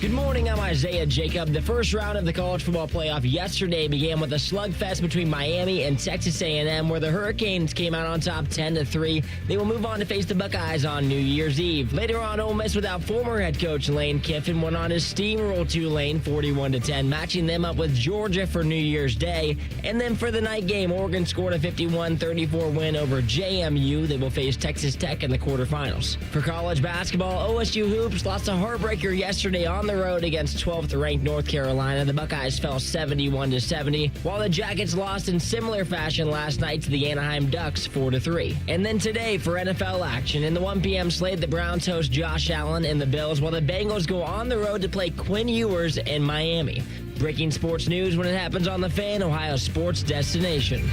Good morning, I'm Isaiah Jacob. The first round of the college football playoff yesterday began with a slugfest between Miami and Texas A&M, where the Hurricanes came out on top 10-3. They will move on to face the Buckeyes on New Year's Eve. Later on, Ole Miss without former head coach Lane Kiffin went on to steamroll Tulane 41-10, matching them up with Georgia for New Year's Day. And then for the night game, Oregon scored a 51-34 win over JMU. They will face Texas Tech in the quarterfinals. For college basketball, OSU Hoops lost a heartbreaker yesterday on the road against 12th-ranked North Carolina. The Buckeyes fell 71-70, while the Jackets lost in similar fashion last night to the Anaheim Ducks 4-3. And then today for NFL action, in the 1 p.m. slate, the Browns host Josh Allen and the Bills, while the Bengals go on the road to play Quinn Ewers in Miami. Breaking sports news when it happens on the Fan, Ohio sports destination.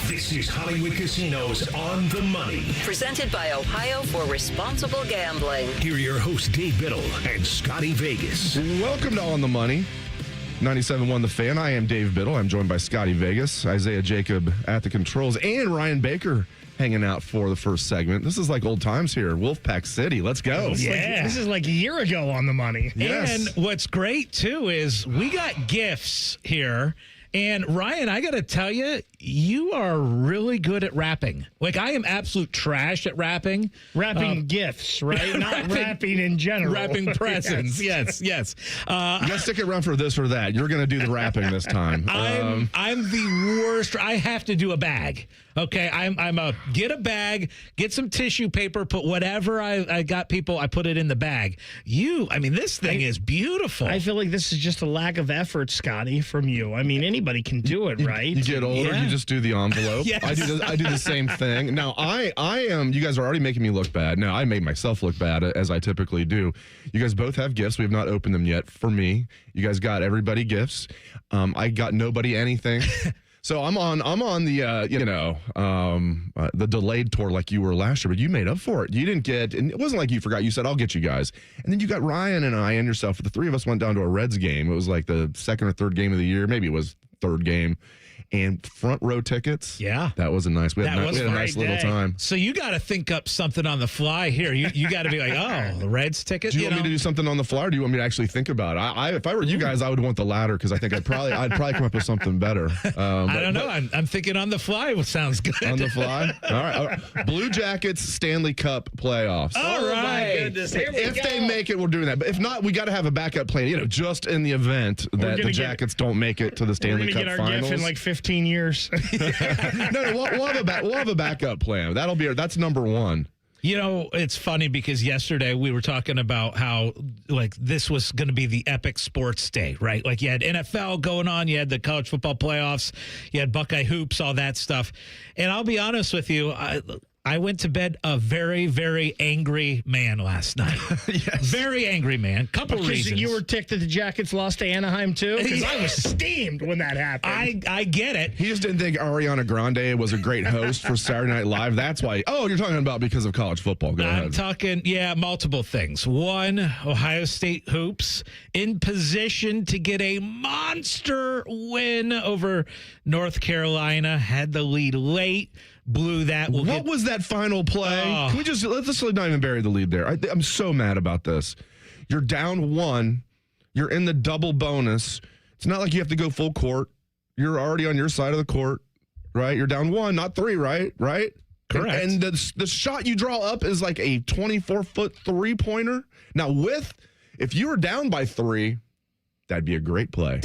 This is Hollywood Casinos On the Money. Presented by Ohio for Responsible Gambling. Here are your hosts, Dave Biddle and Scotty Vegas. Welcome to On the Money. 97.1 The Fan. I am Dave Biddle. I'm joined by Scotty Vegas, Isaiah Jacob at the controls, and Ryan Baker hanging out for the first segment. This is like old times here. Wolfpack City. Let's go. This is like a year ago On the Money. Yes. And what's great, too, is we got gifts here. And, Ryan, I got to tell you, you are really good at rapping. Like, I am absolute trash at rapping. Wrapping gifts, right? Not rapping in general. Wrapping presents. Yes. You got to stick around for this or that. You're going to do the rapping this time. I'm the worst. I have to do a bag. Okay, I'm a get a bag, get some tissue paper, put whatever I got people, I put it in the bag. This thing is beautiful. I feel like this is just a lack of effort, Scotty, from you. I mean, anybody can do it, right? You get older, you just do the envelope. Yes. I do the same thing. Now, I am, you guys are already making me look bad. Now, I made myself look bad, as I typically do. You guys both have gifts. We have not opened them yet. For me, you guys got everybody gifts. I got nobody anything. So I'm on the the delayed tour like you were last year, but you made up for it. You didn't get, and it wasn't like you forgot. You said, I'll get you guys. And then you got Ryan and I and yourself. The three of us went down to a Reds game. It was like the second or third game of the year. Maybe it was third game. And front row tickets. Yeah. That was a nice, we had a nice little day. time. So you got to think up something on the fly here. You got to be like, oh, the Reds ticket. Do you want me to do something on the fly, or do you want me to actually think about it? If I were you guys, I would want the latter, because I think I'd probably come up with something better. I don't know. I'm thinking on the fly. What sounds good on the fly? All right. Blue Jackets Stanley Cup playoffs. All right. My goodness. Here we If go. they make it, we're doing that. But if not, we got to have a backup plan. Just in the event that the Jackets don't make it to the Stanley Cup We're going to get our finals. gift in like 15 years. No, we'll have a backup plan. That's number one. It's funny because yesterday we were talking about how, like, this was going to be the epic sports day, right? Like, you had NFL going on, you had the college football playoffs, you had Buckeye hoops, all that stuff. And I'll be honest with you, I went to bed a very, very angry man last night. Yes. Very angry man. Couple reasons. You were ticked that the Jackets lost to Anaheim, too? Because I was steamed when that happened. I get it. He just didn't think Ariana Grande was a great host for Saturday Night Live. That's why. Oh, you're talking about because of college football. Go ahead. I'm talking, multiple things. One, Ohio State hoops in position to get a monster win over North Carolina. Had the lead late. Blew that. What was that final play? Oh. Can we let's not even bury the lead there. I'm so mad about this. You're down one. You're in the double bonus. It's not like you have to go full court. You're already on your side of the court, right? You're down one, not three, right? Right? Correct. And the shot you draw up is like a 24-foot three-pointer. Now, if you were down by three, that'd be a great play.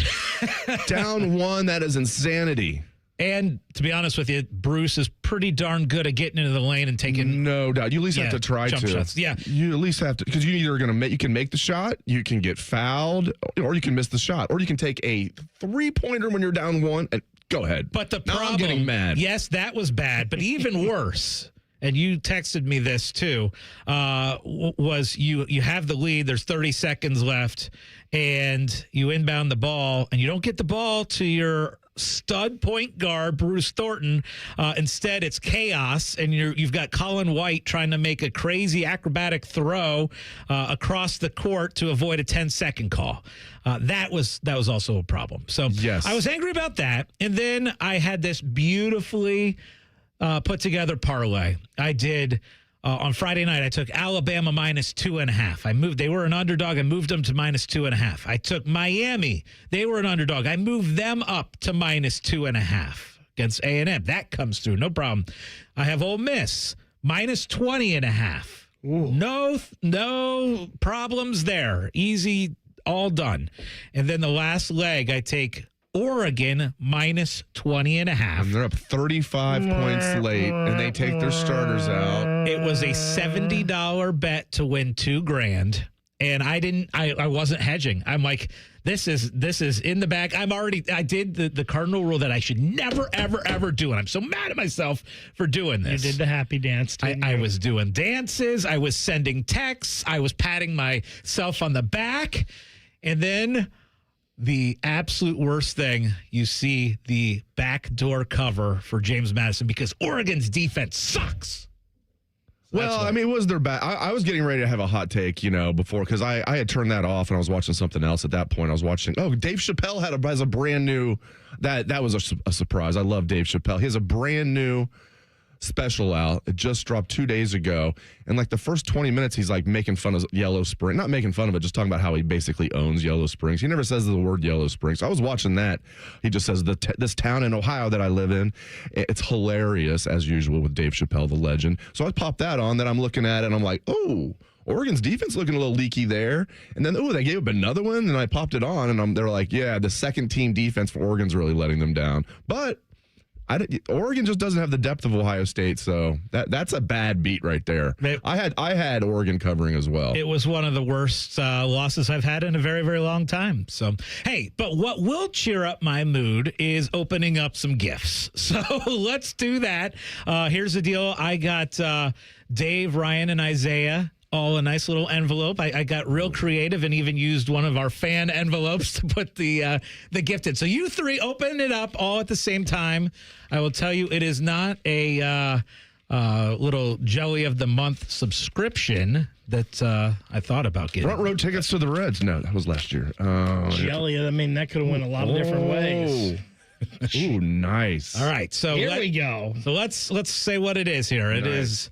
Down one, that is insanity. And to be honest with you, Bruce is pretty darn good at getting into the lane and taking. No doubt. You at least have to try jump to. shots. Yeah. You at least have to, because you can make the shot, you can get fouled, or you can miss the shot, or you can take a three-pointer when you're down one and go ahead. But the Now problem, I'm getting mad. Yes, that was bad, but even worse. And you texted me this too, was you have the lead, there's 30 seconds left, and you inbound the ball, and you don't get the ball to your stud point guard, Bruce Thornton. Instead, it's chaos, and you've got Colin White trying to make a crazy acrobatic throw across the court to avoid a 10-second call. That was also a problem. So yes. I was angry about that, and then I had this beautifully put together parlay. I did on Friday night, I took Alabama -2.5. They were an underdog. I moved them to -2.5. I took Miami. They were an underdog. I moved them up to -2.5 against A&M. That comes through. No problem. I have Ole Miss -20.5. No problems there. Easy, all done. And then the last leg, I take Oregon -20.5. And they're up 35 points late, and they take their starters out. It was a $70 bet to win $2,000, and I wasn't hedging. I'm like, this is in the bag. I did the cardinal rule that I should never, ever, ever do, and I'm so mad at myself for doing this. You did the happy dance. I was doing dances. I was sending texts. I was patting myself on the back, and then the absolute worst thing, you see the backdoor cover for James Madison because Oregon's defense sucks. Well, I mean, it was their bad. I was getting ready to have a hot take, before, because I had turned that off and I was watching something else at that point. I was watching, Dave Chappelle has a brand new, that was a surprise. I love Dave Chappelle. He has a brand new special out. It just dropped 2 days ago. And like the first 20 minutes, he's like making fun of Yellow Spring. Not making fun of it, just talking about how he basically owns Yellow Springs. He never says the word Yellow Springs. So I was watching that. He just says this town in Ohio that I live in. It's hilarious, as usual, with Dave Chappelle, the legend. So I popped that on. Then I'm looking at it and I'm like, oh, Oregon's defense looking a little leaky there. And then, they gave up another one. And I popped it on and they're like, yeah, the second team defense for Oregon's really letting them down. But Oregon just doesn't have the depth of Ohio State, so that's a bad beat right there. I had Oregon covering as well. It was one of the worst losses I've had in a very, very long time. So, hey, but what will cheer up my mood is opening up some gifts. So let's do that. Here's the deal. I got Dave, Ryan, and Isaiah all a nice little envelope. I got real creative and even used one of our fan envelopes to put the gift in. So you three open it up all at the same time. I will tell you, it is not a little Jelly of the Month subscription that I thought about getting. Front row tickets to the Reds. No, that was last year. Jelly, that could have went a lot of different ways. Ooh, nice. All right, so here we go. So let's say what it is here. It is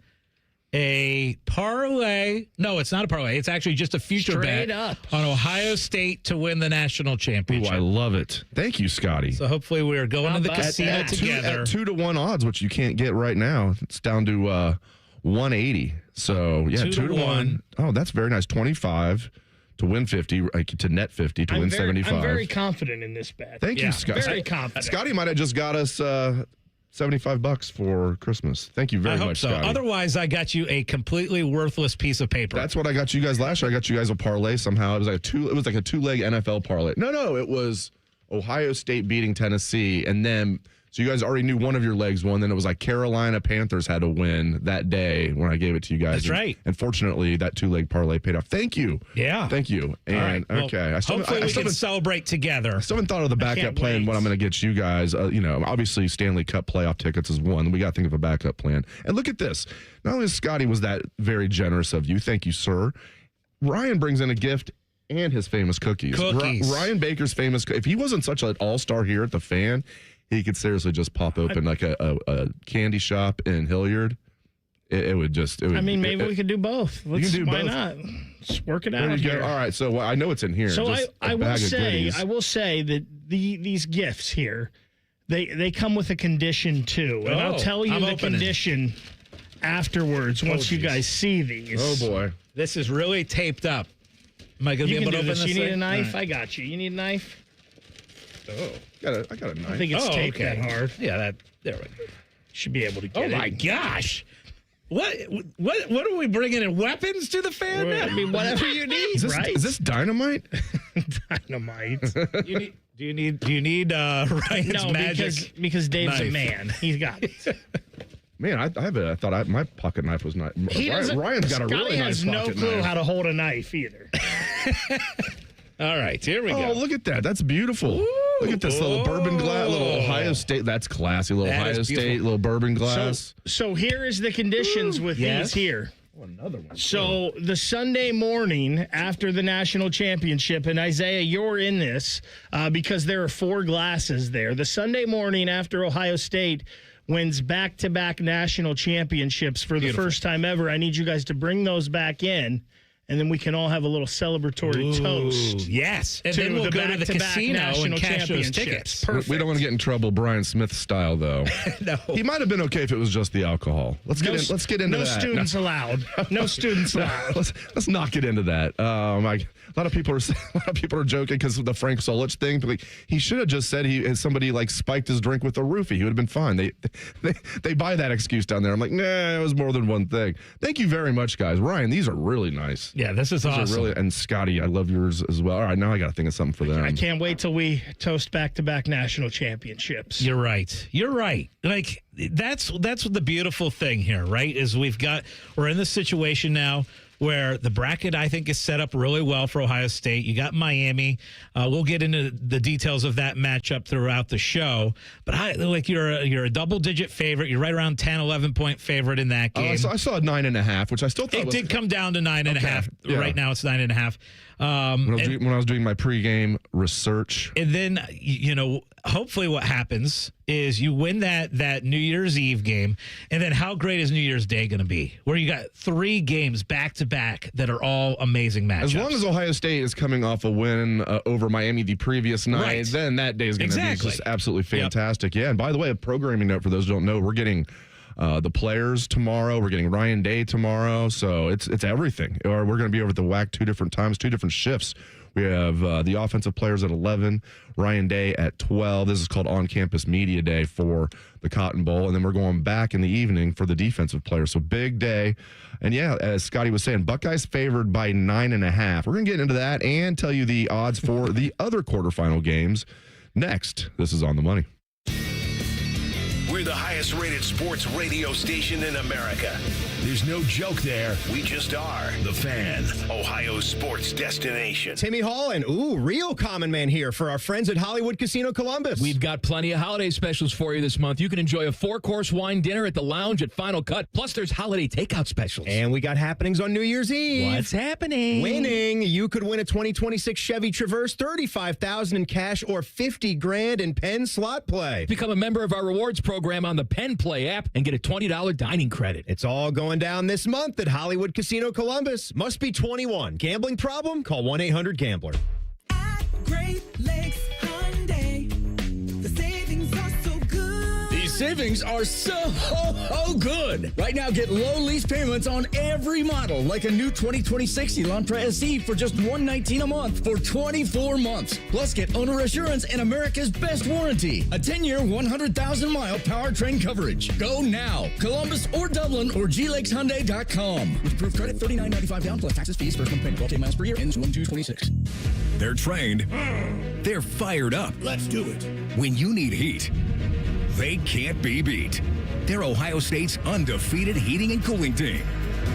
a parlay. No, it's not a parlay. It's actually just a future Straight bet up on Ohio State to win the national championship. Ooh, I love it. Thank you, Scotty. So hopefully we are going to the casino together. At 2-1 odds, which you can't get right now. It's down to 180. So yeah, 2-1. Oh, that's very nice. 25 to win 50, to net 50 to win 75. I'm very confident in this bet. Thank you, Scotty. Very confident. Scotty might have just got us $75 for Christmas. Thank you very much, so. Scotty. Otherwise, I got you a completely worthless piece of paper. That's what I got you guys last year. I got you guys a parlay somehow. It was like a two-leg NFL parlay. No, it was Ohio State beating Tennessee, and then so you guys already knew one of your legs won. Then it was like Carolina Panthers had to win that day when I gave it to you guys. That's right. And fortunately, that two-leg parlay paid off. Thank you. Yeah. Thank you. And well, okay, hopefully we can celebrate together. I still haven't thought of the backup plan. What I'm going to get you guys. Obviously Stanley Cup playoff tickets is one. We got to think of a backup plan. And look at this. Not only Scotty was that very generous of you. Thank you, sir. Ryan brings in a gift and his famous cookies. Ryan Baker's famous. If he wasn't such an all-star here at the Fan, he could seriously just pop open like a candy shop in Hilliard. It would. Maybe we could do both. Why not? Let's work it out here. All right. So I know it's in here. So I will say that these gifts here, they come with a condition too, and I'll tell you the condition afterwards once you guys see these. Oh boy, this is really taped up. Am I going to be able to open this? You need a knife? Right. I got you. You need a knife? Oh, I got a knife. I think it's taped that hard. Yeah, there we go. Should be able to get it. Oh my gosh. What are we bringing in? Weapons to the Fan? I mean, whatever you need, right? Is this dynamite? Dynamite. Do you need Ryan's magic? Because Dave's knife. A man. He's got it. Man, I thought my pocket knife was not. Ryan's got a really nice pocket knife. Scotty has no clue how to hold a knife either. All right, here we go. Oh, look at that. That's beautiful. Ooh, look at this little bourbon glass, little Ohio State. That's classy. Little Ohio State, little bourbon glass. So here is the conditions with these here. Oh, another one. So the Sunday morning after the national championship, and Isaiah, you're in this because there are 4 glasses there. The Sunday morning after Ohio State wins back-to-back national championships for the first time ever. I need you guys to bring those back in, and then we can all have a little celebratory toast. Yes. And then we'll go to the casino and cash those tickets. Perfect. We don't want to get in trouble Brian Smith style, though. No. He might have been okay if it was just the alcohol. Let's get into that. No students allowed. No students allowed. Let's not get into that. A lot of people are joking because of the Frank Solich thing. But he should have just said somebody spiked his drink with a roofie. He would have been fine. They buy that excuse down there. I'm like, nah, it was more than one thing. Thank you very much, guys. Ryan, these are really nice. Yeah, this is awesome. And Scotty, I love yours as well. All right, now I got to think of something for them. I can't wait till we toast back-to-back national championships. You're right. Like that's the beautiful thing here, right? Is we're in this situation now where the bracket, I think, is set up really well for Ohio State. You got Miami. We'll get into the details of that matchup throughout the show. But you're a double-digit favorite. You're right around 10, 11-point favorite in that game. I saw a 9.5, which I still thought did come down to 9.5. Yeah. Right now it's 9.5. When I was doing my pregame research. And then, hopefully what happens is you win that New Year's Eve game, and then how great is New Year's Day going to be? Where you got 3 games back-to-back that are all amazing matchups. As long as Ohio State is coming off a win over Miami the previous night, then that day is going to be just absolutely fantastic. Yep. Yeah, and by the way, a programming note for those who don't know, we're getting the players tomorrow. We're getting Ryan Day tomorrow. So it's everything. Or we're going to be over at the WAC 2 different times, 2 different shifts. We have the offensive players at 11, Ryan Day at 12. This is called On-Campus Media Day for the Cotton Bowl. And then we're going back in the evening for the defensive players. So big day. And yeah, as Scotty was saying, Buckeyes favored by 9.5. We're going to get into that and tell you the odds for the other quarterfinal games next. This is On the Money. We're the highest rated sports radio station in America. There's no joke there. We just are. The Fan, Ohio's sports destination. Timmy Hall and, real common man here for our friends at Hollywood Casino Columbus. We've got plenty of holiday specials for you this month. You can enjoy a 4-course wine dinner at the lounge at Final Cut. Plus, there's holiday takeout specials. And we got happenings on New Year's Eve. What's happening? Winning. You could win a 2026 Chevy Traverse, $35,000 in cash, or $50,000 in Penn slot play. Become a member of our rewards program on the Penn Play app and get a $20 dining credit. It's all going down this month at Hollywood Casino Columbus. Must be 21. Gambling problem? Call 1-800-GAMBLER. At Great Lakes Hyundai, the savings are so good. These savings are so good. Right now, get low lease payments on every model, like a new 2026 Elantra SE for just $119 a month for 24 months. Plus, get owner assurance and America's best warranty. A 10-year, 100,000-mile powertrain coverage. Go now. Columbus or Dublin or glexhyundai.com. With approved credit, $39.95 down plus taxes, fees, first month payment, 12 miles per year, ends 1/2/26. They're trained. They're fired up. Let's do it. When you need heat, they can't be beat. They're Ohio State's undefeated heating and cooling team.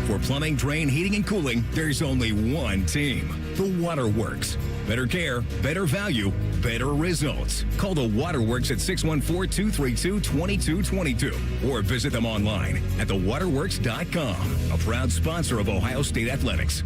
For plumbing, drain, heating, and cooling, there's only one team. The Waterworks. Better care, better value, better results. Call the Waterworks at 614-232-2222 or visit them online at thewaterworks.com. A proud sponsor of Ohio State Athletics.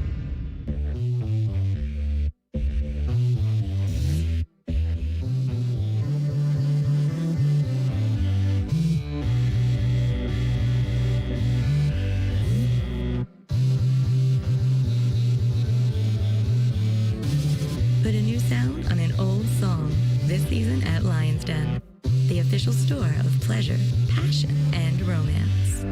Put a new sound on an old song this season at Lion's Den, the official store of pleasure, passion, and romance.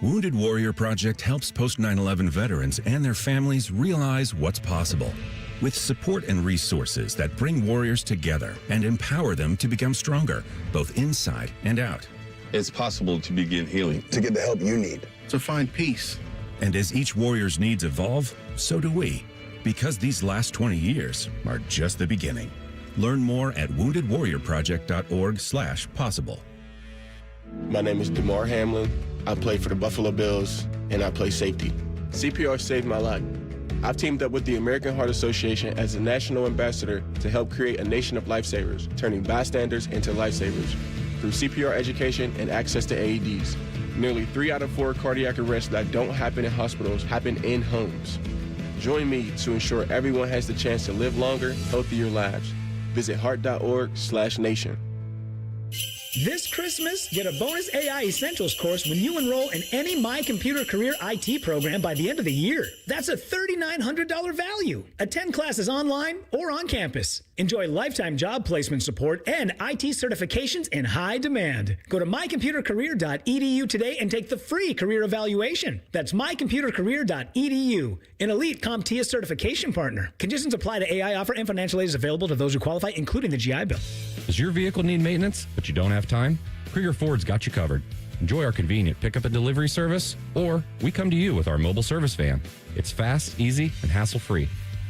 Wounded Warrior Project helps post 9/11 veterans and their families realize what's possible with support and resources that bring warriors together and empower them to become stronger, both inside and out. It's possible to begin healing, to get the help you need, to find peace. And as each warrior's needs evolve, so do we, because these last 20 years are just the beginning. Learn more at woundedwarriorproject.org/possible. My name is DeMar Hamlin. I play for the Buffalo Bills, and I play safety. CPR saved my life. I've teamed up with the American Heart Association as a national ambassador to help create a nation of lifesavers, turning bystanders into lifesavers through CPR education and access to AEDs. Nearly 3 out of 4 cardiac arrests that don't happen in hospitals happen in homes. Join me to ensure everyone has the chance to live longer, healthier lives. Visit heart.org/nation. This Christmas, get a bonus AI Essentials course when you enroll in any My Computer Career IT program by the end of the year. That's a $3,900 value. Attend classes online or on campus. Enjoy lifetime job placement support and IT certifications in high demand. Go to mycomputercareer.edu today and take the free career evaluation. That's mycomputercareer.edu, an elite CompTIA certification partner. Conditions apply to AI offer and financial aid is available to those who qualify, including the GI Bill. Does your vehicle need maintenance, but you don't have time? Krieger Ford's got you covered. Enjoy our convenient pickup and delivery service, or we come to you with our mobile service van. It's fast, easy, and hassle-free.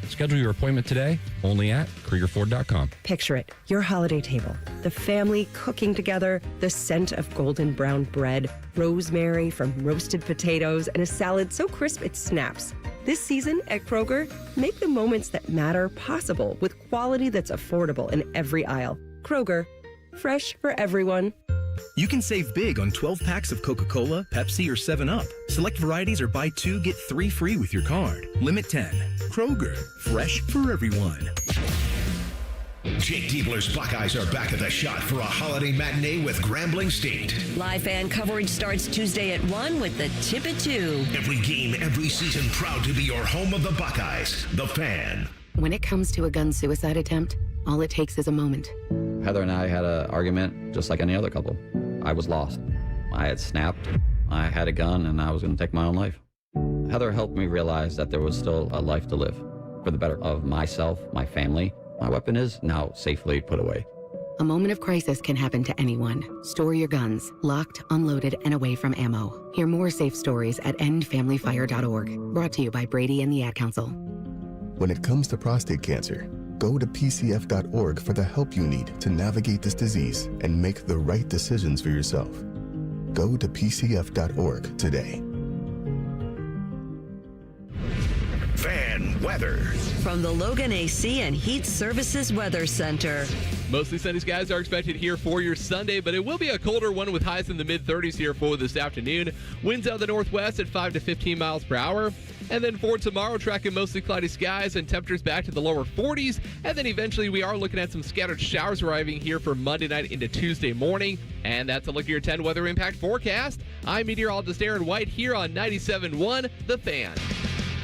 Schedule your appointment today only at KriegerFord.com. Picture it, your holiday table, the family cooking together, the scent of golden brown bread, rosemary from roasted potatoes, and a salad so crisp it snaps. This season at Kroger, make the moments that matter possible with quality that's affordable in every aisle. Kroger, fresh for everyone. You can save big on 12 packs of Coca-Cola, Pepsi, or 7-Up. Select varieties or buy 2, get 3 free with your card. Limit 10. Kroger, fresh for everyone. Jake Diebler's Buckeyes are back at the shot for a holiday matinee with Grambling State. Live fan coverage starts Tuesday at 1 with the tip at 2. Every game, every season, proud to be your home of the Buckeyes. The Fan. When it comes to a gun suicide attempt, all it takes is a moment. Heather and I had an argument just like any other couple. I was lost. I had snapped. I had a gun and I was going to take my own life. Heather helped me realize that there was still a life to live for the better of myself, my family. My weapon is now safely put away. A moment of crisis can happen to anyone. Store your guns, locked, unloaded, and away from ammo. Hear more safe stories at endfamilyfire.org. Brought to you by Brady and the Ad Council. When it comes to prostate cancer, go to pcf.org for the help you need to navigate this disease and make the right decisions for yourself. Go to pcf.org today. Fan weather. From the Logan AC and Heat Services Weather Center. Mostly sunny skies are expected here for your Sunday, but it will be a colder one with highs in the mid-30s here for this afternoon. Winds out of the northwest at 5 to 15 miles per hour. And then for tomorrow, tracking mostly cloudy skies and temperatures back to the lower 40s. And then eventually we are looking at some scattered showers arriving here for Monday night into Tuesday morning. And that's a look at your 10 weather impact forecast. I'm meteorologist Aaron White here on 97.1 The Fan.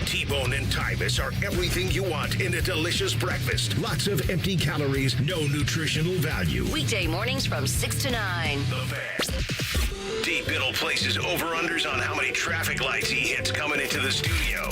T-Bone and Tyvus are everything you want in a delicious breakfast. Lots of empty calories, no nutritional value. Weekday mornings from 6 to 9. The Fan. D. Biddle places over-unders on how many traffic lights he hits coming into the studio.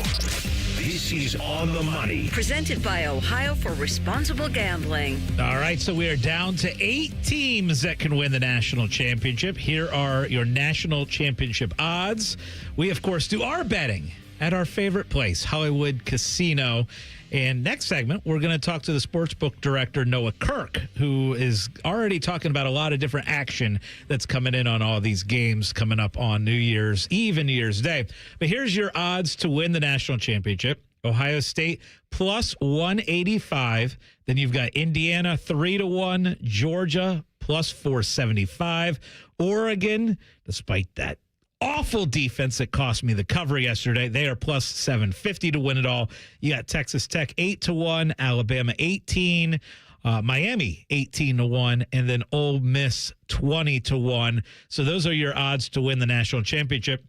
This is On the Money. Presented by Ohio for Responsible Gambling. All right, so we are down to 8 teams that can win the national championship. Here are your national championship odds. We, of course, do our betting at our favorite place, Hollywood Casino. And next segment, we're going to talk to the sportsbook director, Noah Kirk, who is already talking about a lot of different action that's coming in on all these games coming up on New Year's Eve and New Year's Day. But here's your odds to win the national championship. Ohio State plus 185. Then you've got Indiana 3-1, Georgia plus 475. Oregon, despite that awful defense that cost me the cover yesterday, they are plus 750 to win it all. You got Texas Tech 8-1, Alabama 18, Miami 18-1, and then Ole Miss 20-1. So those are your odds to win the national championship.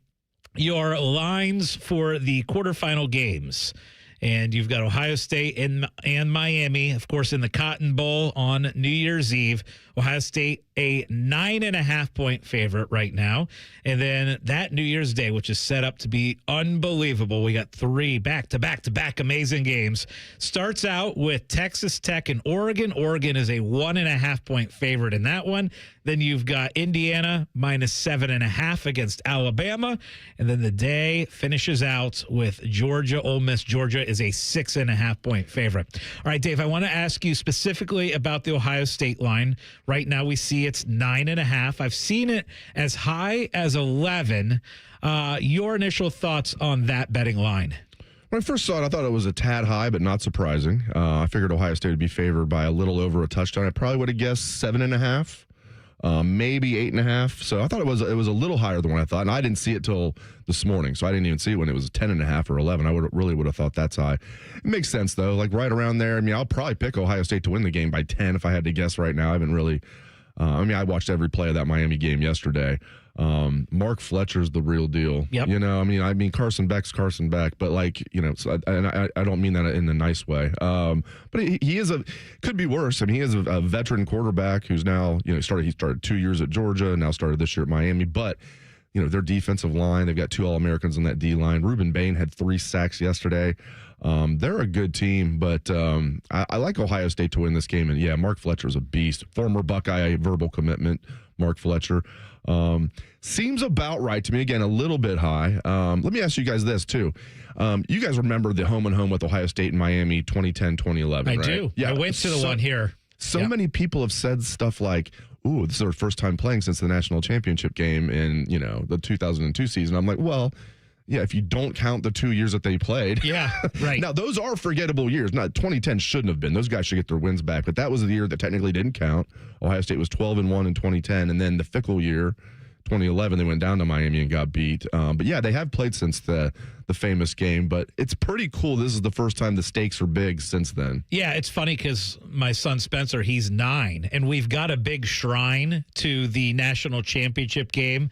Your lines for the quarterfinal games. And you've got Ohio State and Miami, of course, in the Cotton Bowl on New Year's Eve. Ohio State, a 9.5-point favorite right now. And then that New Year's Day, which is set up to be unbelievable. We got 3 back-to-back amazing games. Starts out with Texas Tech and Oregon. Oregon is a 1.5-point favorite in that one. Then you've got Indiana minus 7.5 against Alabama. And then the day finishes out with Georgia, Ole Miss. Georgia is a 6.5-point favorite. All right, Dave, I want to ask you specifically about the Ohio State line. Right now we see it's 9.5. I've seen it as high as 11. Your initial thoughts on that betting line? When I first saw it, I thought it was a tad high, but not surprising. I figured Ohio State would be favored by a little over a touchdown. I probably would have guessed 7.5. maybe 8.5. So I thought it was a little higher than what I thought, and I didn't see it till this morning, so I didn't even see it when it was 10.5 or 11. I would have thought that's high. It makes sense though, like right around there. I mean, I'll probably pick Ohio State to win the game by 10 if I had to guess right now. I haven't really. I watched every play of that Miami game yesterday. Mark Fletcher's the real deal. Yep. I mean, Carson Beck's Carson Beck, but so I don't mean that in a nice way. But he could be worse. I mean, he is a veteran quarterback who's now, he started 2 years at Georgia and now started this year at Miami. But, their defensive line, they've got 2 All-Americans on that D line. Ruben Bain had 3 sacks yesterday. They're a good team, but I like Ohio State to win this game. And yeah, Mark Fletcher's a beast. Former Buckeye verbal commitment, Mark Fletcher. Seems about right to me. Again, a little bit high. Let me ask you guys this too. You guys remember the home and home with Ohio State and Miami 2010, 2011, I right? do. Yeah. I went to the one here. So many people have said stuff like, ooh, this is our first time playing since the national championship game in, the 2002 season. I'm like, well, yeah, if you don't count the 2 years that they played. Yeah, right. Now, those are forgettable years. Not 2010 shouldn't have been. Those guys should get their wins back. But that was the year that technically didn't count. Ohio State was 12-1 in 2010. And then the fickle year, 2011, they went down to Miami and got beat. But yeah, they have played since the famous game. But it's pretty cool. This is the first time the stakes are big since then. Yeah, it's funny because my son Spencer, he's 9, and we've got a big shrine to the national championship game.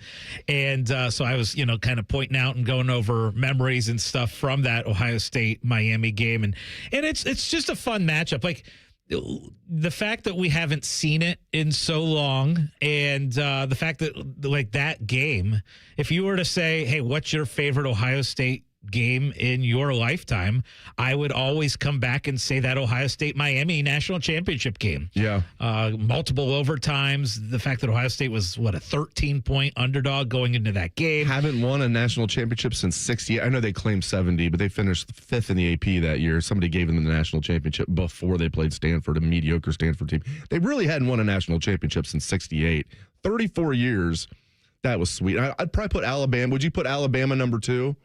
And so I was, kind of pointing out and going over memories and stuff from that Ohio State-Miami game. And it's just a fun matchup. Like, the fact that we haven't seen it in so long, and the fact that that game, if you were to say, hey, what's your favorite Ohio State game in your lifetime, I would always come back and say that Ohio State-Miami national championship game. Yeah. Multiple overtimes. The fact that Ohio State was, a 13-point underdog going into that game. Haven't won a national championship since 60. I know they claimed 70, but they finished 5th in the AP that year. Somebody gave them the national championship before they played Stanford, a mediocre Stanford team. They really hadn't won a national championship since 68. 34 years. That was sweet. I'd probably put Alabama. Would you put Alabama number 2?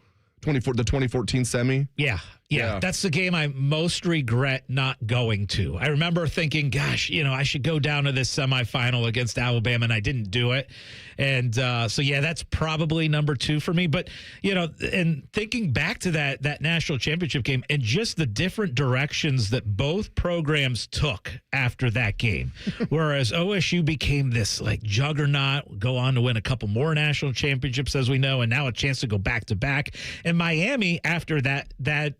The 2014 semi? Yeah, that's the game I most regret not going to. I remember thinking, gosh, I should go down to this semifinal against Alabama, and I didn't do it. And so, yeah, that's probably number 2 for me. But, and thinking back to that national championship game and just the different directions that both programs took after that game, whereas OSU became this juggernaut, go on to win a couple more national championships, as we know, and now a chance to go back to back. And Miami, after that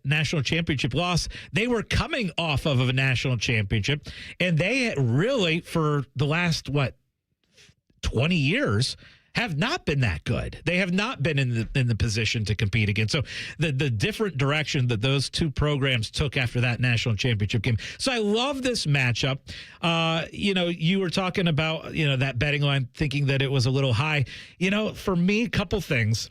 national championship loss, they were coming off of a national championship, and they had really, for the last 20 years, have not been that good. They have not been in the position to compete again. So the different direction that those two programs took after that national championship game. So I love this matchup. You were talking about that betting line, thinking that it was a little high. For me, a couple things.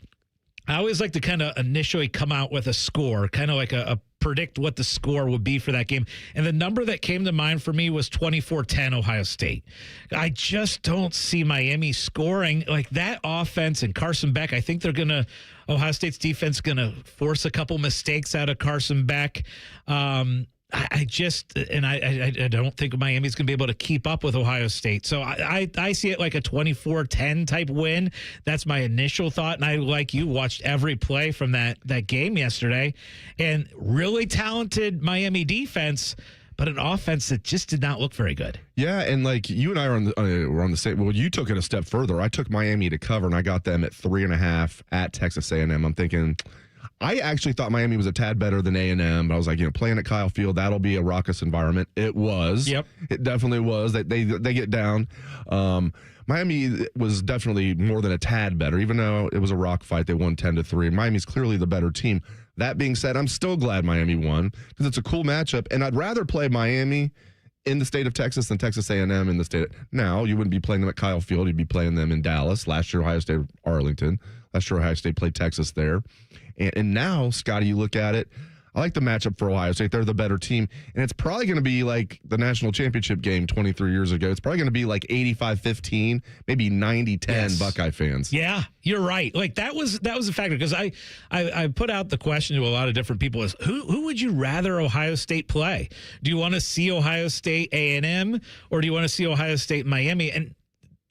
I always like to kind of initially come out with a score, kind of like a predict what the score would be for that game. And the number that came to mind for me was 24-10 Ohio State. I just don't see Miami scoring like that offense and Carson Beck. I think Ohio State's defense going to force a couple mistakes out of Carson Beck. I don't think Miami's going to be able to keep up with Ohio State. So I see it like a 24-10 type win. That's my initial thought. And I, like you, watched every play from that game yesterday. And really talented Miami defense, but an offense that just did not look very good. Yeah, and you and I were on the same. Well, you took it a step further. I took Miami to cover, and I got them at 3.5 at Texas A&M. I'm thinking, I actually thought Miami was a tad better than A&M, but I was like, playing at Kyle Field, that'll be a raucous environment. It was. Yep. It definitely was. They get down. Miami was definitely more than a tad better, even though it was a rock fight. They won 10-3. Miami's clearly the better team. That being said, I'm still glad Miami won because it's a cool matchup, and I'd rather play Miami in the state of Texas than Texas A&M in the state. Now, you wouldn't be playing them at Kyle Field. You'd be playing them in Dallas. Last year, Ohio State, Arlington. Last year, Ohio State played Texas there. And now, Scotty, you look at it, I like the matchup for Ohio State. They're the better team. And it's probably going to be like the national championship game 23 years ago. It's probably going to be like 85-15, maybe 90-10 Buckeye fans. Yeah, you're right. That was a factor because I put out the question to a lot of different people is who would you rather Ohio State play? Do you want to see Ohio State A&M or do you want to see Ohio State Miami? And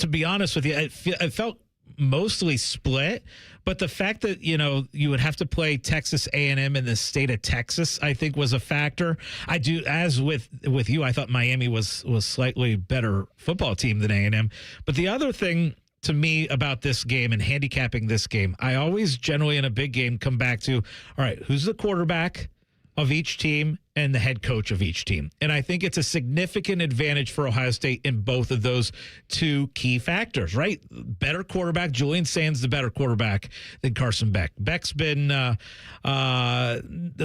to be honest with you, it felt mostly split. But the fact that, you would have to play Texas A&M in the state of Texas, I think was a factor. I do, as with you, I thought Miami was slightly better football team than A&M. But the other thing to me about this game and handicapping this game, I always generally in a big game come back to, all right, who's the quarterback of each team and the head coach of each team. And I think it's a significant advantage for Ohio State in both of those two key factors, right? Better quarterback. Julian Sand's the better quarterback than Carson Beck. Beck's been,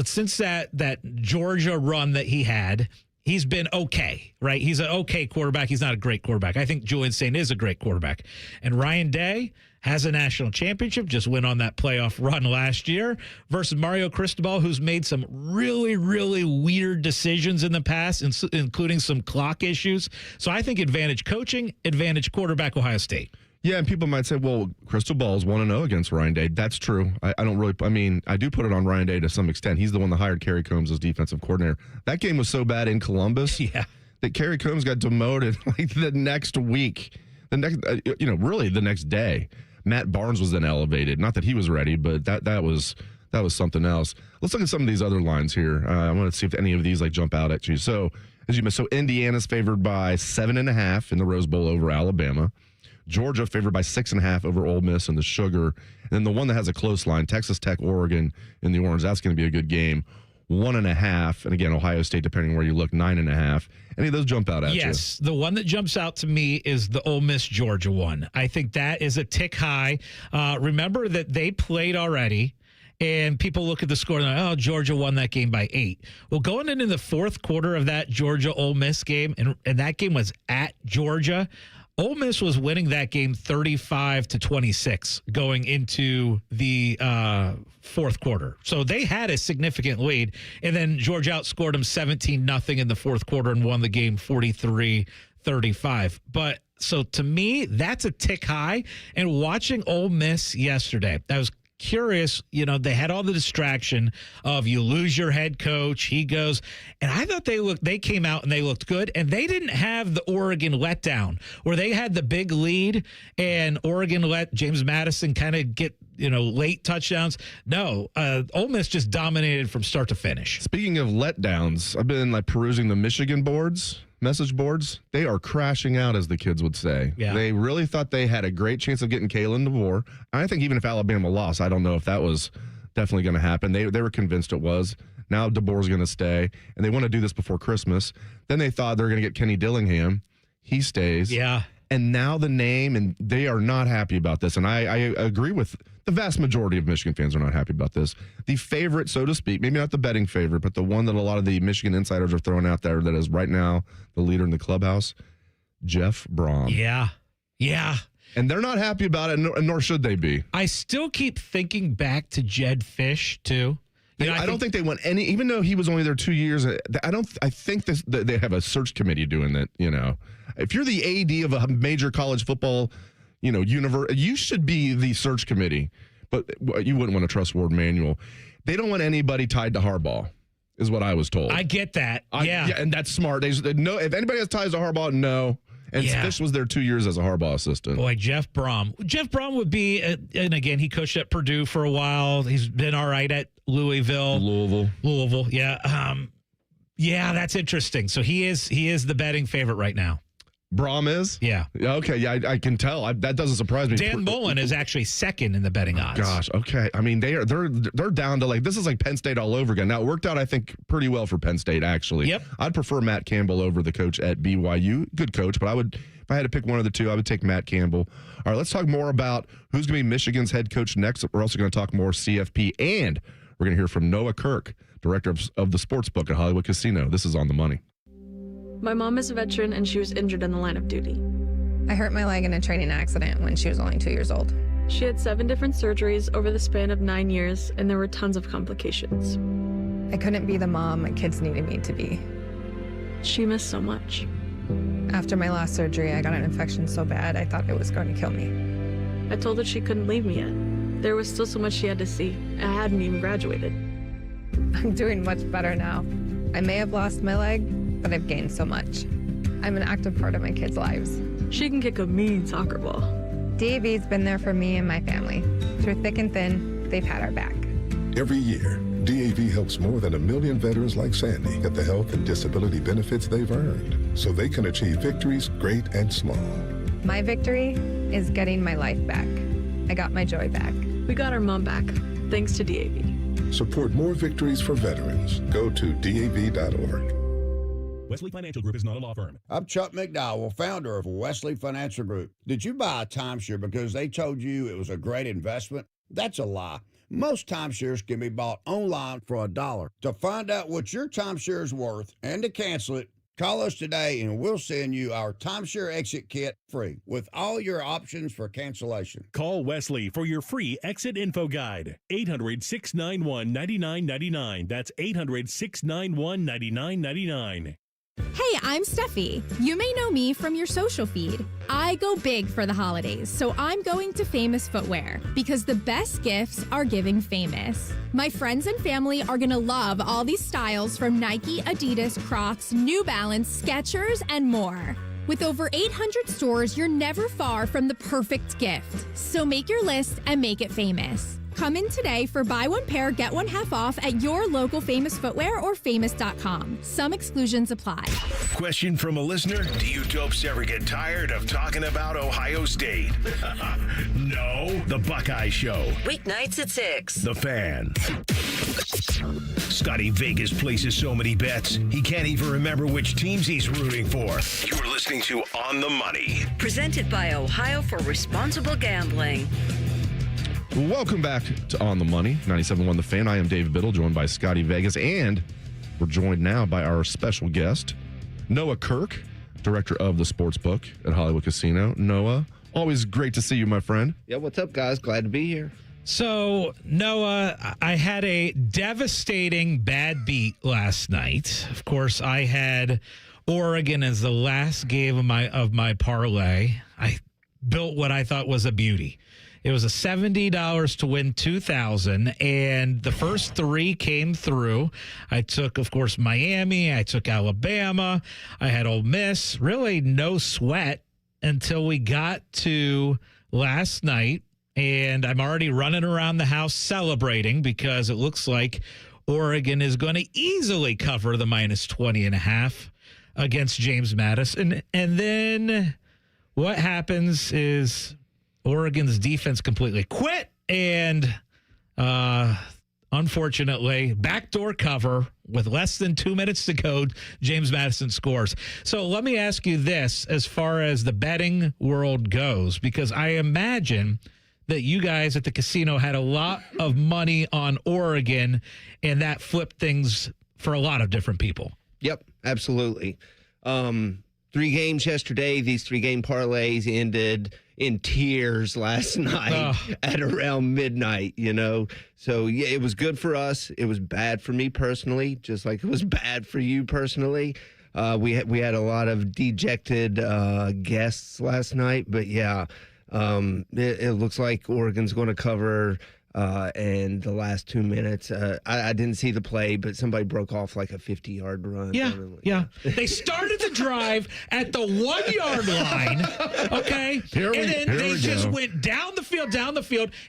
since that Georgia run that he had, he's been okay, right? He's an okay quarterback. He's not a great quarterback. I think Julian Sand is a great quarterback. And Ryan Day has a national championship, just went on that playoff run last year, versus Mario Cristobal, who's made some really, really weird decisions in the past, including some clock issues. So I think advantage coaching, advantage quarterback, Ohio State. Yeah, and people might say, well, Cristobal's 1-0 against Ryan Day. That's true. I do put it on Ryan Day to some extent. He's the one that hired Kerry Combs as defensive coordinator. That game was so bad in Columbus that Kerry Combs got demoted like the next week, really the next day. Matt Barnes was then elevated. Not that he was ready, but that was something else. Let's look at some of these other lines here. I want to see if any of these jump out at you. So, Indiana's favored by 7.5 in the Rose Bowl over Alabama. Georgia favored by 6.5 over Ole Miss and the Sugar. And then the one that has a close line, Texas Tech, Oregon in the Orange. That's going to be a good game. 1.5. And again, Ohio State, depending where you look, 9.5. Any of those jump out at you? Yes. The one that jumps out to me is the Ole Miss Georgia one. I think that is a tick high. Remember that they played already. And people look at the score and they're like, oh, Georgia won that game by 8. Well, going into the fourth quarter of that Georgia-Ole Miss game, and that game was at Georgia, Ole Miss was winning that game 35-26 going into the fourth quarter. So they had a significant lead. And then Georgia outscored them 17-0 in the fourth quarter and won the game 43-35. But so to me, that's a tick high. And watching Ole Miss yesterday, I was curious, they had all the distraction of you lose your head coach, he goes, and I thought they came out and they looked good, and they didn't have the Oregon letdown where they had the big lead and Oregon let James Madison kind of get late touchdowns. No, Ole Miss just dominated from start to finish. Speaking of letdowns, I've been perusing the Michigan message boards. They are crashing out, as the kids would say. Yeah. They really thought they had a great chance of getting Kalen DeBoer. I think even if Alabama lost, I don't know if that was definitely going to happen. They were convinced it was. Now DeBoer's going to stay, and they want to do this before Christmas. Then they thought they were going to get Kenny Dillingham. He stays. Yeah. And now the name, and they are not happy about this. And I agree with the vast majority of Michigan fans are not happy about this. The favorite, so to speak, maybe not the betting favorite, but the one that a lot of the Michigan insiders are throwing out there that is right now the leader in the clubhouse, Jeff Brom. Yeah. Yeah. And they're not happy about it, nor should they be. I still keep thinking back to Jed Fish, too. I don't think they want any, even though he was only there 2 years. I think they have a search committee doing that. If you're the AD of a major college football, universe, you should be the search committee. But you wouldn't want to trust Ward Manuel. They don't want anybody tied to Harbaugh, is what I was told. I get that. Yeah, and that's smart. No, if anybody has ties to Harbaugh, no. And Fish was there 2 years as a Harbaugh assistant. Boy, Jeff Brom. Jeff Brom would be, and again, he coached at Purdue for a while. He's been all right at Louisville, yeah. Yeah, that's interesting. So he is the betting favorite right now. Brom is? Yeah. Okay, yeah, I can tell. That doesn't surprise me. Dan Mullen is actually second in the betting odds. Gosh, okay. I mean, they're down to this is like Penn State all over again. Now, it worked out, I think, pretty well for Penn State, actually. Yep. I'd prefer Matt Campbell over the coach at BYU. Good coach, but if I had to pick one of the two, I would take Matt Campbell. All right, let's talk more about who's going to be Michigan's head coach next. We're also going to talk more CFP, and we're going to hear from Noah Kirk, director of the sports book at Hollywood Casino. This is On the Money. My mom is a veteran, and she was injured in the line of duty. I hurt my leg in a training accident when she was only 2 years old. She had 7 different surgeries over the span of 9 years, and there were tons of complications. I couldn't be the mom my kids needed me to be. She missed so much. After my last surgery, I got an infection so bad I thought it was going to kill me. I told her she couldn't leave me yet. There was still so much she had to see. I hadn't even graduated. I'm doing much better now. I may have lost my leg, but I've gained so much. I'm an active part of my kids' lives. She can kick a mean soccer ball. DAV's been there for me and my family. Through thick and thin, they've had our back. Every year, DAV helps more than 1 million veterans like Sandy get the health and disability benefits they've earned so they can achieve victories great and small. My victory is getting my life back. I got my joy back. We got our mom back, thanks to DAV. Support more victories for veterans. Go to DAV.org. Wesley Financial Group is not a law firm. I'm Chuck McDowell, founder of Wesley Financial Group. Did you buy a timeshare because they told you it was a great investment? That's a lie. Most timeshares can be bought online for $1. To find out what your timeshare is worth and to cancel it, call us today and we'll send you our timeshare exit kit free with all your options for cancellation. Call Wesley for your free exit info guide. 800-691-9999. That's 800-691-9999. Hey, I'm Steffi. You may know me from your social feed. I go big for the holidays, so I'm going to Famous Footwear because the best gifts are giving famous. My friends and family are going to love all these styles from Nike, Adidas, Crocs, New Balance, Skechers, and more. With over 800 stores, you're never far from the perfect gift. So make your list and make it famous. Come in today for buy one pair, get one half off at your local Famous Footwear or famous.com. Some exclusions apply. Question from a listener: do you dopes ever get tired of talking about Ohio State? No. The Buckeye Show. Weeknights at 6. The Fan. Scotty Vegas places so many bets, he can't even remember which teams he's rooting for. You're listening to On the Money. Presented by Ohio for Responsible Gambling. Welcome back to On the Money, 97.1 The Fan. I am David Biddle, joined by Scotty Vegas, and we're joined now by our special guest, Noah Kirk, director of the Sportsbook at Hollywood Casino. Noah, always great to see you, my friend. Yeah, what's up, guys? Glad to be here. So, Noah, I had a devastating bad beat last night. Of course, I had Oregon as the last game of my parlay. I built what I thought was a beauty. It was a $70 to win $2,000, and the first three came through. I took, of course, Miami. I took Alabama. I had Ole Miss. Really no sweat until we got to last night, and I'm already running around the house celebrating because it looks like Oregon is going to easily cover the minus 20.5 against James Madison. And then what happens is Oregon's defense completely quit, and unfortunately, backdoor cover with less than 2 minutes to go, James Madison scores. So let me ask you this as far as the betting world goes, because I imagine that you guys at the casino had a lot of money on Oregon, and that flipped things for a lot of different people. Yep, absolutely. 3 games yesterday. These 3-game parlays ended in tears last night at around midnight, you know. So, yeah, it was good for us. It was bad for me personally, just like it was bad for you personally. We had a lot of dejected guests last night, but, yeah, it looks like Oregon's going to cover and the last 2 minutes. I didn't see the play, but somebody broke off like a 50-yard run. Yeah. They started the drive at the 1-yard line, okay? And then they just went down the field,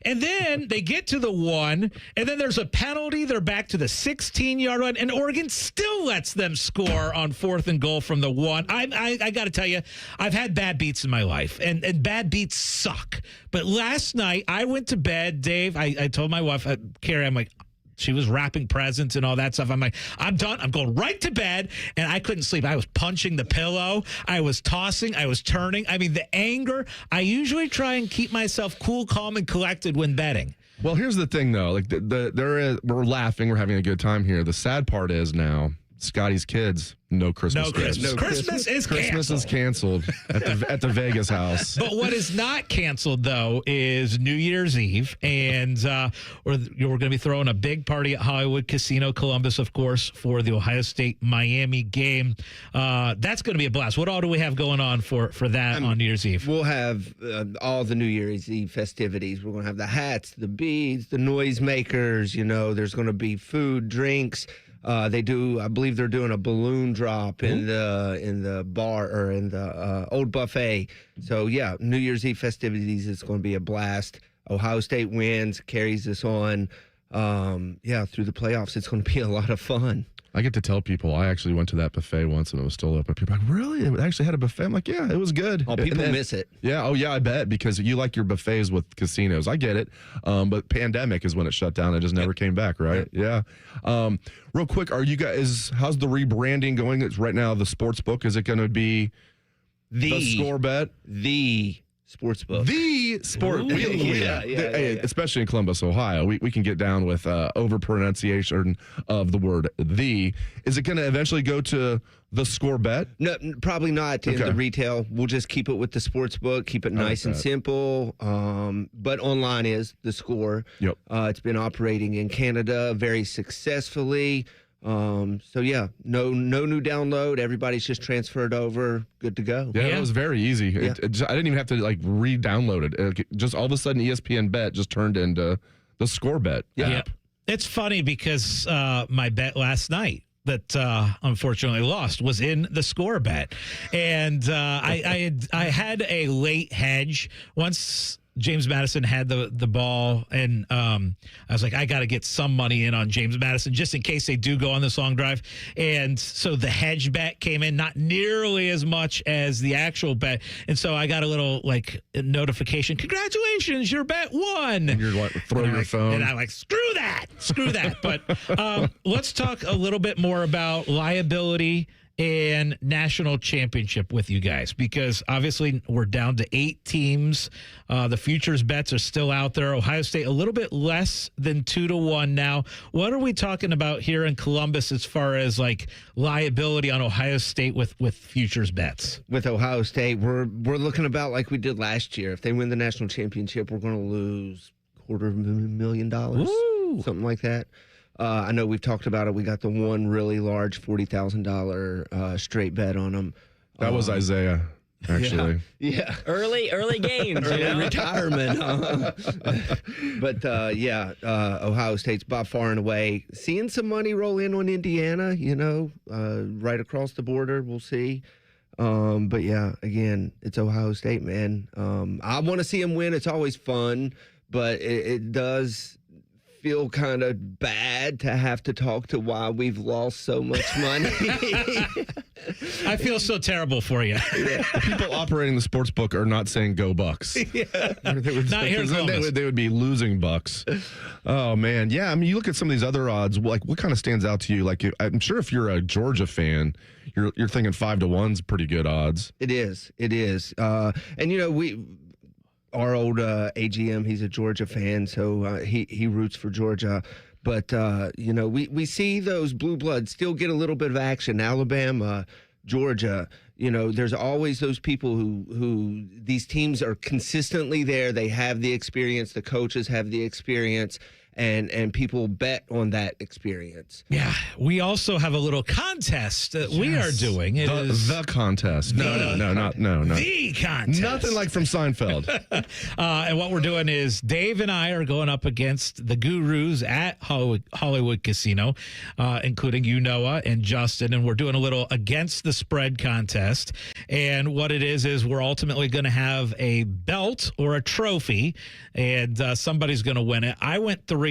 and then they get to the 1, and then there's a penalty. They're back to the 16-yard line, and Oregon still lets them score on 4th and goal from the 1. I got to tell you, I've had bad beats in my life, and bad beats suck. But last night, I went to bed, Dave. I told my wife, Carrie, I'm like, she was wrapping presents and all that stuff. I'm like, I'm done. I'm going right to bed. And I couldn't sleep. I was punching the pillow. I was tossing. I was turning. I mean, the anger. I usually try and keep myself cool, calm, and collected when betting. Well, here's the thing, though. Like, we're laughing. We're having a good time here. The sad part is now, Scotty's kids, no Christmas. Christmas is canceled at the Vegas house. But what is not canceled, though, is New Year's Eve. And we're going to be throwing a big party at Hollywood Casino Columbus, of course, for the Ohio State-Miami game. That's going to be a blast. What all do we have going on for that on New Year's Eve? We'll have all the New Year's Eve festivities. We're going to have the hats, the beads, the noisemakers. You know, there's going to be food, drinks. They do, I believe they're doing a balloon drop in the bar or in the old buffet. So yeah, New Year's Eve festivities is going to be a blast. Ohio State wins, carries this on. Through the playoffs, it's going to be a lot of fun. I get to tell people I actually went to that buffet once and it was still open. People are like, really? It actually had a buffet? I'm like, yeah, it was good. Oh, people miss it. Yeah. Oh, yeah, I bet, because you like your buffets with casinos. I get it. But pandemic is when it shut down. It just never came back, right? Yeah. Real quick, are you guys, how's the rebranding going? It's right now the sports book. Is it going to be the Score Bet? The sports book. The sport. Hey, especially in Columbus, Ohio, we can get down with over pronunciation of the word "the." Is it going to eventually go to the Score Bet? No, probably not in the retail. We'll just keep it with the sports book. Keep it nice and simple. But online is the Score. Yep. It's been operating in Canada very successfully. So yeah, no new download. Everybody's just transferred over. Good to go. Yeah, it was very easy. Yeah. I didn't even have to like re-download it. Just all of a sudden, ESPN Bet just turned into the Score Bet app. It's funny because my bet last night that unfortunately lost was in the Score Bet, and I had a late hedge once James Madison had the ball, and I was like, I got to get some money in on James Madison just in case they do go on this long drive. And so the hedge bet came in, not nearly as much as the actual bet. And so I got a little like notification, congratulations, your bet won. And you're like, throw your phone. And I'm like, screw that. But let's talk a little bit more about liability and national championship with you guys, because obviously we're down to 8 teams. The futures bets are still out there. Ohio State a little bit less than 2-1 now. What are we talking about here in Columbus as far as like liability on Ohio State with futures bets? With Ohio State, we're looking about like we did last year. If they win the national championship, we're going to lose $250,000, something like that. I know we've talked about it. We got the one really large $40,000 straight bet on them. That was Isaiah, actually. Yeah. Early gains. Early retirement. But, Ohio State's by far and away. Seeing some money roll in on Indiana, right across the border. We'll see. But, yeah, again, it's Ohio State, man. I want to see them win. It's always fun, but it does feel kind of bad to have to talk to why we've lost so much money. I feel so terrible for you. Yeah. The people operating the sports book are not saying go Bucks. Yeah. Not here in Columbus. They would be losing bucks. Oh man. Yeah. I mean, you look at some of these other odds, like what kind of stands out to you? Like I'm sure if you're a Georgia fan, you're thinking 5-1's pretty good odds. It is. And our old AGM, he's a Georgia fan, so he roots for Georgia. But, we see those blue bloods still get a little bit of action. Alabama, Georgia, there's always those people who these teams are consistently there. They have the experience. The coaches have the experience. And people bet on that experience. Yeah, we also have a little contest that we are doing. The contest. No. The contest. Nothing like from Seinfeld. And what we're doing is Dave and I are going up against the gurus at Hollywood Casino, including you, Noah, and Justin. And we're doing a little against the spread contest. And what it is we're ultimately going to have a belt or a trophy, and somebody's going to win it. I went 3-1.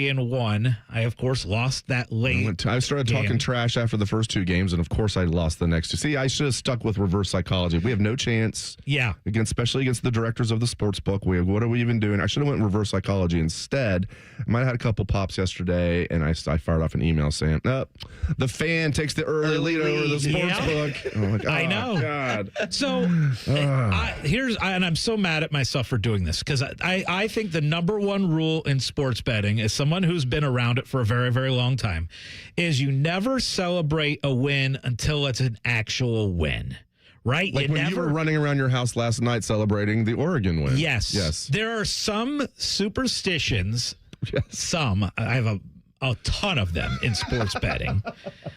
I, of course, lost that late. I started talking trash after the first 2 games, and of course, I lost the next 2. See, I should have stuck with reverse psychology. We have no chance. Yeah. Especially against the directors of the sports book. What are we even doing? I should have went reverse psychology instead. I might have had a couple pops yesterday, and I fired off an email saying, the fan takes the early lead over the sports book. I'm like, I know. God. So and I'm so mad at myself for doing this, because I think the number one rule in sports betting is someone who's been around it for a very, very long time is you never celebrate a win until it's an actual win. Right? Like you were running around your house last night celebrating the Oregon win. Yes. There are some superstitions. Yes. Some. I have a ton of them in sports betting.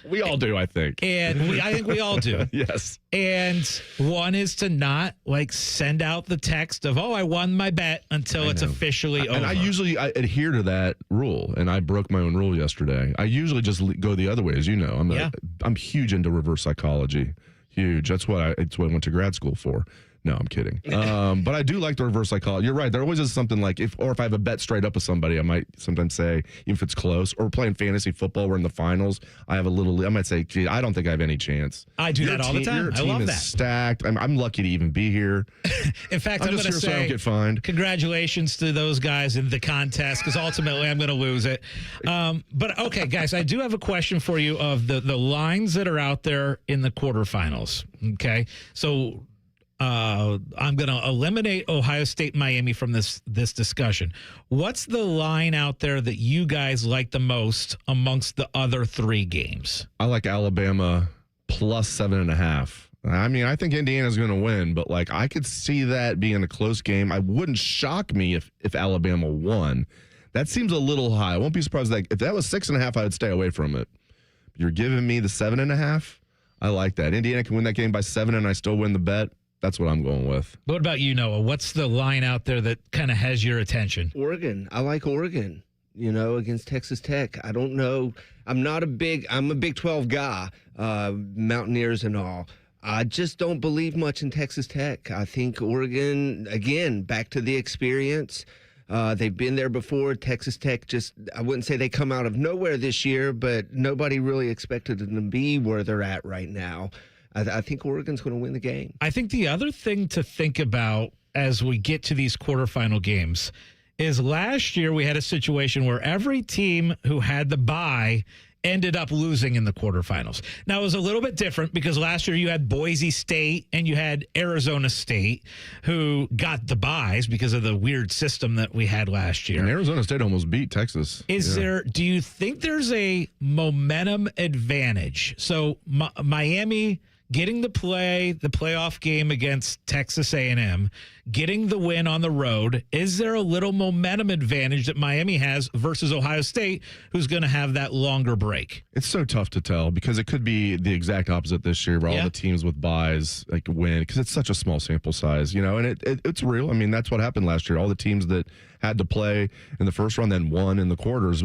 We all do, I think. And I think we all do. Yes. And one is to not send out the text of, I won my bet until it's officially over. And I usually adhere to that rule, and I broke my own rule yesterday. I usually just go the other way, as you know. I'm huge into reverse psychology. Huge. That's what I went to grad school for. No, I'm kidding. But I do like the reverse psychology. You're right. There always is something like if I have a bet straight up with somebody, I might sometimes say, even if it's close, or playing fantasy football, we're in the finals. I might say, gee, I don't think I have any chance. I do that all the time. Your I team love is that. stacked. I'm lucky to even be here. In fact, I'm just going to here so I say don't get fined. Congratulations to those guys in the contest, because ultimately I'm going to lose it. But okay, guys, I do have a question for you of the lines that are out there in the quarterfinals. Okay, so I'm going to eliminate Ohio State, Miami from this discussion. What's the line out there that you guys like the most amongst the other three games? I like Alabama plus 7.5. I mean, I think Indiana's going to win, but I could see that being a close game. I wouldn't shock me if Alabama won. That seems a little high. I won't be surprised if that was 6.5, I would stay away from it. You're giving me the 7.5. I like that. Indiana can win that game by 7, and I still win the bet. That's what I'm going with. What about you, Noah? What's the line out there that kind of has your attention? Oregon. I like Oregon, against Texas Tech. I don't know. I'm a Big 12 guy, Mountaineers and all. I just don't believe much in Texas Tech. I think Oregon, again, back to the experience. They've been there before. Texas Tech I wouldn't say they come out of nowhere this year, but nobody really expected them to be where they're at right now. I think Oregon's going to win the game. I think the other thing to think about as we get to these quarterfinal games is last year we had a situation where every team who had the bye ended up losing in the quarterfinals. Now, it was a little bit different because last year you had Boise State and you had Arizona State who got the byes because of the weird system that we had last year. And Arizona State almost beat Texas. Do you think there's a momentum advantage? So Miami getting to play the playoff game against Texas A&M, getting the win on the road, is there a little momentum advantage that Miami has versus Ohio State, who's going to have that longer break? It's so tough to tell because it could be the exact opposite this year where all the teams with byes win because it's such a small sample size, and it's real. I mean, that's what happened last year. All the teams that had to play in the first round then won in the quarters.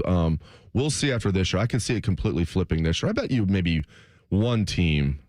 We'll see after this year. I can see it completely flipping this year. I bet you maybe one team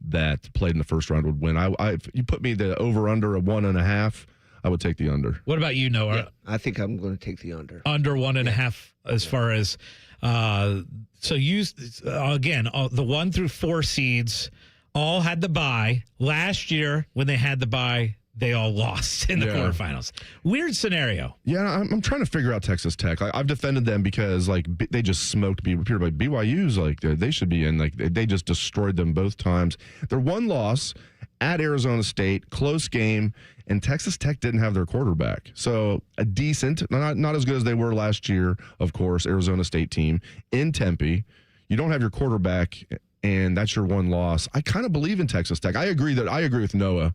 that played in the first round would win. If you put me the over-under of 1.5, I would take the under. What about you, Noah? Yeah, I think I'm going to take the under. Under 1.5 as far as so you again the 1 through 4 seeds all had the bye. Last year when they had the bye, they all lost in the quarterfinals. Weird scenario. Yeah, I'm trying to figure out Texas Tech. I've defended them because they just smoked BYU's they should be in. They just destroyed them both times. Their one loss at Arizona State, close game, and Texas Tech didn't have their quarterback. So a decent, not as good as they were last year, of course, Arizona State team in Tempe. You don't have your quarterback, and that's your one loss. I kind of believe in Texas Tech. I agree with Noah.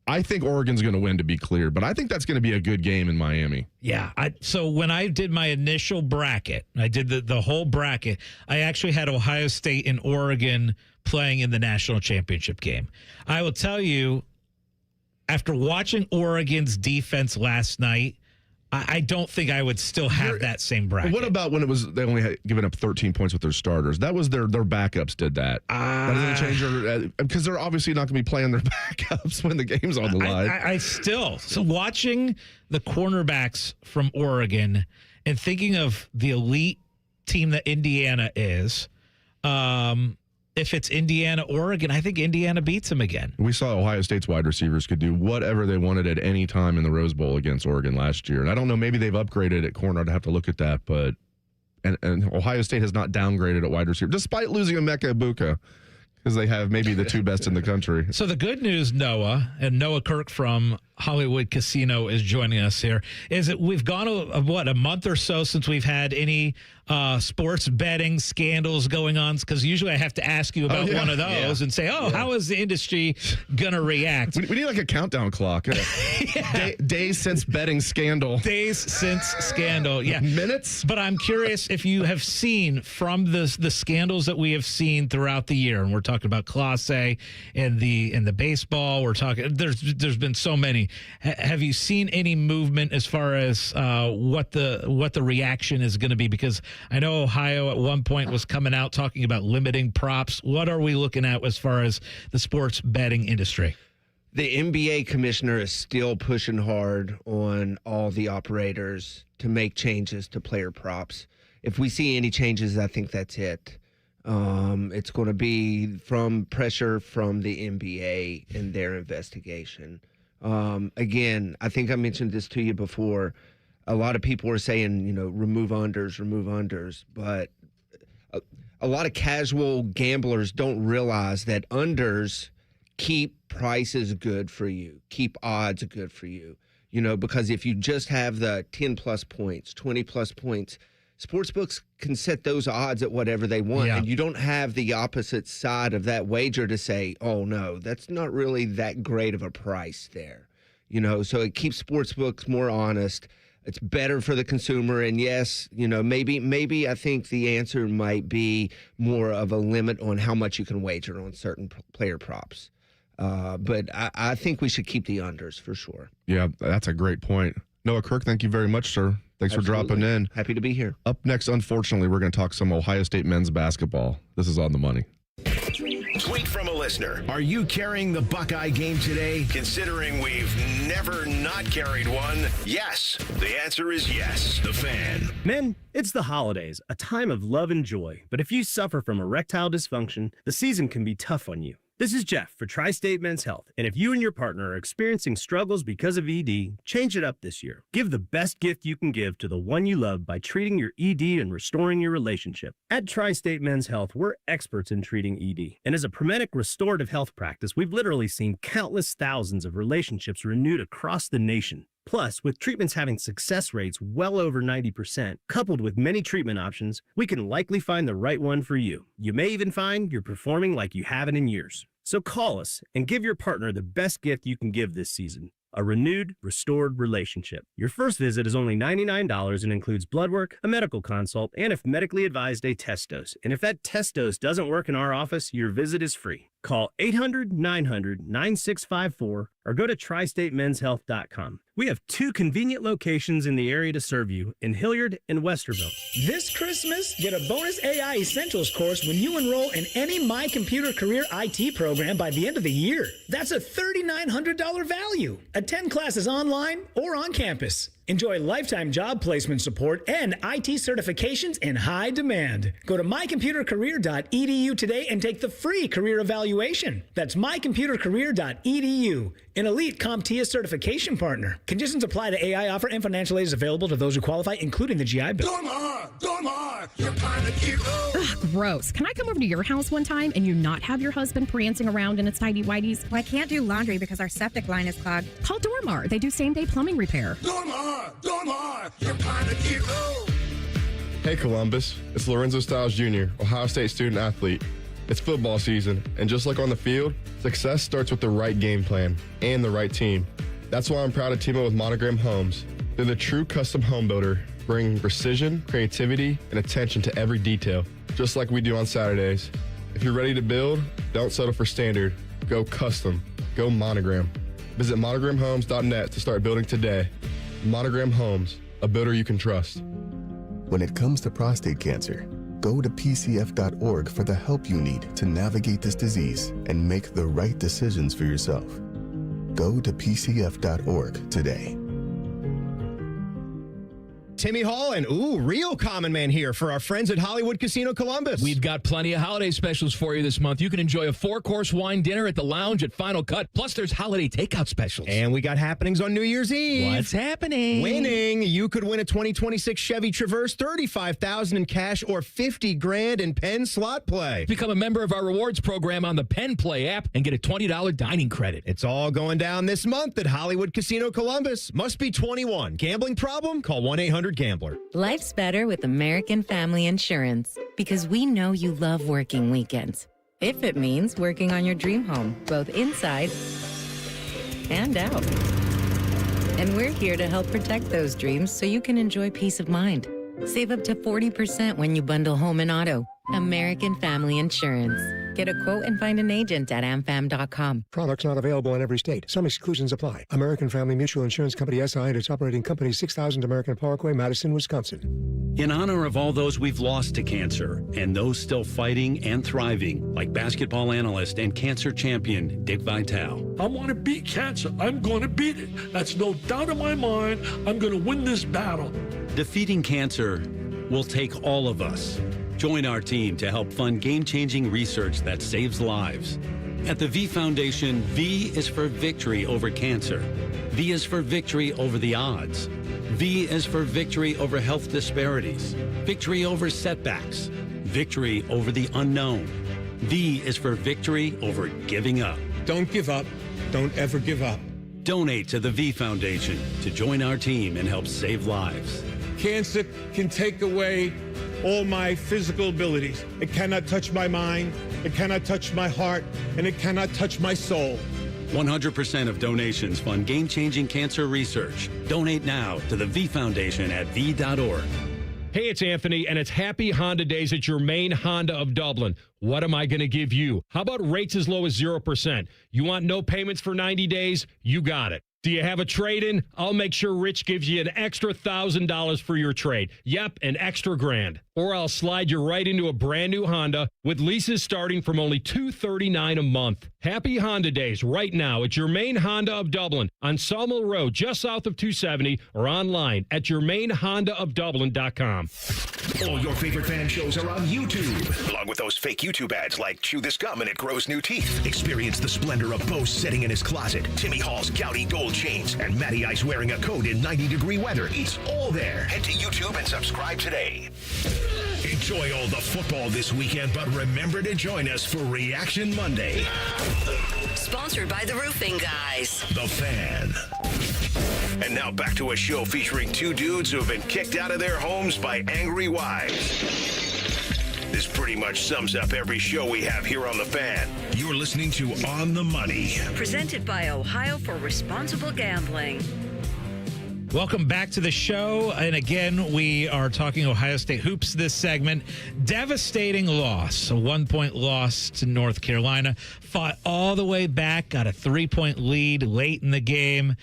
I think Oregon's going to win, to be clear, but I think that's going to be a good game in Miami. Yeah. So when I did my initial bracket, I did the whole bracket, I actually had Ohio State and Oregon playing in the national championship game. I will tell you, after watching Oregon's defense last night, I don't think I would still have that same bracket. What about when they only had given up 13 points with their starters? That was their backups did that. That doesn't change because they're obviously not going to be playing their backups when the game's on the line. So watching the cornerbacks from Oregon and thinking of the elite team that Indiana is, if it's Indiana, Oregon, I think Indiana beats them again. We saw Ohio State's wide receivers could do whatever they wanted at any time in the Rose Bowl against Oregon last year. And I don't know, maybe they've upgraded at corner. I'd have to look at that. But and Ohio State has not downgraded at wide receiver, despite losing Emeka Egbuka, because they have maybe the two best in the country. So the good news, Noah, and Noah Kirk from Hollywood Casino is joining us here. We've gone a month or so since we've had any sports betting scandals going on, because usually I have to ask you about one of those and say, how is the industry gonna react? We need like a countdown clock. Days since betting scandal. Days since scandal. Yeah. Minutes. But I'm curious if you have seen from the scandals that we have seen throughout the year, and we're talking about Class A and the baseball. We're talking. There's been so many. Have you seen any movement as far as what the reaction is going to be? Because I know Ohio at one point was coming out talking about limiting props. What are we looking at as far as the sports betting industry? The NBA commissioner is still pushing hard on all the operators to make changes to player props. If we see any changes, I think that's it. It's going to be from pressure from the NBA and their investigation. Again, I think I mentioned this to you before. A lot of people are saying, remove unders, but a lot of casual gamblers don't realize that unders keep prices good for you, keep odds good for you, because if you just have the 10 plus points, 20 plus points, sportsbooks can set those odds at whatever they want, and you don't have the opposite side of that wager to say, oh no, that's not really that great of a price there, so it keeps sportsbooks more honest. It's better for the consumer. And yes, maybe I think the answer might be more of a limit on how much you can wager on certain player props. But I think we should keep the unders for sure. Yeah, that's a great point. Noah Kirk, thank you very much, sir. Thanks for dropping in. Happy to be here. Up next, unfortunately, we're going to talk some Ohio State men's basketball. This is On the Money. Tweet from a listener. Are you carrying the Buckeye game today? Considering we've never not carried one, yes. The answer is yes. The Fan. Men, it's the holidays, a time of love and joy. But if you suffer from erectile dysfunction, the season can be tough on you. This is Jeff for Tri-State Men's Health, and if you and your partner are experiencing struggles because of ED, change it up this year. Give the best gift you can give to the one you love by treating your ED and restoring your relationship. At Tri-State Men's Health, we're experts in treating ED, and as a Promedic restorative health practice, we've literally seen countless thousands of relationships renewed across the nation. Plus, with treatments having success rates well over 90%, coupled with many treatment options, we can likely find the right one for you. You may even find you're performing like you haven't in years. So call us and give your partner the best gift you can give this season. A renewed, restored relationship. Your first visit is only $99 and includes blood work, a medical consult, and if medically advised, a test dose. And if that test dose doesn't work in our office, your visit is free. Call 800-900-9654 or go to tristatemenshealth.com. We have 2 convenient locations in the area to serve you in Hilliard and Westerville. This Christmas, get a bonus AI Essentials course when you enroll in any My Computer Career IT program by the end of the year. That's a $3,900 value. Attend classes online or on campus. Enjoy lifetime job placement support and IT certifications in high demand. Go to mycomputercareer.edu today and take the free career evaluation. That's mycomputercareer.edu, an elite CompTIA certification partner. Conditions apply to AI offer and financial aid is available to those who qualify, including the GI Bill. You're kind of cute. Ugh, gross. Can I come over to your house one time and you not have your husband prancing around in its tidy whities? Well, I can't do laundry because our septic line is clogged. Call Dormar. They do same-day plumbing repair. Dormar, you're kind of cute. Hey Columbus, it's Lorenzo Stiles Jr., Ohio State student athlete. It's football season, and just like on the field, success starts with the right game plan and the right team. That's why I'm proud to team up with Monogram Homes. They're the true custom home builder, bringing precision, creativity, and attention to every detail, just like we do on Saturdays. If you're ready to build, don't settle for standard. Go custom. Go Monogram. Visit monogramhomes.net to start building today. Monogram Homes, a builder you can trust. When it comes to prostate cancer, go to pcf.org for the help you need to navigate this disease and make the right decisions for yourself. Go to pcf.org today. Timmy Hall and, real common man here for our friends at Hollywood Casino Columbus. We've got plenty of holiday specials for you this month. You can enjoy a 4-course wine dinner at the lounge at Final Cut. Plus, there's holiday takeout specials. And we got happenings on New Year's Eve. What's happening? Winning. You could win a 2026 Chevy Traverse, $35,000 in cash, or $50,000 in Penn slot play. Become a member of our rewards program on the Penn Play app and get a $20 dining credit. It's all going down this month at Hollywood Casino Columbus. Must be 21. Gambling problem? Call 1-800-GAMBLER. Life's better with American Family Insurance because we know you love working weekends. If it means working on your dream home, both inside and out. And we're here to help protect those dreams so you can enjoy peace of mind. Save up to 40% when you bundle home and auto. American Family Insurance. Get a quote and find an agent at amfam.com. Products not available in every state. Some exclusions apply. American Family Mutual Insurance Company, SI, and its operating company, 6000 American Parkway, Madison, Wisconsin. In honor of all those we've lost to cancer and those still fighting and thriving, like basketball analyst and cancer champion Dick Vitale. I want to beat cancer. I'm going to beat it. That's no doubt in my mind. I'm going to win this battle. Defeating cancer will take all of us. Join our team to help fund game-changing research that saves lives. At the V Foundation, V is for victory over cancer. V is for victory over the odds. V is for victory over health disparities, victory over setbacks, victory over the unknown. V is for victory over giving up. Don't give up. Don't ever give up. Donate to the V Foundation to join our team and help save lives. Cancer can take away all my physical abilities. It cannot touch my mind, it cannot touch my heart, and it cannot touch my soul. 100% of donations fund game-changing cancer research. Donate now to the V Foundation at v.org. Hey, it's Anthony, and it's Happy Honda Days at your main Honda of Dublin. What am I going to give you? How about rates as low as 0%? You want no payments for 90 days? You got it. Do you have a trade-in? I'll make sure Rich gives you an extra $1,000 for your trade. Yep, an extra $1,000. Or I'll slide you right into a brand new Honda with leases starting from only $239 a month. Happy Honda Days right now at your main Honda of Dublin on Sawmill Road, just south of 270, or online at yourmainhondaofdublin.com. All your favorite fan shows are on YouTube, along with those fake YouTube ads like chew this gum and it grows new teeth. Experience the splendor of Bo sitting in his closet, Timmy Hall's gouty gold chains, and Matty Ice wearing a coat in 90-degree weather. It's all there. Head to YouTube and subscribe today. Enjoy all the football this weekend, but remember to join us for Reaction Monday. Sponsored by the Roofing Guys. The Fan. And now back to a show featuring two dudes who have been kicked out of their homes by angry wives. This pretty much sums up every show we have here on The Fan. You're listening to On the Money. Presented by Ohio for Responsible Gambling. Welcome back to the show. And again, we are talking Ohio State hoops this segment. Devastating loss, a 1-point loss to North Carolina. Fought all the way back, got a 3-point lead late in the game,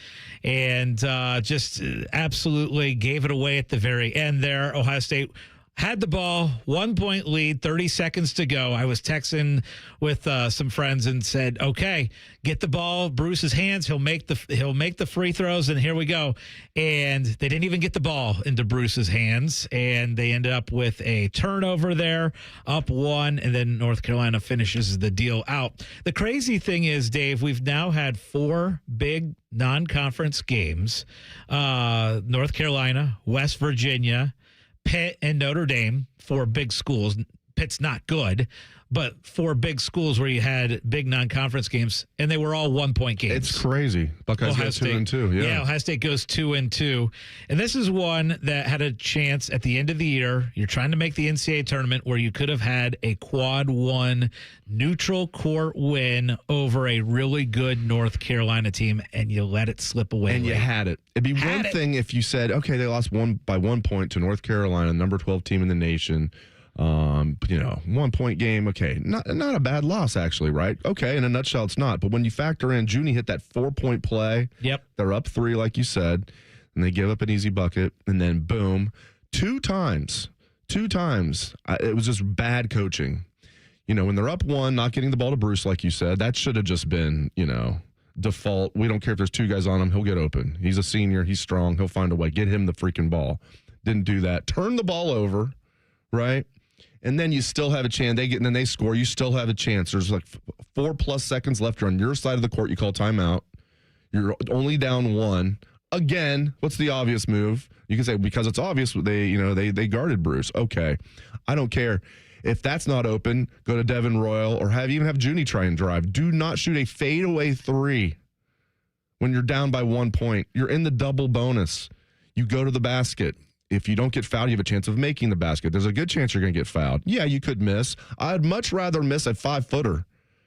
and just absolutely gave it away at the very end there. Ohio State had the ball, 1-point lead, 30 seconds to go. I was texting with some friends and said, okay, get the ball Bruce's hands. He'll make the free throws, and here we go. And they didn't even get the ball into Bruce's hands, and they ended up with a turnover there, up 1, and then North Carolina finishes the deal out. The crazy thing is, Dave, we've now had 4 big non-conference games. North Carolina, West Virginia, Pitt, and Notre Dame, 4 big schools. Pitt's not good, but 4 big schools where you had big non-conference games, and they were all 1-point games. It's crazy. Buckeyes go 2-2. Yeah, Ohio State goes 2-2. And this is one that had a chance at the end of the year. You're trying to make the NCAA tournament where you could have had a quad 1 neutral court win over a really good North Carolina team, and you let it slip away. And you had it. It'd be one thing if you said, okay, they lost by 1 point to North Carolina, number 12 team in the nation. 1-point game. Okay. Not a bad loss, actually, right? Okay. In a nutshell, it's not. But when you factor in Junie hit that 4-point play, yep, they're up 3, like you said, and they give up an easy bucket, and then boom, 2 times, it was just bad coaching. When they're up 1, not getting the ball to Bruce, like you said, that should have just been, default. We don't care if there's 2 guys on him. He'll get open. He's a senior. He's strong. He'll find a way. Get him the freaking ball. Didn't do that. Turn the ball over, right? And then you still have a chance. And then they score. You still have a chance. There's like 4+ seconds left. You're on your side of the court. You call timeout. You're only down 1. Again, what's the obvious move? You can say because it's obvious they guarded Bruce. Okay, I don't care if that's not open. Go to Devin Royal or even have Junie try and drive. Do not shoot a fadeaway 3 when you're down by 1 point. You're in the double bonus. You go to the basket. If you don't get fouled, you have a chance of making the basket. There's a good chance you're going to get fouled. Yeah, you could miss. I'd much rather miss a 5-footer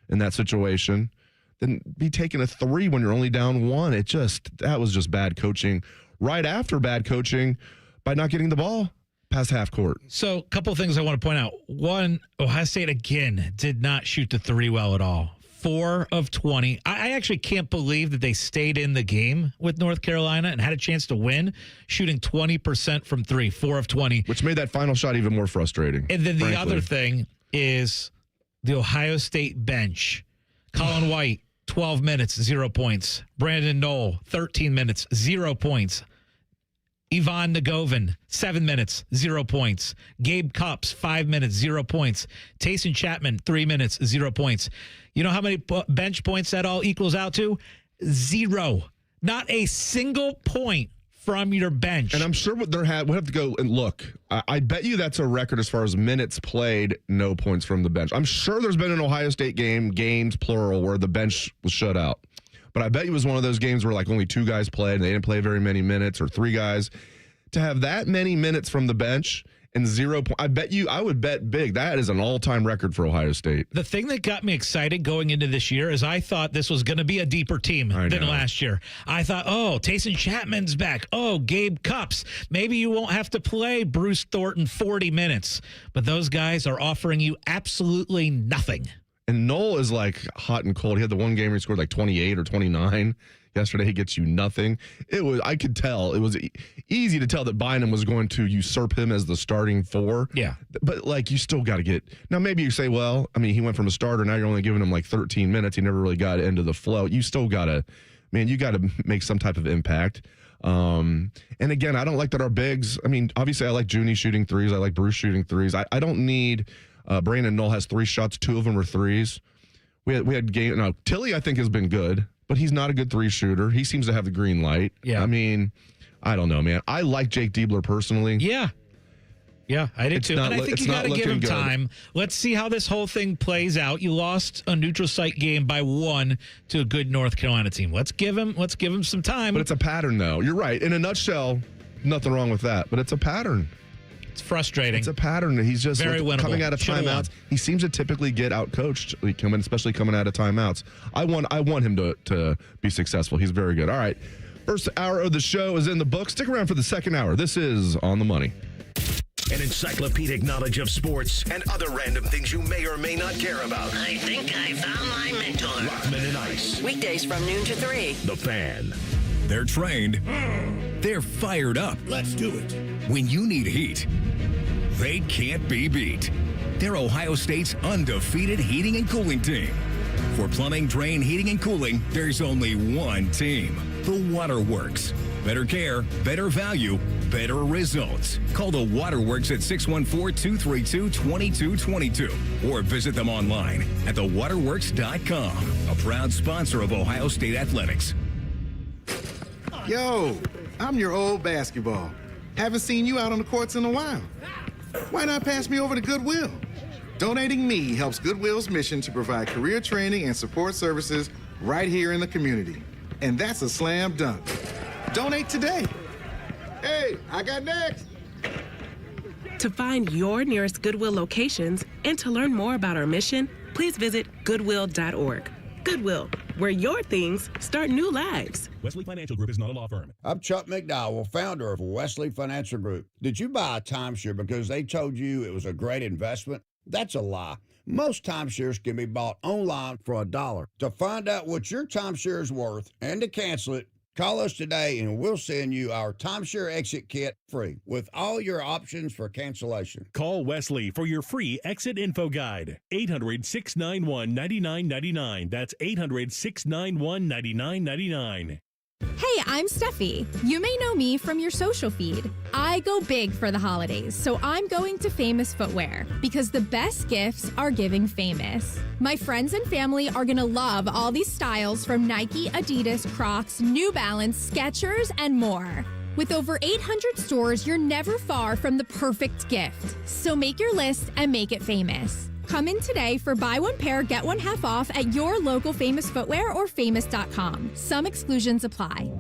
in that situation than be taking a 3 when you're only down 1. That was just bad coaching. Right after bad coaching by not getting the ball past half court. So a couple of things I want to point out. One, Ohio State, again, did not shoot the 3 well at all. 4 of 20. I actually can't believe that they stayed in the game with North Carolina and had a chance to win, shooting 20% from 3, 4 of 20. Which made that final shot even more frustrating. And then frankly. The other thing is the Ohio State bench. Colin White, 12 minutes, 0 points. Brandon Knoll, 13 minutes, 0 points. Yvonne Nagovin, 7 minutes, 0 points. Gabe Cupps, 5 minutes, 0 points. Tayson Chapman, 3 minutes, 0 points. You know how many bench points that all equals out to? 0. Not a single point from your bench. And I'm sure we'll have to go and look. I bet you that's a record as far as minutes played, no points from the bench. I'm sure there's been an Ohio State games plural, where the bench was shut out. But I bet you it was one of those games where like only 2 guys played and they didn't play very many minutes, or 3 guys. To have that many minutes from the bench and 0 points, I would bet big. That is an all-time record for Ohio State. The thing that got me excited going into this year is I thought this was going to be a deeper team than last year. I thought, Tayson Chapman's back. Gabe Cupps. Maybe you won't have to play Bruce Thornton 40 minutes. But those guys are offering you absolutely nothing. And Knoll is like hot and cold. He had the one game where he scored like 28 or 29. Yesterday, he gets you nothing. I could tell. It was easy to tell that Bynum was going to usurp him as the starting 4. Yeah. But, you still got to get... Now, maybe you say, he went from a starter. Now you're only giving him, 13 minutes. He never really got into the flow. You still got to... you got to make some type of impact. And, again, I don't like that our bigs... obviously, I like Junie shooting 3s. I like Bruce shooting 3s. I don't need... Brandon Knoll has 3 shots. 2 of them were 3s. We had game. Now, Tilly, I think, has been good, but he's not a good 3 shooter. He seems to have the green light. Yeah. I don't know, man. I like Jake Diebler personally. Yeah. Yeah, I did too. And I think you got to give him time. Let's see how this whole thing plays out. You lost a neutral site game by 1 to a good North Carolina team. Let's give him some time. But it's a pattern, though. You're right. In a nutshell, nothing wrong with that. But it's a pattern. It's frustrating. It's a pattern. He's just very winnable. Coming out of timeouts. He seems to typically get out-coached, especially coming out of timeouts. I want him to be successful. He's very good. All right. First hour of the show is in the book. Stick around for the second hour. This is On the Money. An encyclopedic knowledge of sports and other random things you may or may not care about. I think I found my mentor. Rockman and Ice. Weekdays from noon to 3. The Fan. They're trained. They're fired up. Let's do it. When you need heat, they can't be beat. They're Ohio State's undefeated heating and cooling team. For plumbing, drain, heating, and cooling, there's only one team. The Waterworks. Better care, better value, better results. Call the Waterworks at 614-232-2222 or visit them online at thewaterworks.com. A proud sponsor of Ohio State Athletics. Yo, I'm your old basketball. Haven't seen you out on the courts in a while. Why not pass me over to Goodwill? Donating me helps Goodwill's mission to provide career training and support services right here in the community. And that's a slam dunk. Donate today. Hey, I got next. To find your nearest Goodwill locations and to learn more about our mission, please visit goodwill.org. Goodwill, where your things start new lives. Wesley Financial Group is not a law firm. I'm Chuck McDowell, founder of Wesley Financial Group. Did you buy a timeshare because they told you it was a great investment? That's a lie. Most timeshares can be bought online for $1. To find out what your timeshare is worth and to cancel it, call us today and we'll send you our timeshare exit kit free with all your options for cancellation. Call Wesley for your free exit info guide. 800-691-9999. That's 800-691-9999. Hey, I'm Steffi. You may know me from your social feed. I go big for the holidays, so I'm going to Famous Footwear because the best gifts are giving famous. My friends and family are going to love all these styles from Nike, Adidas, Crocs, New Balance, Skechers, and more. With over 800 stores, you're never far from the perfect gift. So make your list and make it famous. Come in today for buy one pair, get one half off at your local Famous Footwear or famous.com. Some exclusions apply.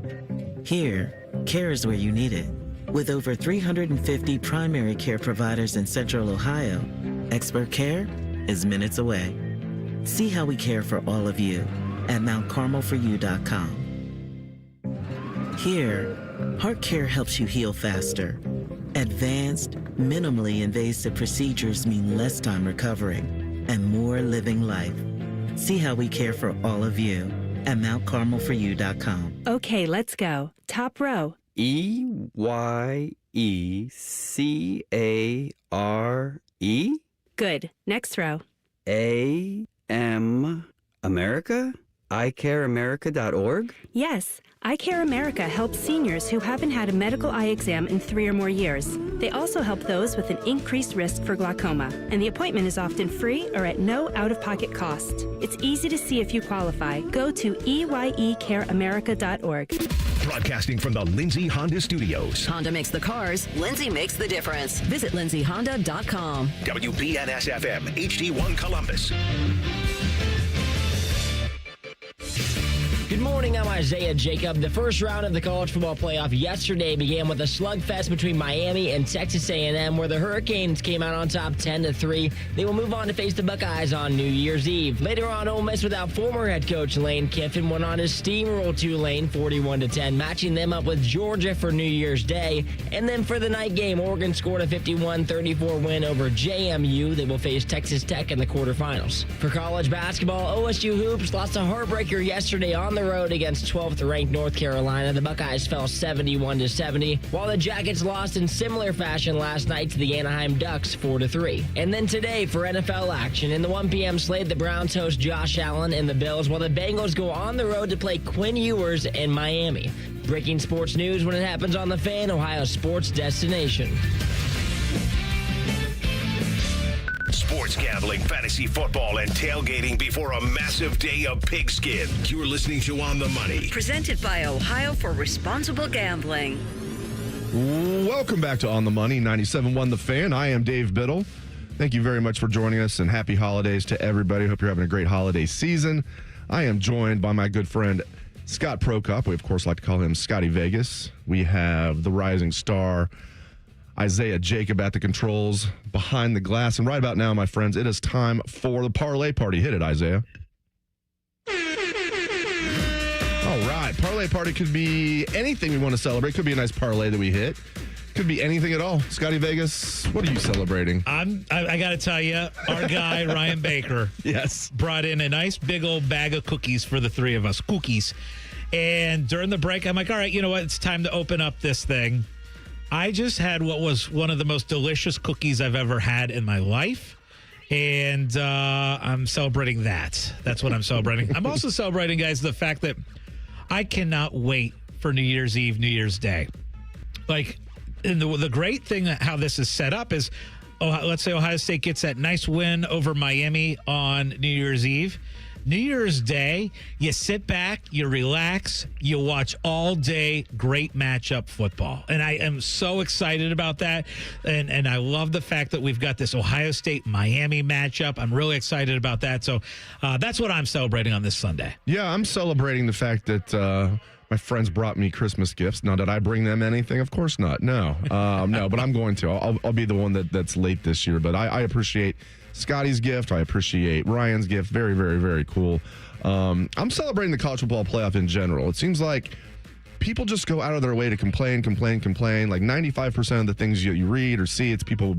Here, care is where you need it. With over 350 primary care providers in Central Ohio, expert care is minutes away. See how we care for all of you at mountcarmelforyou.com. Here, heart care helps you heal faster. Advanced, minimally invasive procedures mean less time recovering and more living life. See how we care for all of you at mountcarmelforyou.com. Okay, let's go. Top row. EYECARE? Good. Next row. AM America? iCareAmerica.org? Yes. Eye Care America helps seniors who haven't had a medical eye exam in 3 or more years. They also help those with an increased risk for glaucoma, and the appointment is often free or at no out-of-pocket cost. It's easy to see if you qualify. Go to EYECareAmerica.org. Broadcasting from the Lindsay Honda Studios. Honda makes the cars. Lindsay makes the difference. Visit lindsayhonda.com. WBNS-FM, HD1 Columbus. Good morning, I'm Isaiah Jacob. The first round of the college football playoff yesterday began with a slugfest between Miami and Texas A&M, where the Hurricanes came out on top 10-3. They will move on to face the Buckeyes on New Year's Eve. Later on, Ole Miss without former head coach Lane Kiffin went on to steamroll Tulane 41-10, matching them up with Georgia for New Year's Day. And then for the night game, Oregon scored a 51-34 win over JMU. They will face Texas Tech in the quarterfinals. For college basketball, OSU Hoops lost a heartbreaker yesterday on the road against 12th ranked North Carolina. The Buckeyes fell 71-70, while the Jackets lost in similar fashion last night to the Anaheim Ducks 4-3. And then today for NFL action, in the 1 p.m. slate, the Browns host Josh Allen and the Bills, while the Bengals go on the road to play Quinn Ewers in Miami. Breaking sports news when it happens on the Fan, Ohio's sports destination. Sports gambling, fantasy football, and tailgating before a massive day of pigskin. You're listening to On the Money. Presented by Ohio for Responsible Gambling. Welcome back to On the Money, 97.1 The Fan. I am Dave Biddle. Thank you very much for joining us, and happy holidays to everybody. Hope you're having a great holiday season. I am joined by my good friend Scott Prokop. We, of course, like to call him Scotty Vegas. We have the rising star Isaiah Jacob at the controls behind the glass. And right about now, my friends, it is time for the parlay party. Hit it, Isaiah. All right. Parlay party could be anything we want to celebrate. Could be a nice parlay that we hit. Could be anything at all. Scotty Vegas, what are you celebrating? I got to tell you, our guy, Ryan Baker, yes, brought in a nice big old bag of cookies for the three of us. Cookies. And during the break, I'm like, all right, you know what? It's time to open up this thing. I just had what was one of the most delicious cookies I've ever had in my life, and I'm celebrating that. That's what I'm celebrating. I'm also celebrating, guys, the fact that I cannot wait for New Year's Eve, New Year's Day. Like, and the great thing how this is set up is, let's say Ohio State gets that nice win over Miami on New Year's Eve. New Year's Day, you sit back, you relax, you watch all day great matchup football. And I am so excited about that. And I love the fact that we've got this Ohio State-Miami matchup. I'm really excited about that. So that's what I'm celebrating on this Sunday. Yeah, I'm celebrating the fact that my friends brought me Christmas gifts. Now, did I bring them anything? Of course not. No, no, but I'm going to. I'll be the one that's late this year. But I appreciate Scotty's gift. I appreciate Ryan's gift. Very, very, very cool. I'm celebrating the college football playoff in general. It seems like people just go out of their way to complain. Like 95% of the things you read or see, it's people,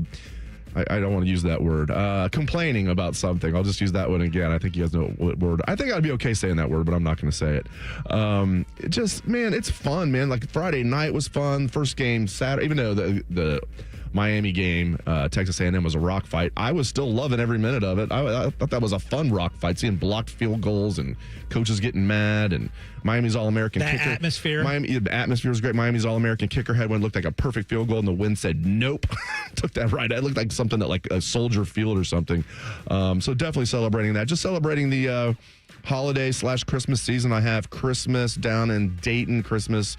I don't want to use that word, complaining about something. I'll just use that one again. I think you guys know what word. I think I'd be okay saying that word, but I'm not going to say it. It just, man, it's fun, man. Like Friday night was fun. First game Saturday, even though the Miami game, Texas A&M was a rock fight. I was still loving every minute of it. I thought that was a fun rock fight, seeing blocked field goals and coaches getting mad, and Miami's All-American kicker. Atmosphere. The atmosphere was great. Miami's All-American kicker had one looked like a perfect field goal, and the wind said nope. Took that right. It looked like something that like a Soldier Field or something. So definitely celebrating that. Just celebrating the holiday/Christmas season. I have Christmas down in Dayton, Christmas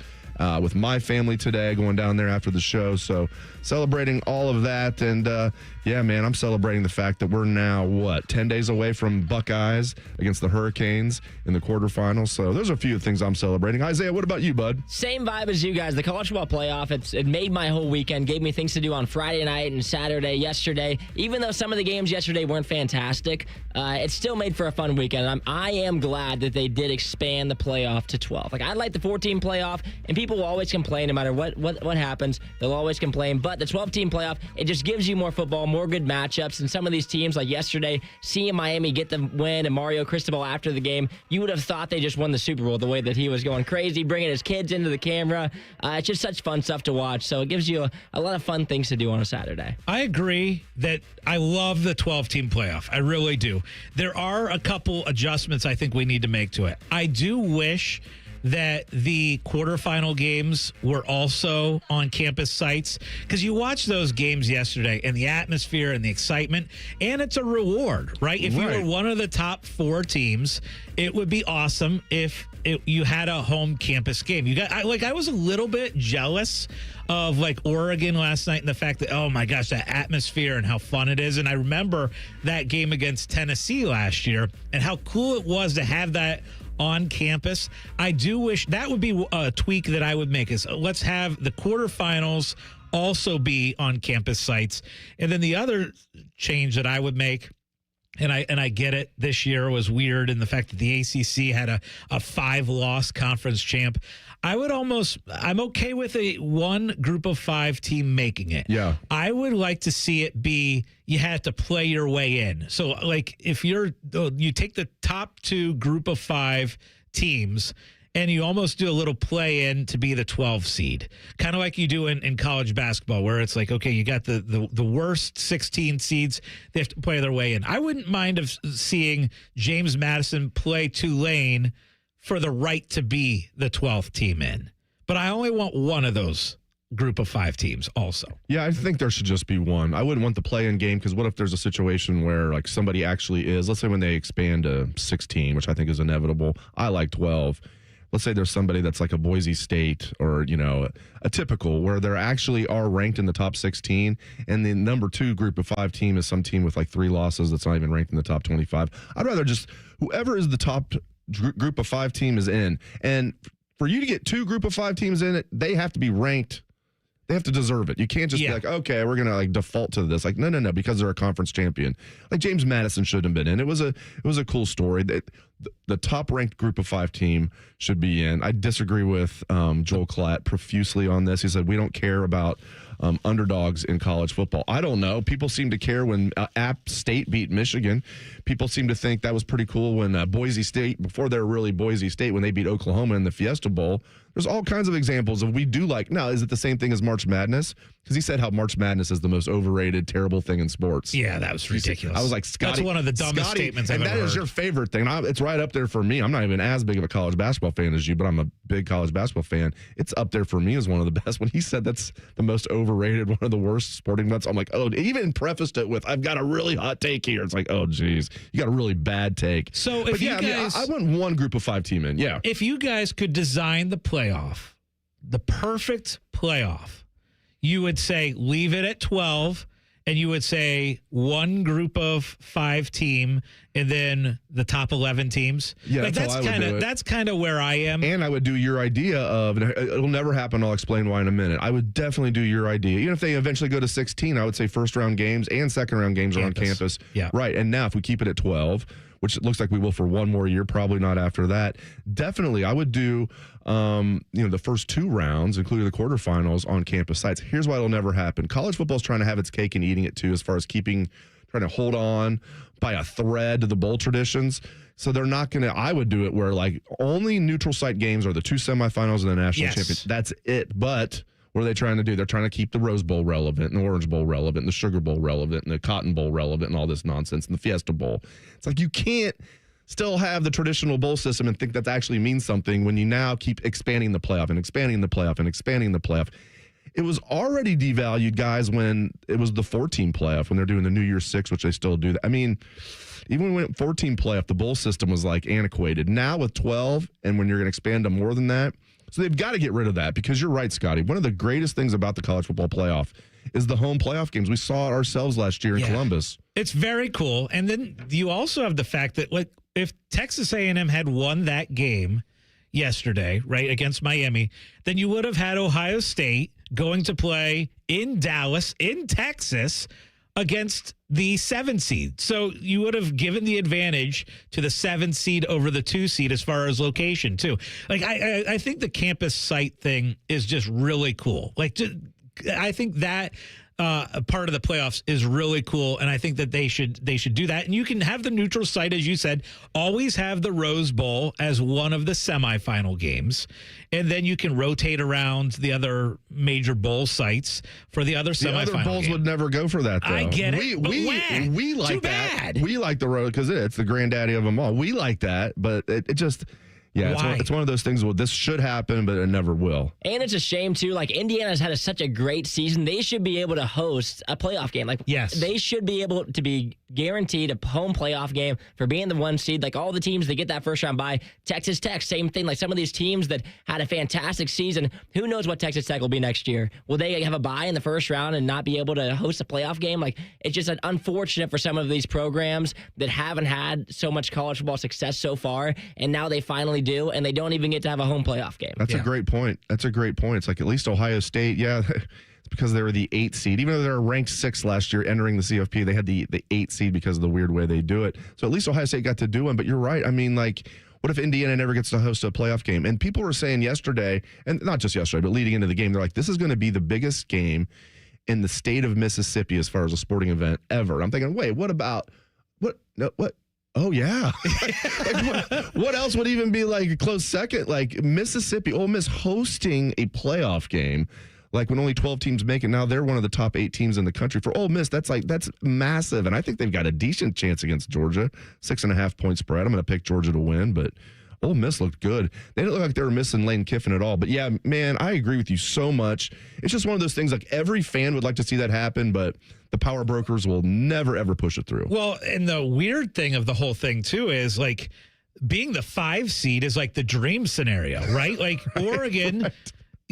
with my family today, going down there after the show. So celebrating all of that. And yeah, man, I'm celebrating the fact that we're now, 10 days away from Buckeyes against the Hurricanes in the quarterfinals. So there's a few things I'm celebrating. Isaiah, what about you, bud? Same vibe as you guys. The college football playoff, it made my whole weekend, gave me things to do on Friday night and Saturday, yesterday. Even though some of the games yesterday weren't fantastic, it still made for a fun weekend. I am glad that they did expand the playoff to 12. Like, I like the 14 playoff, and people will always complain no matter what happens. They'll always complain. But the 12-team playoff, it just gives you more football, more good matchups. And some of these teams, like yesterday, seeing Miami get the win and Mario Cristobal after the game, you would have thought they just won the Super Bowl the way that he was going crazy, bringing his kids into the camera. It's just such fun stuff to watch. So it gives you a lot of fun things to do on a Saturday. I agree that I love the 12-team playoff. I really do. There are a couple adjustments I think we need to make to it. I do wish that the quarterfinal games were also on campus sites, because you watched those games yesterday and the atmosphere and the excitement, and it's a reward, right? If you were one of the top 4 teams, it would be awesome if you had a home campus game. I was a little bit jealous of like Oregon last night and the fact that, oh my gosh, that atmosphere and how fun it is. And I remember that game against Tennessee last year and how cool it was to have that on campus. I do wish that would be a tweak that I would make, is let's have the quarterfinals also be on campus sites. And then the other change that I would make, and I get it, this year was weird in the fact that the ACC had a 5-loss conference champ. I'm okay with a one group of 5 team making it. Yeah. I would like to see it be, you had to play your way in. So like if you take the top 2 group of 5 teams and you almost do a little play in to be the 12 seed, kind of like you do in college basketball, where it's like, okay, you got the worst 16 seeds, they have to play their way in. I wouldn't mind of seeing James Madison play Tulane for the right to be the 12th team in. But I only want one of those group of 5 teams also. Yeah, I think there should just be one. I wouldn't want the play-in game, because what if there's a situation where like somebody actually is, let's say when they expand to 16, which I think is inevitable. I like 12. Let's say there's somebody that's like a Boise State or, a typical where they actually are ranked in the top 16, and the number 2 group of 5 team is some team with like 3 losses that's not even ranked in the top 25. I'd rather just whoever is the top group of 5 team is in. And for you to get 2 group of 5 teams in it, they have to be ranked. They have to deserve it. You can't just be like, okay, we're going to like default to this. Like, no, because they're a conference champion. Like James Madison shouldn't have been in. It was a cool story. The top ranked group of 5 team should be in. I disagree with Joel Klatt profusely on this. He said, we don't care about underdogs in college football. I don't know. People seem to care when App State beat Michigan. People seem to think that was pretty cool when Boise State, before they were really Boise State, when they beat Oklahoma in the Fiesta Bowl. There's all kinds of examples of we do like. Now, is it the same thing as March Madness? Because he said how March Madness is the most overrated, terrible thing in sports. Yeah, that was ridiculous. I was like, Scotty. That's one of the dumbest statements I've ever heard. And that is your favorite thing. It's right up there for me. I'm not even as big of a college basketball fan as you, but I'm a big college basketball fan. It's up there for me as one of the best. When he said that's the most overrated, one of the worst sporting events, I'm like, oh, he even prefaced it with, I've got a really hot take here. It's like, oh, geez, you got a really bad take. So if I want one group of 5 team in. Yeah. If you guys could design the playoff, the perfect playoff, you would say leave it at 12, and you would say one group of 5 team, and then the top 11 teams. Yeah, that's kind of where I am. And I would do your idea of, it'll never happen, I'll explain why in a minute. I would definitely do your idea. Even if they eventually go to 16, I would say first round games and second round games are on campus. Yeah. Right. And now if we keep it at 12, which it looks like we will for one more year, probably not after that, definitely I would do the first 2 rounds, including the quarterfinals, on campus sites. Here's why it'll never happen. College football is trying to have its cake and eating it too, as far as trying to hold on by a thread to the bowl traditions. So they're not going to, I would do it where like only neutral site games are the 2 semifinals and the national championship. That's it. But What are they trying to do? They're trying to keep the Rose Bowl relevant, and the Orange Bowl relevant, and the Sugar Bowl relevant, and the Cotton Bowl relevant, and all this nonsense, and the Fiesta Bowl. It's like you can't still have the traditional bowl system and think that actually means something when you now keep expanding the playoff and expanding the playoff and expanding the playoff. It was already devalued, guys, when it was the 14 playoff, when they're doing the New Year's 6, which they still do. I mean, even when we went 14 playoff, the bowl system was like antiquated. Now with 12, and when you're going to expand to more than that, so they've got to get rid of that, because you're right, Scotty. One of the greatest things about the college football playoff is the home playoff games. We saw it ourselves last year in Columbus. It's very cool. And then you also have the fact that, like, if Texas A&M had won that game yesterday, right, against Miami, then you would have had Ohio State going to play in Dallas, in Texas, against the 7 seed. So you would have given the advantage to the 7 seed over the 2 seed as far as location, too. Like, I think the campus site thing is just really cool. Like, I think that part of the playoffs is really cool, and I think that they should do that. And you can have the neutral site, as you said, always have the Rose Bowl as one of the semifinal games, and then you can rotate around the other major bowl sites for the other semifinal. The other bowls would never go for that, though. I get it. We like Too that. bad. We like the road because it's the granddaddy of them all. We like that, but it just. Yeah, it's one of those things where this should happen, but it never will. And it's a shame, too. Like, Indiana's had such a great season. They should be able to host a playoff game. Like, yes, they should be able to be guaranteed a home playoff game for being the 1 seed. Like, all the teams that get that first round bye. Texas Tech, same thing. Like, some of these teams that had a fantastic season, who knows what Texas Tech will be next year? Will they have a bye in the first round and not be able to host a playoff game? Like, it's just unfortunate for some of these programs that haven't had so much college football success so far, and now they finally do, and they don't even get to have a home playoff game. That's a great point. It's like at least Ohio State, it's because they were the 8th seed. Even though they were ranked 6th last year entering the CFP, they had the 8th seed because of the weird way they do it. So at least Ohio State got to do one. But you're right. I mean, like, what if Indiana never gets to host a playoff game? And people were saying yesterday, and not just yesterday, but leading into the game, they're like, this is going to be the biggest game in the state of Mississippi as far as a sporting event ever. I'm thinking, wait, what? Oh, yeah. Like, what else would even be like a close second? Like Mississippi, Ole Miss hosting a playoff game, like when only 12 teams make it. Now they're one of the top 8 teams in the country. For Ole Miss, that's massive. And I think they've got a decent chance against Georgia. 6.5 point spread. I'm going to pick Georgia to win, but Ole Miss looked good. They didn't look like they were missing Lane Kiffin at all. But yeah, man, I agree with you so much. It's just one of those things, like every fan would like to see that happen, but the power brokers will never, ever push it through. Well, and the weird thing of the whole thing, too, is like being the 5 seed is like the dream scenario, right? Like Oregon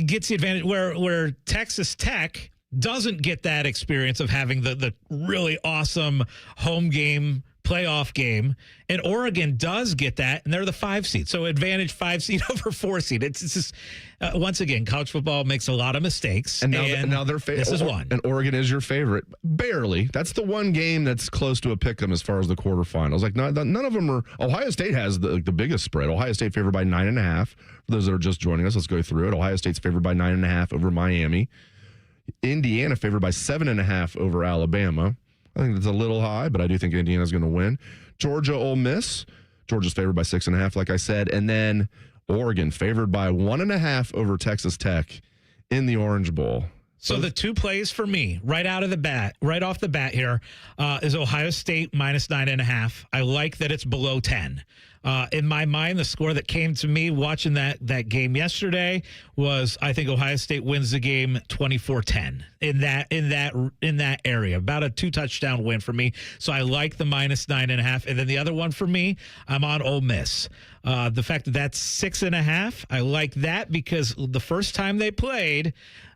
gets the advantage where Texas Tech doesn't get that experience of having the really awesome home game, playoff game, and Oregon does get that, and they're the 5 seed. So advantage 5 seed over 4 seed. It's just once again, college football makes a lot of mistakes, and now they're this is one. And Oregon is your favorite, barely. That's the one game that's close to a pick 'em as far as the quarterfinals. Like none of them are. Ohio State has the biggest spread. Ohio State favored by 9.5. For those that are just joining us, let's go through it. Ohio State's favored by 9.5 over Miami. Indiana favored by 7.5 over Alabama. I think that's a little high, but I do think Indiana's going to win. Georgia, Ole Miss. Georgia's favored by 6.5, like I said. And then Oregon favored by 1.5 over Texas Tech in the Orange Bowl. So the 2 plays for me right off the bat here is Ohio State minus 9.5. I like that it's below 10. In my mind, the score that came to me watching that game yesterday was, I think Ohio State wins the game 24-10 in that area, about a 2-touchdown win for me. So I like the minus 9.5. And then the other one for me, I'm on Ole Miss. The fact that that's 6.5, I like that because the first time they played,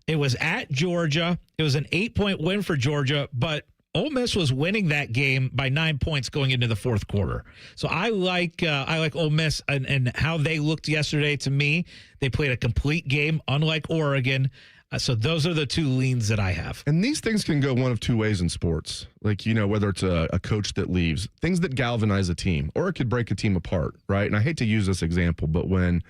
it was at Georgia. It was an 8-point win for Georgia, but Ole Miss was winning that game by 9 points going into the fourth quarter. So I like Ole Miss and how they looked yesterday. To me, they played a complete game, unlike Oregon. So those are the 2 leans that I have. And these things can go one of 2 ways in sports. Like, whether it's a coach that leaves, things that galvanize a team, or it could break a team apart, right? And I hate to use this example, but when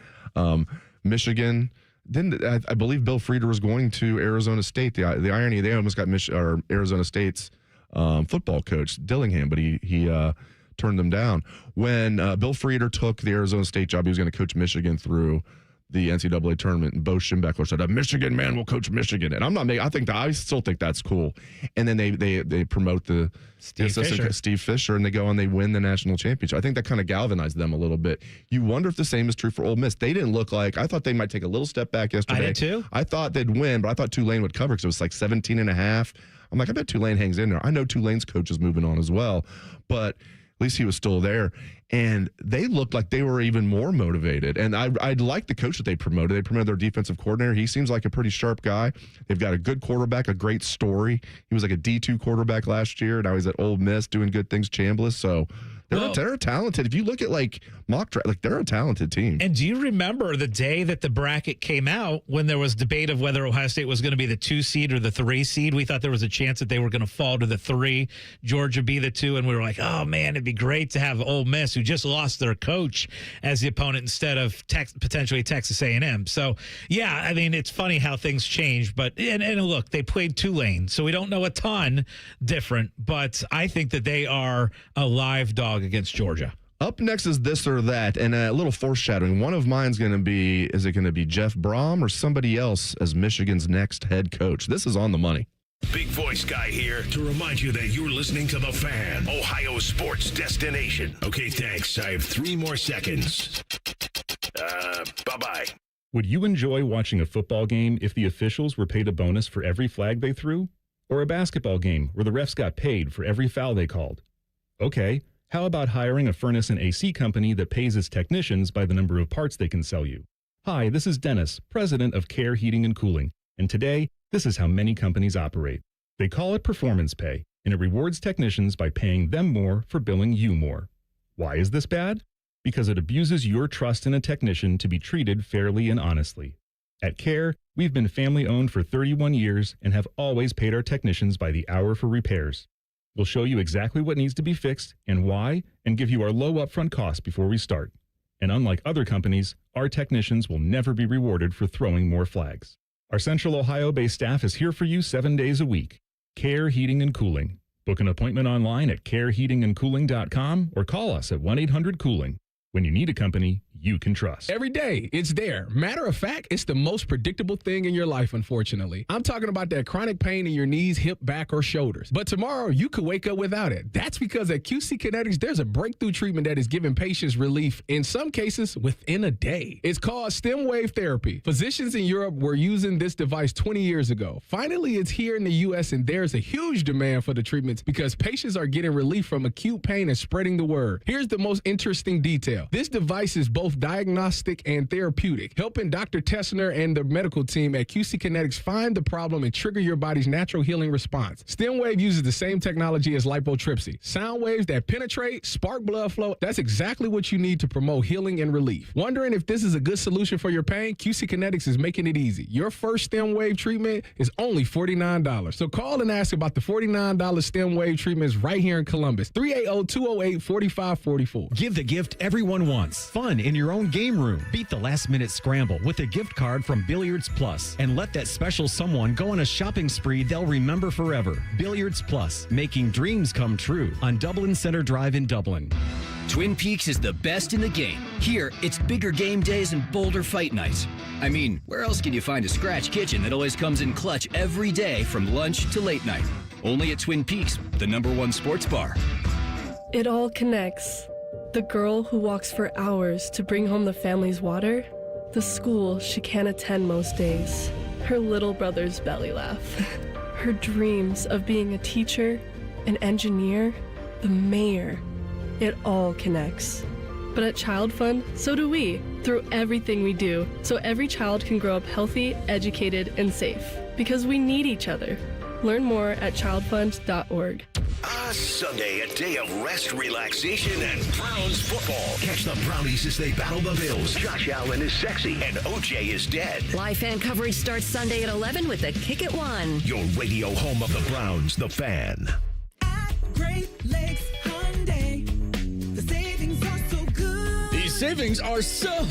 Michigan – I believe Bill Frieder was going to Arizona State. The irony, they almost got Arizona State's football coach, Dillingham, but he turned them down. When Bill Frieder took the Arizona State job, he was going to coach Michigan through the NCAA tournament, and Bo Schembechler said, "A Michigan man will coach Michigan," and I still think that's cool. And then they promote the assistant Steve Fisher, and they go and they win the national championship. I think that kind of galvanized them a little bit. You wonder if the same is true for Ole Miss. They didn't look like, I thought they might take a little step back yesterday. I did too. I thought they'd win, but I thought Tulane would cover because it was like 17.5. I'm like, I bet Tulane hangs in there. I know Tulane's coach is moving on as well, but at least he was still there. And they looked like they were even more motivated. And I like the coach that they promoted. They promoted their defensive coordinator. He seems like a pretty sharp guy. They've got a good quarterback, a great story. He was like a D2 quarterback last year. Now he's at Ole Miss doing good things, Chambliss. So they're talented. If you look at like mock draft, like they're a talented team. And do you remember the day that the bracket came out when there was debate of whether Ohio State was going to be the 2 seed or the 3 seed? We thought there was a chance that they were going to fall to the 3, Georgia be the 2, and we were like, oh man, it'd be great to have Ole Miss, who just lost their coach, as the opponent instead of potentially Texas A&M. So yeah, I mean, it's funny how things change, but and look, they played Tulane, so we don't know a ton different, but I think that they are a live dog against Georgia. Up next is This or That, and a little foreshadowing. One of mine's going to be, is it going to be Jeff Brom or somebody else as Michigan's next head coach? This is on the money. Big voice guy here to remind you that you're listening to The Fan, Ohio sports destination. Okay, thanks. I have 3 more seconds. Bye-bye. Would you enjoy watching a football game if the officials were paid a bonus for every flag they threw? Or a basketball game where the refs got paid for every foul they called? Okay, how about hiring a furnace and AC company that pays its technicians by the number of parts they can sell you? Hi, this is Dennis, president of Care Heating and Cooling, and today, this is how many companies operate. They call it performance pay, and it rewards technicians by paying them more for billing you more. Why is this bad? Because it abuses your trust in a technician to be treated fairly and honestly. At Care, we've been family-owned for 31 years and have always paid our technicians by the hour for repairs. We'll show you exactly what needs to be fixed and why, and give you our low upfront cost before we start. And unlike other companies, our technicians will never be rewarded for throwing more flags. Our Central Ohio-based staff is here for you 7 days a week. Care Heating and Cooling. Book an appointment online at careheatingandcooling.com or call us at 1-800-COOLING. When you need a company you can trust. Every day, it's there. Matter of fact, it's the most predictable thing in your life, unfortunately. I'm talking about that chronic pain in your knees, hip, back, or shoulders. But tomorrow, you could wake up without it. That's because at QC Kinetics, there's a breakthrough treatment that is giving patients relief, in some cases, within a day. It's called stem wave therapy. Physicians in Europe were using this device 20 years ago. Finally, it's here in the U.S., and there's a huge demand for the treatments because patients are getting relief from acute pain and spreading the word. Here's the most interesting detail. This device is both diagnostic and therapeutic, helping Dr. Tessner and the medical team at QC Kinetics find the problem and trigger your body's natural healing response. StemWave uses the same technology as lipotrypsy. Sound waves that penetrate, spark blood flow. That's exactly what you need to promote healing and relief. Wondering if this is a good solution for your pain? QC Kinetics is making it easy. Your first StemWave treatment is only $49. So call and ask about the $49 StemWave treatments right here in Columbus. 380-208-4544. Give the gift everyone wants. Fun in your own game room. Beat the last-minute scramble with a gift card from Billiards Plus. And let that special someone go on a shopping spree they'll remember forever. Billiards Plus, making dreams come true on Dublin Center Drive in Dublin. Twin Peaks is the best in the game. Here, it's bigger game days and bolder fight nights. I mean, where else can you find a scratch kitchen that always comes in clutch every day from lunch to late night? Only at Twin Peaks, the #1 sports bar. It all connects. The girl who walks for hours to bring home the family's water, the school she can't attend most days, her little brother's belly laugh, her dreams of being a teacher, an engineer, the mayor. It all connects. But at Child Fund, so do we, through everything we do, so every child can grow up healthy, educated, and safe. Because we need each other. Learn more at childfund.org. Sunday, a day of rest, relaxation, and Browns football. Catch the Brownies as they battle the Bills. Josh Allen is sexy, and OJ is dead. Live fan coverage starts Sunday at 11 with the Kick at 1. Your radio home of the Browns, The Fan. Great Lakes Hyundai. The savings are so good. These savings are so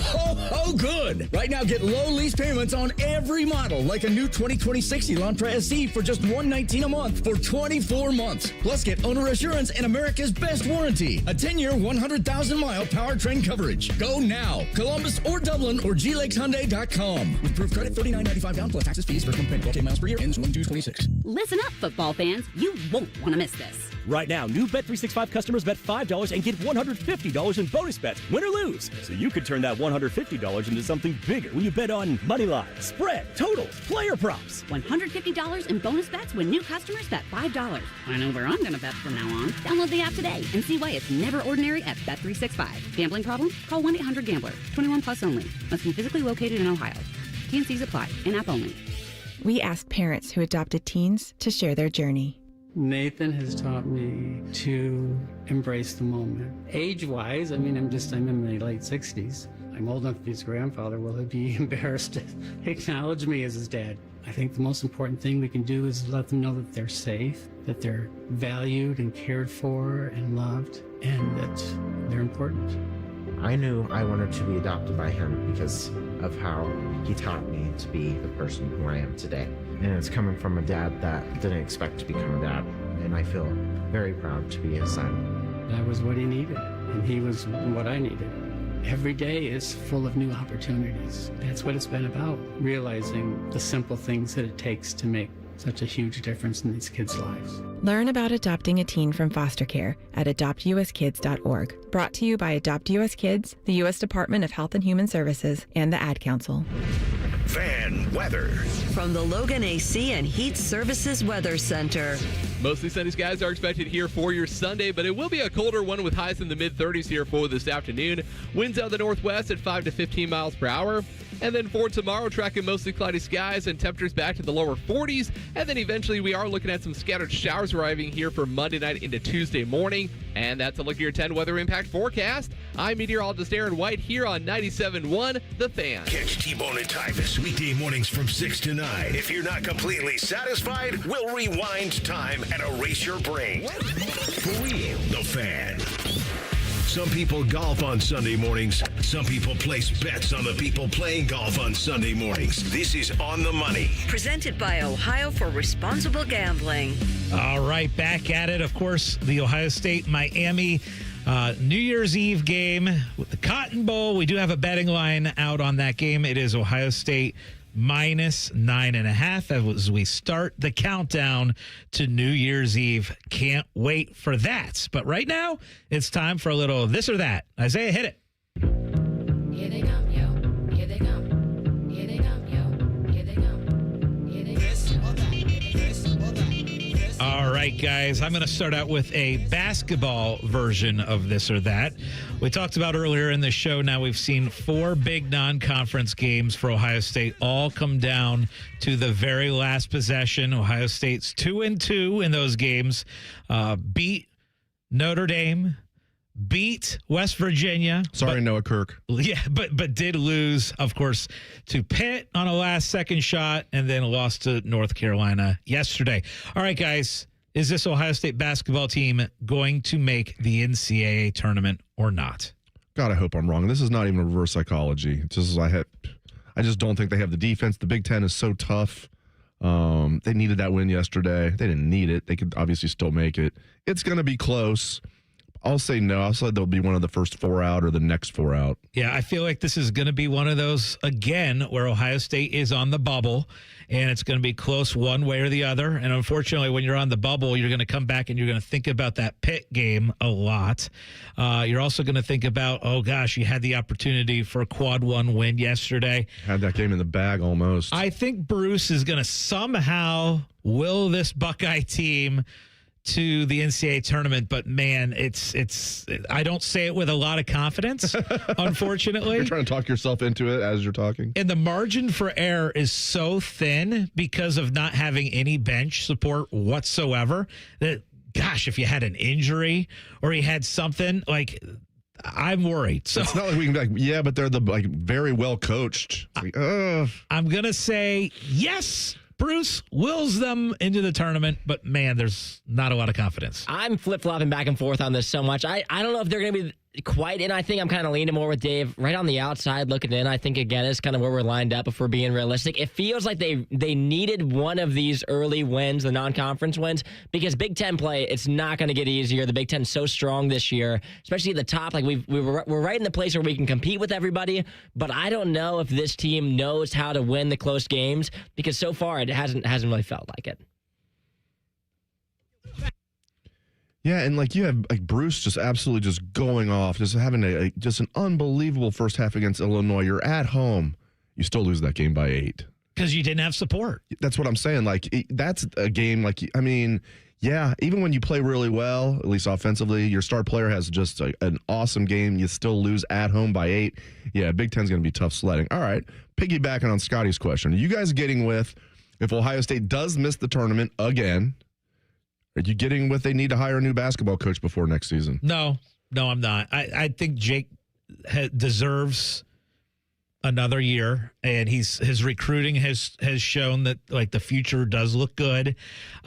good. Right now, get low lease payments on every model, like a new 2026 Elantra SE for just $119 a month for 24 months. Plus, get owner assurance and America's best warranty. A 10-year, 100,000-mile powertrain coverage. Go now. Columbus or Dublin or GLakesHyundai.com. With proof credit, $39.95 down plus taxes, fees, first month payment, 12 miles per year, ends 1/2/26. Listen up, football fans. You won't want to miss this. Right now, new Bet365 customers bet $5 and get $150 in bonus bets, win or lose. So you could turn that $150 into something bigger when you bet on money line, spread, totals, player props. $150 in bonus bets when new customers bet $5. I know where I'm going to bet from now on. Download the app today and see why it's never ordinary at Bet365. Gambling problem? Call 1-800-GAMBLER. 21 plus only. Must be physically located in Ohio. T&Cs apply. In-app only. We asked parents who adopted teens to share their journey. Nathan has taught me to embrace the moment. Age-wise, I'm in my late 60s. I'm old enough to be his grandfather. Will he be embarrassed to acknowledge me as his dad? I think the most important thing we can do is let them know that they're safe, that they're valued and cared for and loved, and that they're important. I knew I wanted to be adopted by him because of how he taught me to be the person who I am today. And it's coming from a dad that didn't expect to become a dad. And I feel very proud to be his son. That was what he needed, and he was what I needed. Every day is full of new opportunities. That's what it's been about, realizing the simple things that it takes to make such a huge difference in these kids' lives. Learn about adopting a teen from foster care at adoptuskids.org. Brought to you by Adopt US Kids, the U.S. Department of Health and Human Services, and the Ad Council. Fan weather. From the Logan AC and Heat Services Weather Center. Mostly sunny skies are expected here for your Sunday, but it will be a colder one with highs in the mid-30s here for this afternoon. Winds out of the northwest at 5 to 15 miles per hour. And then for tomorrow, tracking mostly cloudy skies and temperatures back to the lower 40s. And then eventually we are looking at some scattered showers arriving here for Monday night into Tuesday morning. And that's a look at your 10 weather impact forecast. I'm meteorologist Aaron White here on 97.1 The Fan. Catch T-Bone and Tyvis weekday mornings from 6 to 9. If you're not completely satisfied, we'll rewind time and erase your brain. For real, The Fan. Some people golf on Sunday mornings. Some people place bets on the people playing golf on Sunday mornings. This is On the Money. Presented by Ohio for Responsible Gambling. All right, back at it. Of course, the Ohio State-Miami New Year's Eve game with the Cotton Bowl. We do have a betting line out on that game. It is Ohio State minus 9.5 as we start the countdown to New Year's Eve. Can't wait for that. But right now, it's time for a little this or that. Isaiah, hit it. Here they come, yo. Here they come. Here they come, yo. Here they come. Here they come. This or that. This or that. All right, guys, I'm going to start out with a basketball version of this or that. We talked about earlier in the show, now we've seen 4 big non-conference games for Ohio State all come down to the very last possession. Ohio State's 2-2 in those games, beat Notre Dame, beat West Virginia. Sorry, Noah Kirk. Yeah, but did lose, of course, to Pitt on a last-second shot and then lost to North Carolina yesterday. All right, guys, is this Ohio State basketball team going to make the NCAA tournament or not? God, I hope I'm wrong. This is not even reverse psychology. It's just I just don't think they have the defense. The Big Ten is so tough. They needed that win yesterday. They didn't need it. They could obviously still make it. It's going to be close. I'll say no. I'll say they'll be one of the first 4 out or the next 4 out. Yeah, I feel like this is going to be one of those, again, where Ohio State is on the bubble, and it's going to be close one way or the other. And unfortunately, when you're on the bubble, you're going to come back and you're going to think about that Pitt game a lot. You're also going to think about, oh, gosh, you had the opportunity for a quad 1 win yesterday. Had that game in the bag almost. I think Bruce is going to somehow will this Buckeye team to the NCAA tournament, but man, it's I don't say it with a lot of confidence, unfortunately. You're trying to talk yourself into it as you're talking. And the margin for error is so thin because of not having any bench support whatsoever that, gosh, if you had an injury or you had something, like, I'm worried. So it's not like we can be like, yeah, but they're very well coached. I'm going to say yes. Bruce wills them into the tournament, but man, there's not a lot of confidence. I'm flip-flopping back and forth on this so much. I don't know if they're going to be quite, and I think I'm kind of leaning more with Dave right on the outside looking in. I think, again, is kind of where we're lined up if we're being realistic. It feels like they needed one of these early wins, the non-conference wins, because Big Ten play, it's not going to get easier. The Big Ten's so strong this year, especially at the top. Like we're right in the place where we can compete with everybody, but I don't know if this team knows how to win the close games because so far it hasn't really felt like it. Yeah, and like you have like Bruce just absolutely just going off, just having just an unbelievable first half against Illinois. You're at home, you still lose that game by 8 because you didn't have support. That's what I'm saying. Like that's a game. Like I mean, yeah, even when you play really well, at least offensively, your star player has just an awesome game. You still lose at home by 8. Yeah, Big Ten's going to be tough sledding. All right, piggybacking on Scotty's question, are you guys getting with if Ohio State does miss the tournament again? Are you getting with they need to hire a new basketball coach before next season? No, I'm not. I think Jake deserves another year, and his recruiting has shown that like the future does look good.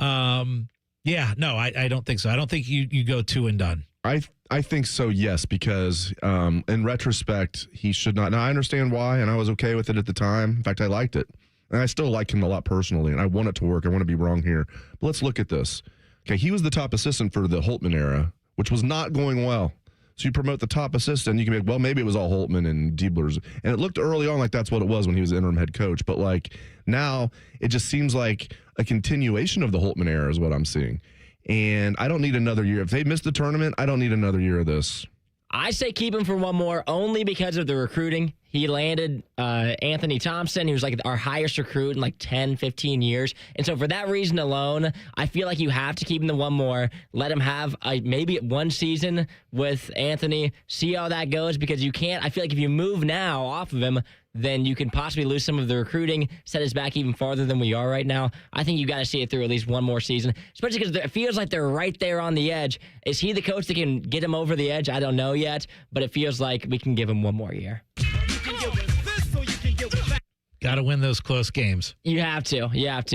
Yeah, no, I don't think so. I don't think you go 2 and done. I think so, yes, because in retrospect, he should not. Now, I understand why, and I was okay with it at the time. In fact, I liked it. And I still like him a lot personally, and I want it to work. I want to be wrong here. But let's look at this. Okay, he was the top assistant for the Holtman era, which was not going well. So you promote the top assistant, you can be like, well, maybe it was all Holtman and Diebler's. And it looked early on like that's what it was when he was the interim head coach. But like now, it just seems like a continuation of the Holtman era is what I'm seeing. And I don't need another year. If they missed the tournament, I don't need another year of this. I say keep him for one more only because of the recruiting. He landed Anthony Thompson, who was like our highest recruit in like 10, 15 years. And so for that reason alone, I feel like you have to keep him the one more. Let him have maybe one season with Anthony, see how that goes, because you can't. I feel like if you move now off of him, then you can possibly lose some of the recruiting, set us back even farther than we are right now. I think you got to see it through at least one more season, especially because it feels like they're right there on the edge. Is he the coach that can get him over the edge? I don't know yet, but it feels like we can give him one more year. Got to win those close games. You have to.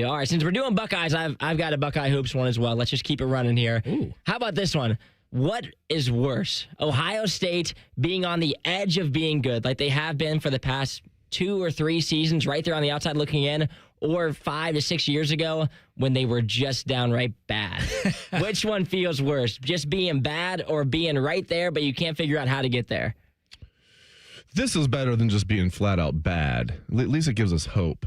All right, since we're doing Buckeyes, I've got a Buckeye Hoops one as well. Let's just keep it running here. Ooh. How about this one? What is worse? Ohio State being on the edge of being good, like they have been for the past 2 or 3 seasons, right there on the outside looking in, or 5 to 6 years ago when they were just downright bad? Which one feels worse? Just being bad or being right there, but you can't figure out how to get there? This is better than just being flat out bad. At least it gives us hope.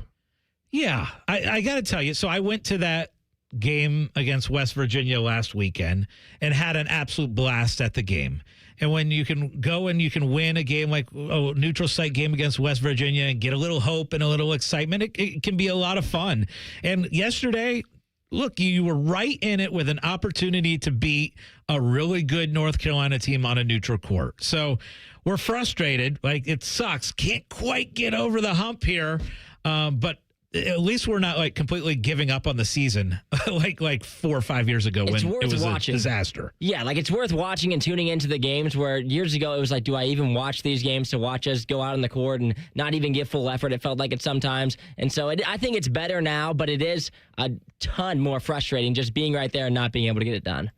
Yeah, I got to tell you. So I went to that game against West Virginia last weekend and had an absolute blast at the game. And when you can go and you can win a game like a neutral site game against West Virginia and get a little hope and a little excitement, it can be a lot of fun. And yesterday, look, you were right in it with an opportunity to beat a really good North Carolina team on a neutral court. So we're frustrated. Like, it sucks. Can't quite get over the hump here. But at least we're not like completely giving up on the season like 4 or 5 years ago when it was watching. A disaster. Yeah, like it's worth watching and tuning into the games where years ago it was like, do I even watch these games to watch us go out on the court and not even give full effort? It felt like it sometimes. And so I think it's better now, but it is a ton more frustrating just being right there and not being able to get it done.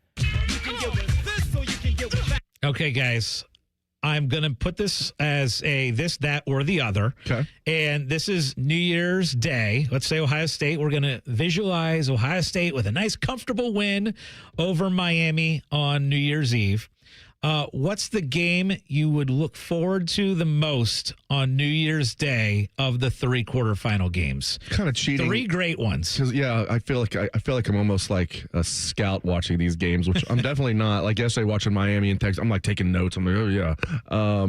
Okay, guys. I'm going to put this as a this, that, or the other. Okay. And this is New Year's Day. Let's say Ohio State. We're going to visualize Ohio State with a nice, comfortable win over Miami on New Year's Eve. What's the game you would look forward to the most on New Year's Day of the 3 quarterfinal games? Kind of cheating. 3 great ones. Yeah, I feel like I'm almost like a scout watching these games, which I'm definitely not. Like yesterday watching Miami and Texas, I'm like taking notes. I'm like, oh yeah.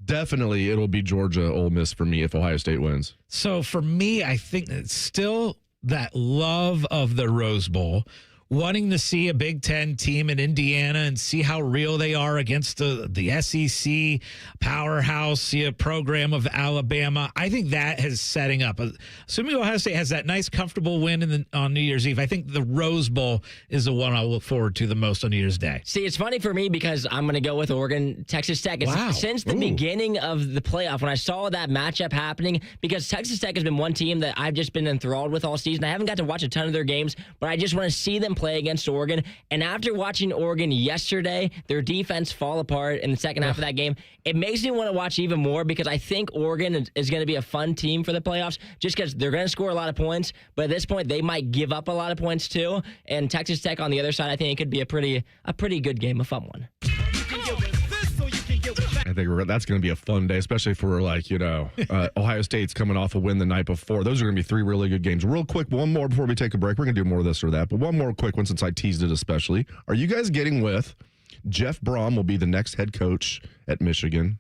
Definitely it'll be Georgia Ole Miss for me if Ohio State wins. So for me, I think it's still that love of the Rose Bowl. Wanting to see a Big Ten team in Indiana and see how real they are against the SEC powerhouse program of Alabama. I think that is setting up. Assuming Ohio State has that nice, comfortable win on New Year's Eve, I think the Rose Bowl is the one I'll look forward to the most on New Year's Day. See, it's funny for me because I'm going to go with Oregon, Texas Tech. Since the beginning of the playoff, when I saw that matchup happening, because Texas Tech has been one team that I've just been enthralled with all season. I haven't got to watch a ton of their games, but I just want to see them them play against Oregon. And after watching Oregon yesterday, their defense fall apart in the second half of that game, it makes me want to watch even more because I think Oregon is going to be a fun team for the playoffs just because they're going to score a lot of points. But at this point, they might give up a lot of points too. And Texas Tech on the other side, I think it could be a pretty good game, a fun one. I think that's going to be a fun day, especially for Ohio State's coming off a win the night before. Those are going to be 3 really good games. Real quick, one more before we take a break. We're going to do more of this or that, but one more quick one since I teased it especially. Are you guys getting with Jeff Brom will be the next head coach at Michigan,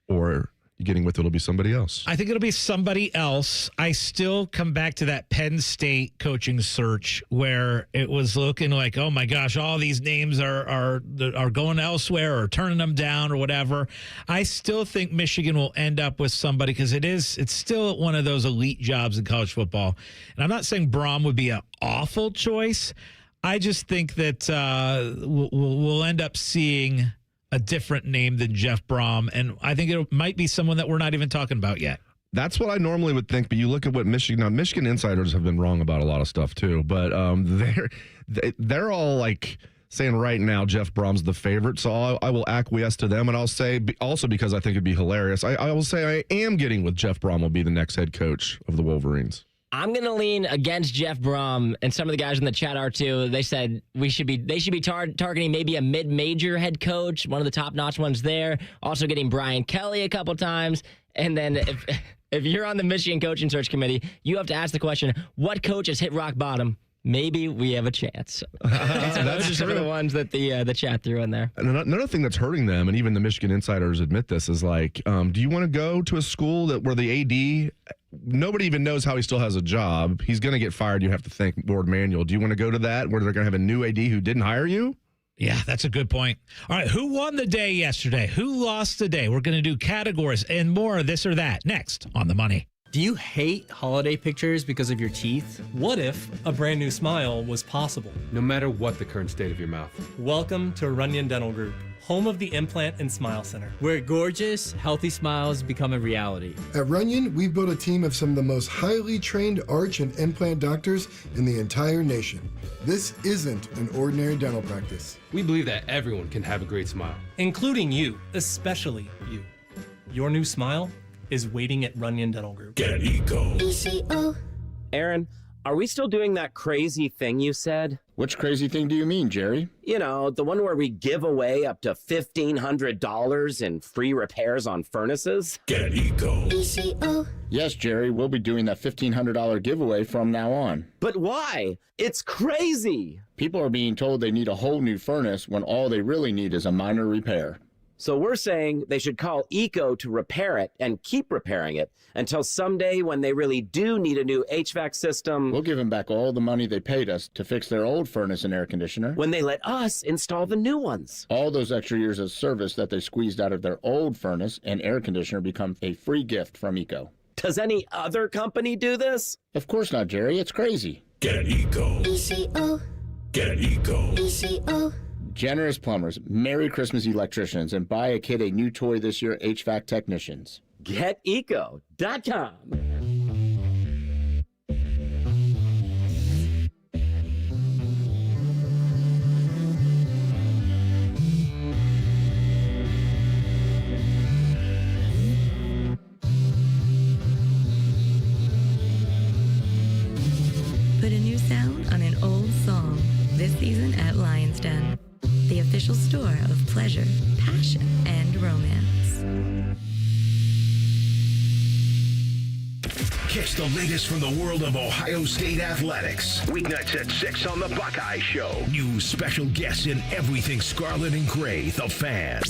or you getting with it'll be somebody else? I think it'll be somebody else. I still come back to that Penn State coaching search where it was looking like, oh my gosh, all these names are going elsewhere or turning them down or whatever. I still think Michigan will end up with somebody because it's still one of those elite jobs in college football. And I'm not saying Brom would be an awful choice. I just think that we'll end up seeing a different name than Jeff Brom, and I think it might be someone that we're not even talking about yet. That's what I normally would think, but you look at what Michigan insiders have been wrong about a lot of stuff too, but they're all like saying right now Jeff Brom's the favorite, so I will acquiesce to them, and I'll say also because I think it'd be hilarious, I will say I am getting with Jeff Brom will be the next head coach of the Wolverines. I'm going to lean against Jeff Brom, and some of the guys in the chat are too. They said they should be targeting maybe a mid-major head coach, one of the top-notch ones there. Also getting Brian Kelly a couple times. And then if you're on the Michigan coaching search committee, you have to ask the question, what coach has hit rock bottom? Maybe we have a chance. Those are some of the ones that the chat threw in there. And another thing that's hurting them, and even the Michigan insiders admit this, is like, do you want to go to a school where the AD, nobody even knows how he still has a job? He's going to get fired. You have to thank Lord Manuel. Do you want to go to that where they're going to have a new AD who didn't hire you? Yeah, that's a good point. All right, who won the day yesterday? Who lost the day? We're going to do categories and more of this or that next on The Money. Do you hate holiday pictures because of your teeth? What if a brand new smile was possible? No matter what the current state of your mouth. Welcome to Runyon Dental Group, home of the Implant and Smile Center, where gorgeous, healthy smiles become a reality. At Runyon, we've built a team of some of the most highly trained arch and implant doctors in the entire nation. This isn't an ordinary dental practice. We believe that everyone can have a great smile, including you, especially you. Your new smile is waiting at Runyon Dental Group. Get Eco. ECO. Aaron, are we still doing that crazy thing you said? Which crazy thing do you mean, Jerry? You know, the one where we give away up to $1,500 in free repairs on furnaces? Get Eco. ECO. Yes, Jerry, we'll be doing that $1,500 giveaway from now on. But why? It's crazy. People are being told they need a whole new furnace when all they really need is a minor repair. So we're saying they should call Eco to repair it and keep repairing it until someday when they really do need a new HVAC system. We'll give them back all the money they paid us to fix their old furnace and air conditioner. When they let us install the new ones. All those extra years of service that they squeezed out of their old furnace and air conditioner become a free gift from Eco. Does any other company do this? Of course not, Jerry. It's crazy. Get Eco. ECO. Get Eco. ECO. Generous plumbers, Merry Christmas electricians, and buy a kid a new toy this year, HVAC technicians. GetEco.com. Put a new sound on an old song. This season at Lion's Den, the official store of pleasure, passion, and romance. Catch the latest from the world of Ohio State athletics. Weeknights at 6 on the Buckeye Show. New special guests in everything scarlet and gray, the Fan.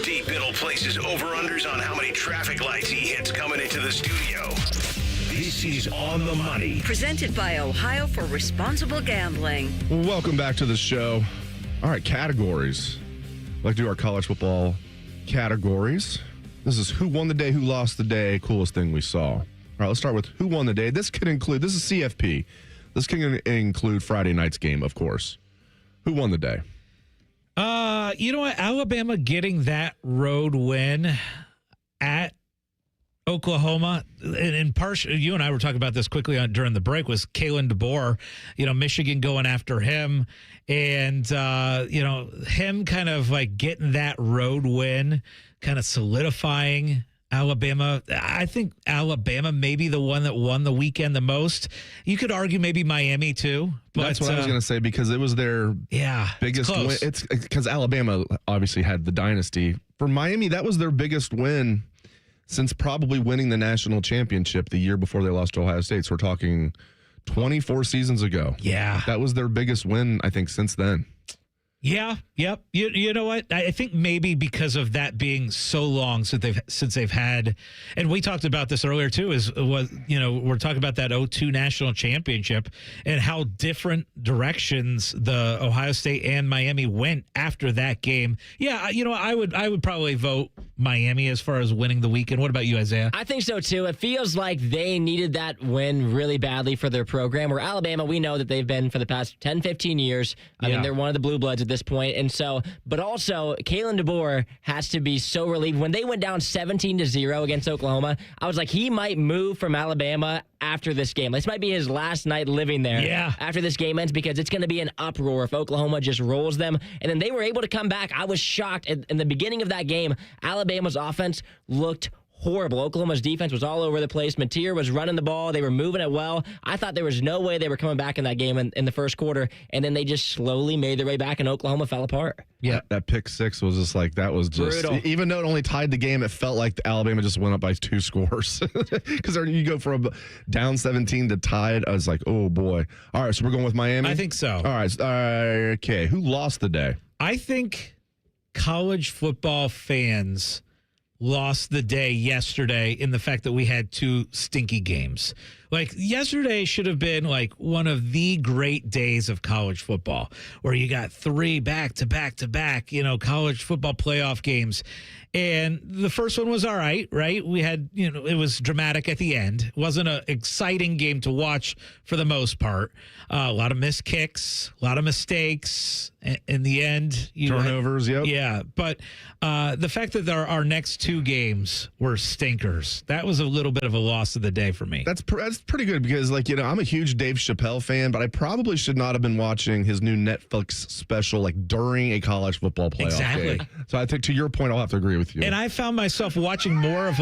D. Biddle places over-unders on how many traffic lights he hits coming into the studio. This is On the Money. Presented by Ohio for Responsible Gambling. Welcome back to the show. All right, categories. I'd like to do our college football categories. This is who won the day, who lost the day, coolest thing we saw. All right, let's start with who won the day. This is CFP. This can include Friday night's game, of course. Who won the day? You know what? Alabama getting that road win at Oklahoma, and in part, you and I were talking about this quickly during the break, was Kalen DeBoer, Michigan going after him, and, him kind of like getting that road win, kind of solidifying Alabama. I think Alabama may be the one that won the weekend the most. You could argue maybe Miami too. But, that's what I was going to say, because it was their biggest win. It's because Alabama obviously had the dynasty. For Miami, that was their biggest win since probably winning the national championship the year before they lost to Ohio State. So we're talking 24 seasons ago. Yeah. That was their biggest win, I think, since then. Yeah, yep. You know what? I think maybe because of that being so long since they've had, and we talked about this earlier too, we're talking about that 2002 national championship and how different directions the Ohio State and Miami went after that game. Yeah, I would probably vote Miami as far as winning the weekend. What about you, Isaiah? I think so too. It feels like they needed that win really badly for their program. Where Alabama, we know that they've been for the past 10, 15 years. I mean, they're one of the blue bloods at this point. And so, but also Kalen DeBoer has to be so relieved. When they went down 17-0 against Oklahoma, I was like, he might move from Alabama after this game. This might be his last night living there after this game ends, because it's going to be an uproar if Oklahoma just rolls them. And then they were able to come back. I was shocked. In the beginning of that game, Alabama's offense looked horrible. Oklahoma's defense was all over the place. Mateer was running the ball. They were moving it well. I thought there was no way they were coming back in that game in the first quarter, and then they just slowly made their way back, and Oklahoma fell apart. Yeah, that pick six was just like, that was just brutal. Even though it only tied the game, it felt like Alabama just went up by 2 scores, because you go from down 17 to tied. I was like, oh boy. All right, so we're going with Miami. I think so. All right, okay. Who lost the day? I think college football fans lost the day yesterday in the fact that we had 2 stinky games. Like, yesterday should have been like one of the great days of college football, where you got 3 back-to-back, college football playoff games. And the first one was all right? We had, it was dramatic at the end. It wasn't an exciting game to watch for the most part. A lot of missed kicks, a lot of mistakes. In the end, turnovers, Yeah, but the fact that our next 2 games were stinkers, that was a little bit of a loss of the day for me. That's pretty good, because, I'm a huge Dave Chappelle fan, but I probably should not have been watching his new Netflix special, during a college football playoff game. So I think, to your point, I'll have to agree with you. And I found myself watching more of,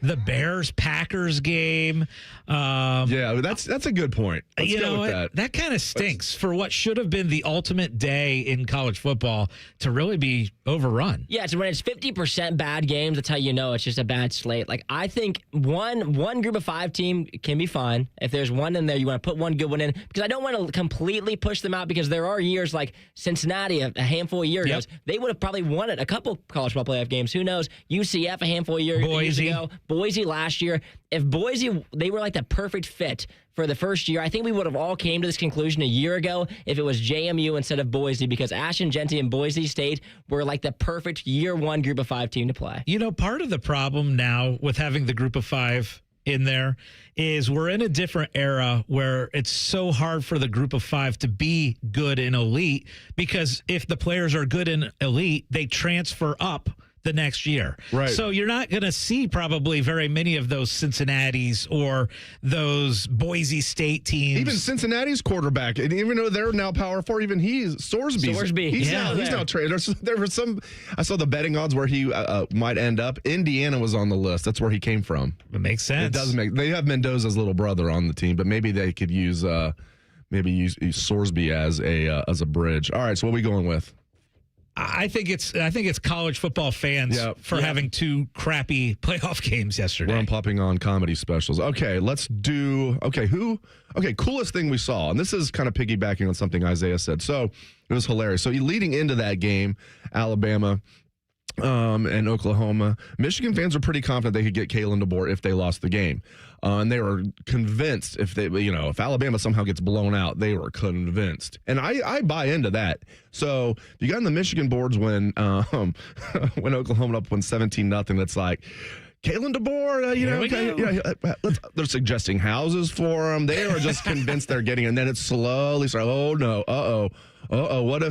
the Bears-Packers game. That's a good point. Let's go with that. That kind of stinks for what should have been the ultimate day in college football to really be overrun. Yeah, so when it's 50% bad games, that's how you know it's just a bad slate. I think one group of 5 team can be fine. If there's one in there, you want to put one good one in, because I don't want to completely push them out, because there are years like Cincinnati a handful of years ago. They would have probably won it a couple college football playoff games. Who knows? UCF a handful of years ago. Boise last year. If Boise, they were like the perfect fit for the first year. I think we would have all came to this conclusion a year ago if it was JMU instead of Boise, because Ashton Jeanty and Boise State were like the perfect year 1 group of 5 team to play. Part of the problem now with having the group of 5 in there is we're in a different era where it's so hard for the group of 5 to be good in elite, because if the players are good in elite, they transfer up the next year. Right. So you're not going to see probably very many of those Cincinnati's or those Boise State teams. Even Cincinnati's quarterback, and even though they're now Power 4, even Sorsby. He's now traded. There was I saw the betting odds where he might end up. Indiana was on the list. That's where he came from. It makes sense. It does they have Mendoza's little brother on the team, but maybe they could use Sorsby as a bridge. All right, so what are we going with? I think it's college football fans for having 2 crappy playoff games yesterday. Well, I'm popping on comedy specials. Okay, let's do. Coolest thing we saw, and this is kind of piggybacking on something Isaiah said. So it was hilarious. So leading into that game, Alabama and Oklahoma, Michigan fans were pretty confident they could get Kalen DeBoer if they lost the game. And they were convinced if Alabama somehow gets blown out, they were convinced. And I buy into that. So you got in the Michigan boards when Oklahoma up won 17-0. That's like, Kalen DeBoer, they're suggesting houses for him. They are just convinced they're getting, and then it's slowly starting. Oh no, what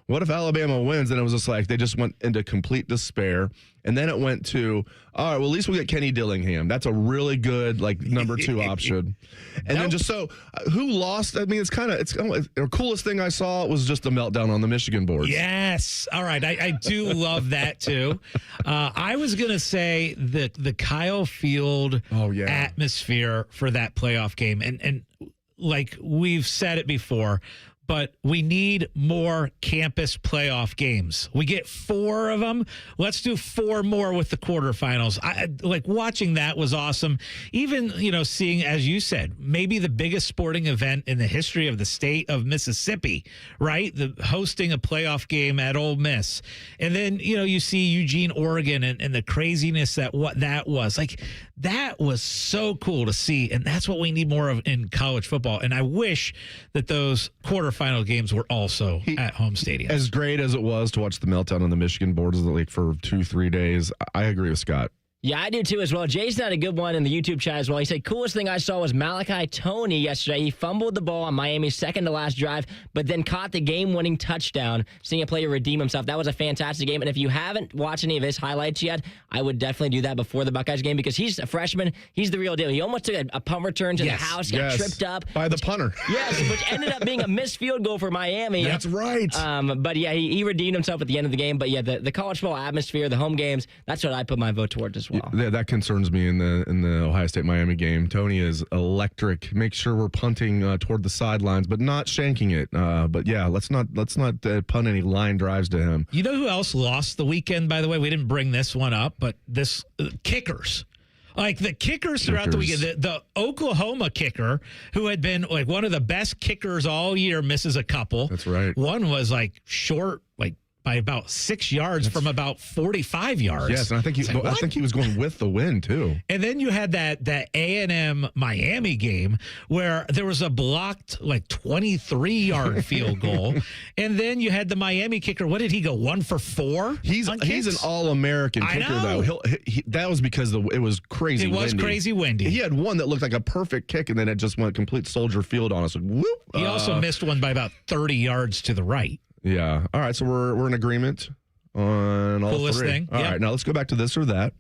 What if Alabama wins? And it was just like they just went into complete despair. And then it went to, all right, well, at least we'll get Kenny Dillingham. That's a really good, like, number 2 option. And then just so, who lost? I mean, it's the coolest thing I saw was just the meltdown on the Michigan boards. Yes. All right. I do love that, too. I was going to say the Kyle Field atmosphere for that playoff game. And like we've said it before, but we need more campus playoff games. We get 4 of them. Let's do 4 more with the quarterfinals. I like watching that was awesome. Even, seeing, as you said, maybe the biggest sporting event in the history of the state of Mississippi, right? Hosting a playoff game at Ole Miss. And then, you see Eugene, Oregon and the craziness that was. Like, that was so cool to see. And that's what we need more of in college football. And I wish that those quarterfinal games were also at home stadiums. As great as it was to watch the meltdown on the Michigan boards like for 2-3 days, I agree with Scott. Yeah, I do too as well. Jason had a good one in the YouTube chat as well. He said, coolest thing I saw was Malachi Toney yesterday. He fumbled the ball on Miami's second to last drive, but then caught the game-winning touchdown, seeing a player redeem himself. That was a fantastic game. And if you haven't watched any of his highlights yet, I would definitely do that before the Buckeyes game because he's a freshman. He's the real deal. He almost took a punt return to the house, got tripped up. By the punter. Yes, which ended up being a missed field goal for Miami. That's right. But yeah, he redeemed himself at the end of the game. But yeah, the college football atmosphere, the home games, that's what I put my vote towards as well. Yeah, that concerns me in the Ohio State Miami game. Tony is electric. Make sure we're punting toward the sidelines, but not shanking it. But yeah, let's not punt any line drives to him. You know who else lost the weekend? By the way, we didn't bring this one up, but this kickers. Like the kickers throughout the weekend, the Oklahoma kicker, who had been like one of the best kickers all year, misses a couple. That's right. One was like short, like by about 6 yards from about 45 yards. Yes, and I think he was going with the wind too. And then you had that A&M Miami game where there was a blocked like 23-yard field goal, and then you had the Miami kicker. What did he go 1 for 4? He's an All-American kicker though. That was because it was crazy. It was windy. Crazy windy. He had one that looked like a perfect kick, and then it just went complete soldier field on us. Like, whoop. He also missed one by about 30 yards to the right. Yeah. All right. So we're in agreement on all Coolest 3. thing. All right. Now let's go back to this or that.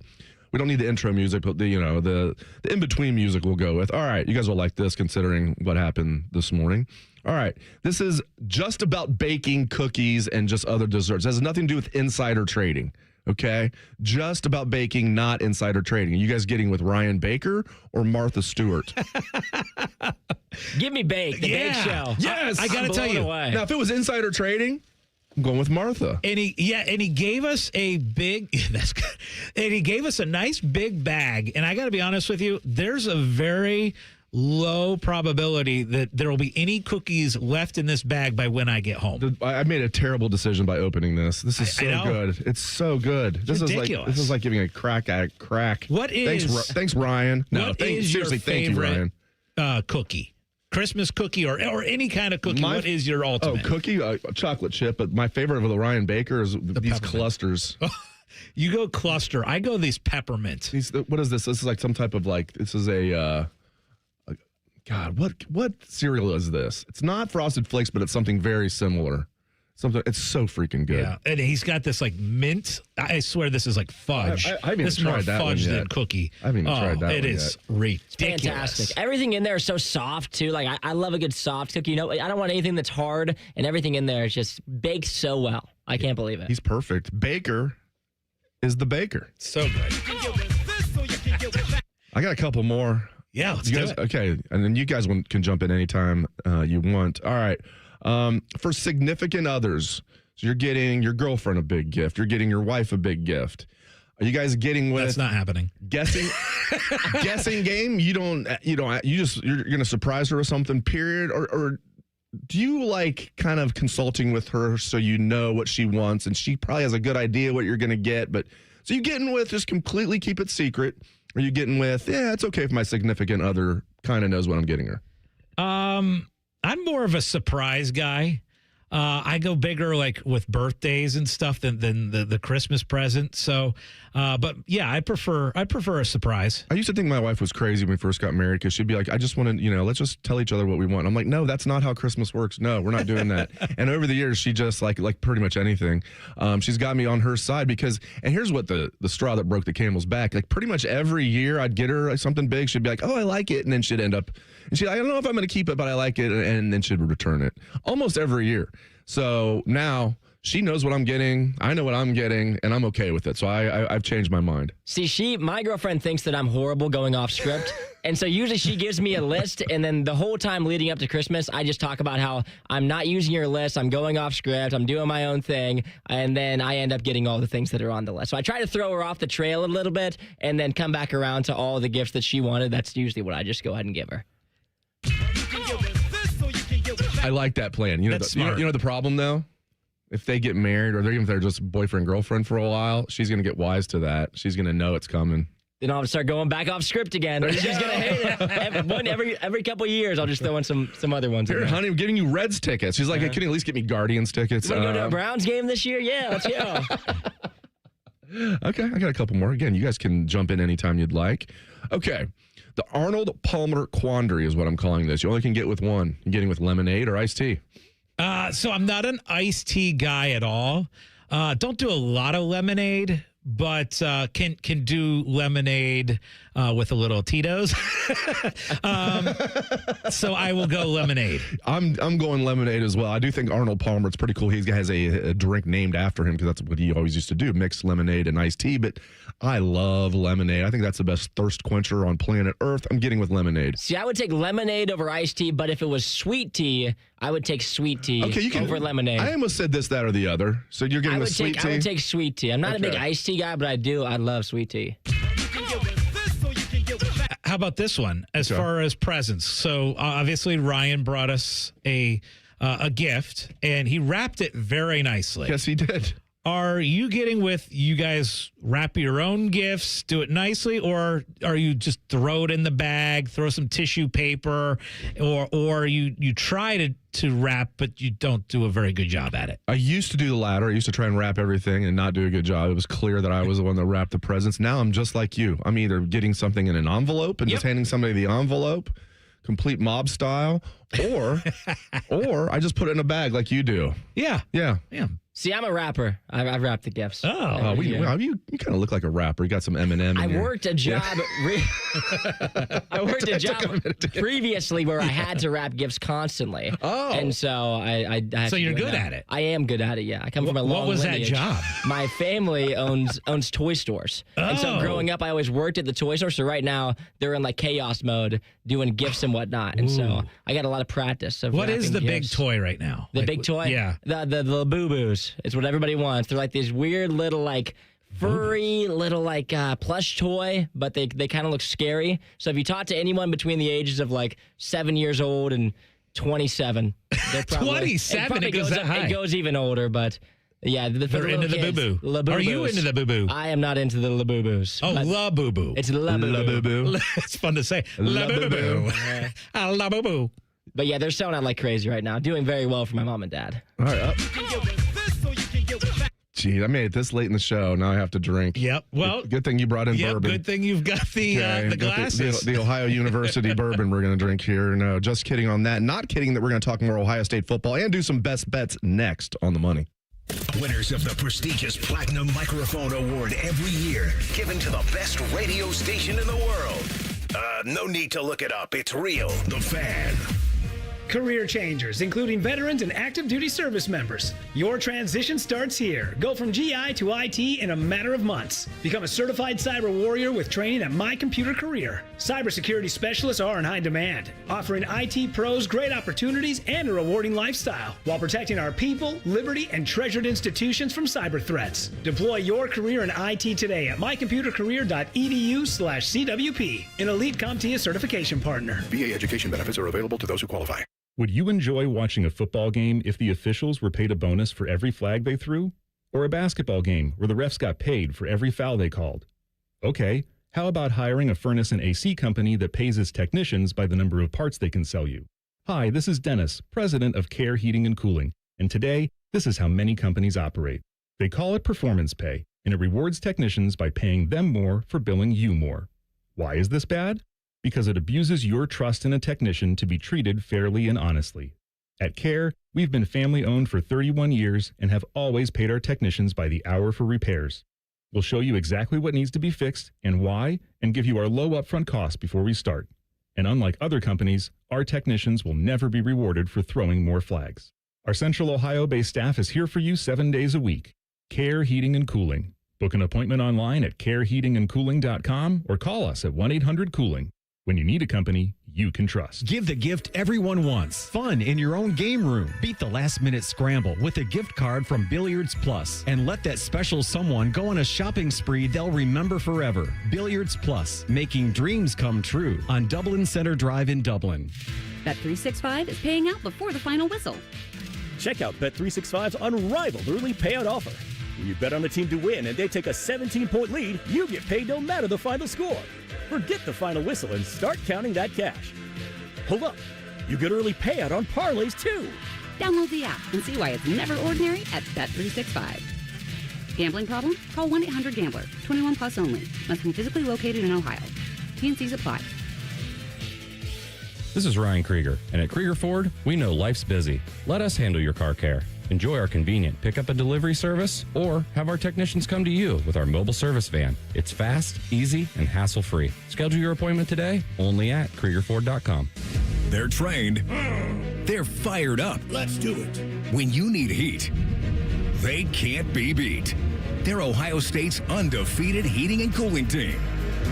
We don't need the intro music, but the in between music we'll go with. All right. You guys will like this considering what happened this morning. All right. This is just about baking cookies and just other desserts. It has nothing to do with insider trading. Okay. Just about baking, not insider trading. Are you guys getting with Ryan Baker or Martha Stewart? Give me Bake, the Bake Show. Yes. I got to tell you. Now, if it was insider trading, I'm going with Martha. And he gave us a big, that's good. And he gave us a nice big bag. And I got to be honest with you, there's a very low probability that there will be any cookies left in this bag by when I get home. I made a terrible decision by opening this. This is so good. It's so good. This is like giving a crack addict crack. What is? Thanks, Ryan. Seriously, thank you, Ryan. Cookie? Christmas cookie or any kind of cookie. What is your ultimate? Cookie, chocolate chip. But my favorite of the Ryan Baker is these clusters. You go cluster. I go these peppermint. What is this? This is like some type of this is a. God, what cereal is this? It's not Frosted Flakes, but it's something very similar. It's so freaking good. Yeah, and he's got this like mint. I swear this is like fudge. I haven't even tried that one yet. This is more fudge than cookie. I haven't even tried that one yet. It is ridiculous. Fantastic. Everything in there is so soft too. Like I love a good soft cookie. I don't want anything that's hard, and everything in there is just baked so well. I can't believe it. He's perfect. Baker is the baker. So good. I got a couple more. Yeah, let's do it. Okay, and then you guys can jump in anytime you want. All right. For significant others, so you're getting your girlfriend a big gift. You're getting your wife a big gift. Are you guys getting with? That's not happening. Guessing game. You're going to surprise her with something. Period. Or do you like kind of consulting with her so you know what she wants and she probably has a good idea what you're going to get, but so you getting with just completely keep it secret? Or are you getting with, it's okay if my significant other kind of knows what I'm getting her? I'm more of a surprise guy. I go bigger like with birthdays and stuff than the Christmas present. So, but yeah, I prefer a surprise. I used to think my wife was crazy when we first got married because she'd be like, I just want to, let's just tell each other what we want. I'm like, no, that's not how Christmas works. No, we're not doing that. And over the years, she just like pretty much anything. She's got me on her side because, and here's what the straw that broke the camel's back. Like pretty much every year I'd get her like, something big. She'd be like, oh, I like it. And then she'd end up, and she'd, I don't know if I'm going to keep it, but I like it. And then she'd return it almost every year. So now she knows what I'm getting. I know what I'm getting, and I'm okay with it. So I've changed my mind. See, my girlfriend thinks that I'm horrible going off script. And so usually she gives me a list, and then the whole time leading up to Christmas, I just talk about how I'm not using your list. I'm going off script. I'm doing my own thing. And then I end up getting all the things that are on the list. So I try to throw her off the trail a little bit and then come back around to all the gifts that she wanted. That's usually what I just go ahead and give her. I like that plan. You know, the problem though, if they get married or even if they're just boyfriend girlfriend for a while, she's gonna get wise to that. She's gonna know it's coming. Then I'll start going back off script again. She's gonna hate it. Every couple of years, I'll just throw in some other ones. Here, honey, I'm giving you Reds tickets. She's like, hey, can you at least get me Guardians tickets? You want to go to a Browns game this year? Yeah, let's go. Okay, I got a couple more. Again, you guys can jump in anytime you'd like. Okay. The Arnold Palmer quandary is what I'm calling this. You only can get with one. You're getting with lemonade or iced tea. So I'm not an iced tea guy at all. Don't do a lot of lemonade, but can do lemonade with a little Tito's. So I will go lemonade. I'm going lemonade as well. I do think Arnold Palmer, it's pretty cool. He has a drink named after him because that's what he always used to do, mix lemonade and iced tea. But I love lemonade. I think that's the best thirst quencher on planet Earth. I'm getting with lemonade. See, I would take lemonade over iced tea, but if it was sweet tea, I would take sweet tea over lemonade. I almost said this, that, or the other. So you're getting sweet tea? I would take sweet tea. I'm not a big iced tea guy, but I love sweet tea. How about this one as far as presents? So obviously Ryan brought us a gift, and he wrapped it very nicely. Yes, he did. Are you getting with you guys wrap your own gifts, do it nicely, or are you just throw it in the bag, throw some tissue paper, or you try to wrap, but you don't do a very good job at it? I used to do the latter. I used to try and wrap everything and not do a good job. It was clear that I was the one that wrapped the presents. Now I'm just like you. I'm either getting something in an envelope and just handing somebody the envelope, complete mob style, or I just put it in a bag like you do. Yeah. See, I'm a rapper. I've wrapped the gifts. You kind of look like a rapper. You got some Eminem. I worked a job. I worked a job previously where I had to wrap gifts constantly. Oh, and so I had so to you're do good that. at it. I am good at it. Yeah, I come from a long What was lineage. that job? My family owns toy stores, and so growing up, I always worked at the toy store. So right now they're in like chaos mode, doing gifts and whatnot, and so I got a lot of practice. What is the big toy right now? The big toy? Yeah, the boo boos. It's what everybody wants. They're like these weird little like furry little like plush toy, but they kind of look scary. So if you talk to anyone between the ages of like 7 years old and 27, they're probably 27. It goes that high. It goes even older, but. Yeah, they're into the boo boo. Are you into the boo boo? I am not into the la boo boos. Oh, la boo boo. It's la boo boo. It's fun to say. La boo boo. La boo boo. But yeah, they're selling out like crazy right now. Doing very well for my mom and dad. All right. Gee, I made it this late in the show. Now I have to drink. Yep. Well, good thing you brought in bourbon. Good thing you've got the glasses. The Ohio University bourbon we're going to drink here. No, just kidding on that. Not kidding that we're going to talk more Ohio State football and do some best bets next on The Money. Winners of the prestigious Platinum Microphone Award every year, given to the best radio station in the world. No need to look it up. It's real. The Fan. Career changers, including veterans and active duty service members. Your transition starts here. Go from GI to IT in a matter of months. Become a certified cyber warrior with training at My Computer Career. Cybersecurity specialists are in high demand, offering IT pros great opportunities and a rewarding lifestyle while protecting our people, liberty, and treasured institutions from cyber threats. Deploy your career in IT today at mycomputercareer.edu/CWP, an elite CompTIA certification partner. VA education benefits are available to those who qualify. Would you enjoy watching a football game if the officials were paid a bonus for every flag they threw? Or a basketball game where the refs got paid for every foul they called? Okay, how about hiring a furnace and AC company that pays its technicians by the number of parts they can sell you? Hi, this is Dennis, president of Care Heating and Cooling. And today, this is how many companies operate. They call it performance pay, and it rewards technicians by paying them more for billing you more. Why is this bad? Because it abuses your trust in a technician to be treated fairly and honestly. At CARE, we've been family-owned for 31 years and have always paid our technicians by the hour for repairs. We'll show you exactly what needs to be fixed and why, and give you our low upfront cost before we start. And unlike other companies, our technicians will never be rewarded for throwing more flags. Our Central Ohio-based staff is here for you 7 days a week. CARE Heating and Cooling. Book an appointment online at careheatingandcooling.com or call us at 1-800-COOLING. When you need a company you can trust. Give the gift everyone wants. Fun in your own game room. Beat the last-minute scramble with a gift card from Billiards Plus. And let that special someone go on a shopping spree they'll remember forever. Billiards Plus, making dreams come true on Dublin Center Drive in Dublin. Bet365 is paying out before the final whistle. Check out Bet365's unrivaled early payout offer. When you bet on a team to win and they take a 17-point lead, you get paid no matter the final score. Forget the final whistle and start counting that cash. Hold up. You get early payout on parlays, too. Download the app and see why it's never ordinary at Bet365. Gambling problem? Call 1-800-GAMBLER. 21 plus only. Must be physically located in Ohio. T&Cs apply. This is Ryan Krieger, and at Krieger Ford, we know life's busy. Let us handle your car care. Enjoy our convenient pickup and delivery service, or have our technicians come to you with our mobile service van. It's fast, easy, and hassle-free. Schedule your appointment today, only at KriegerFord.com. They're trained. They're fired up. Let's do it. When you need heat, they can't be beat. They're Ohio State's undefeated heating and cooling team.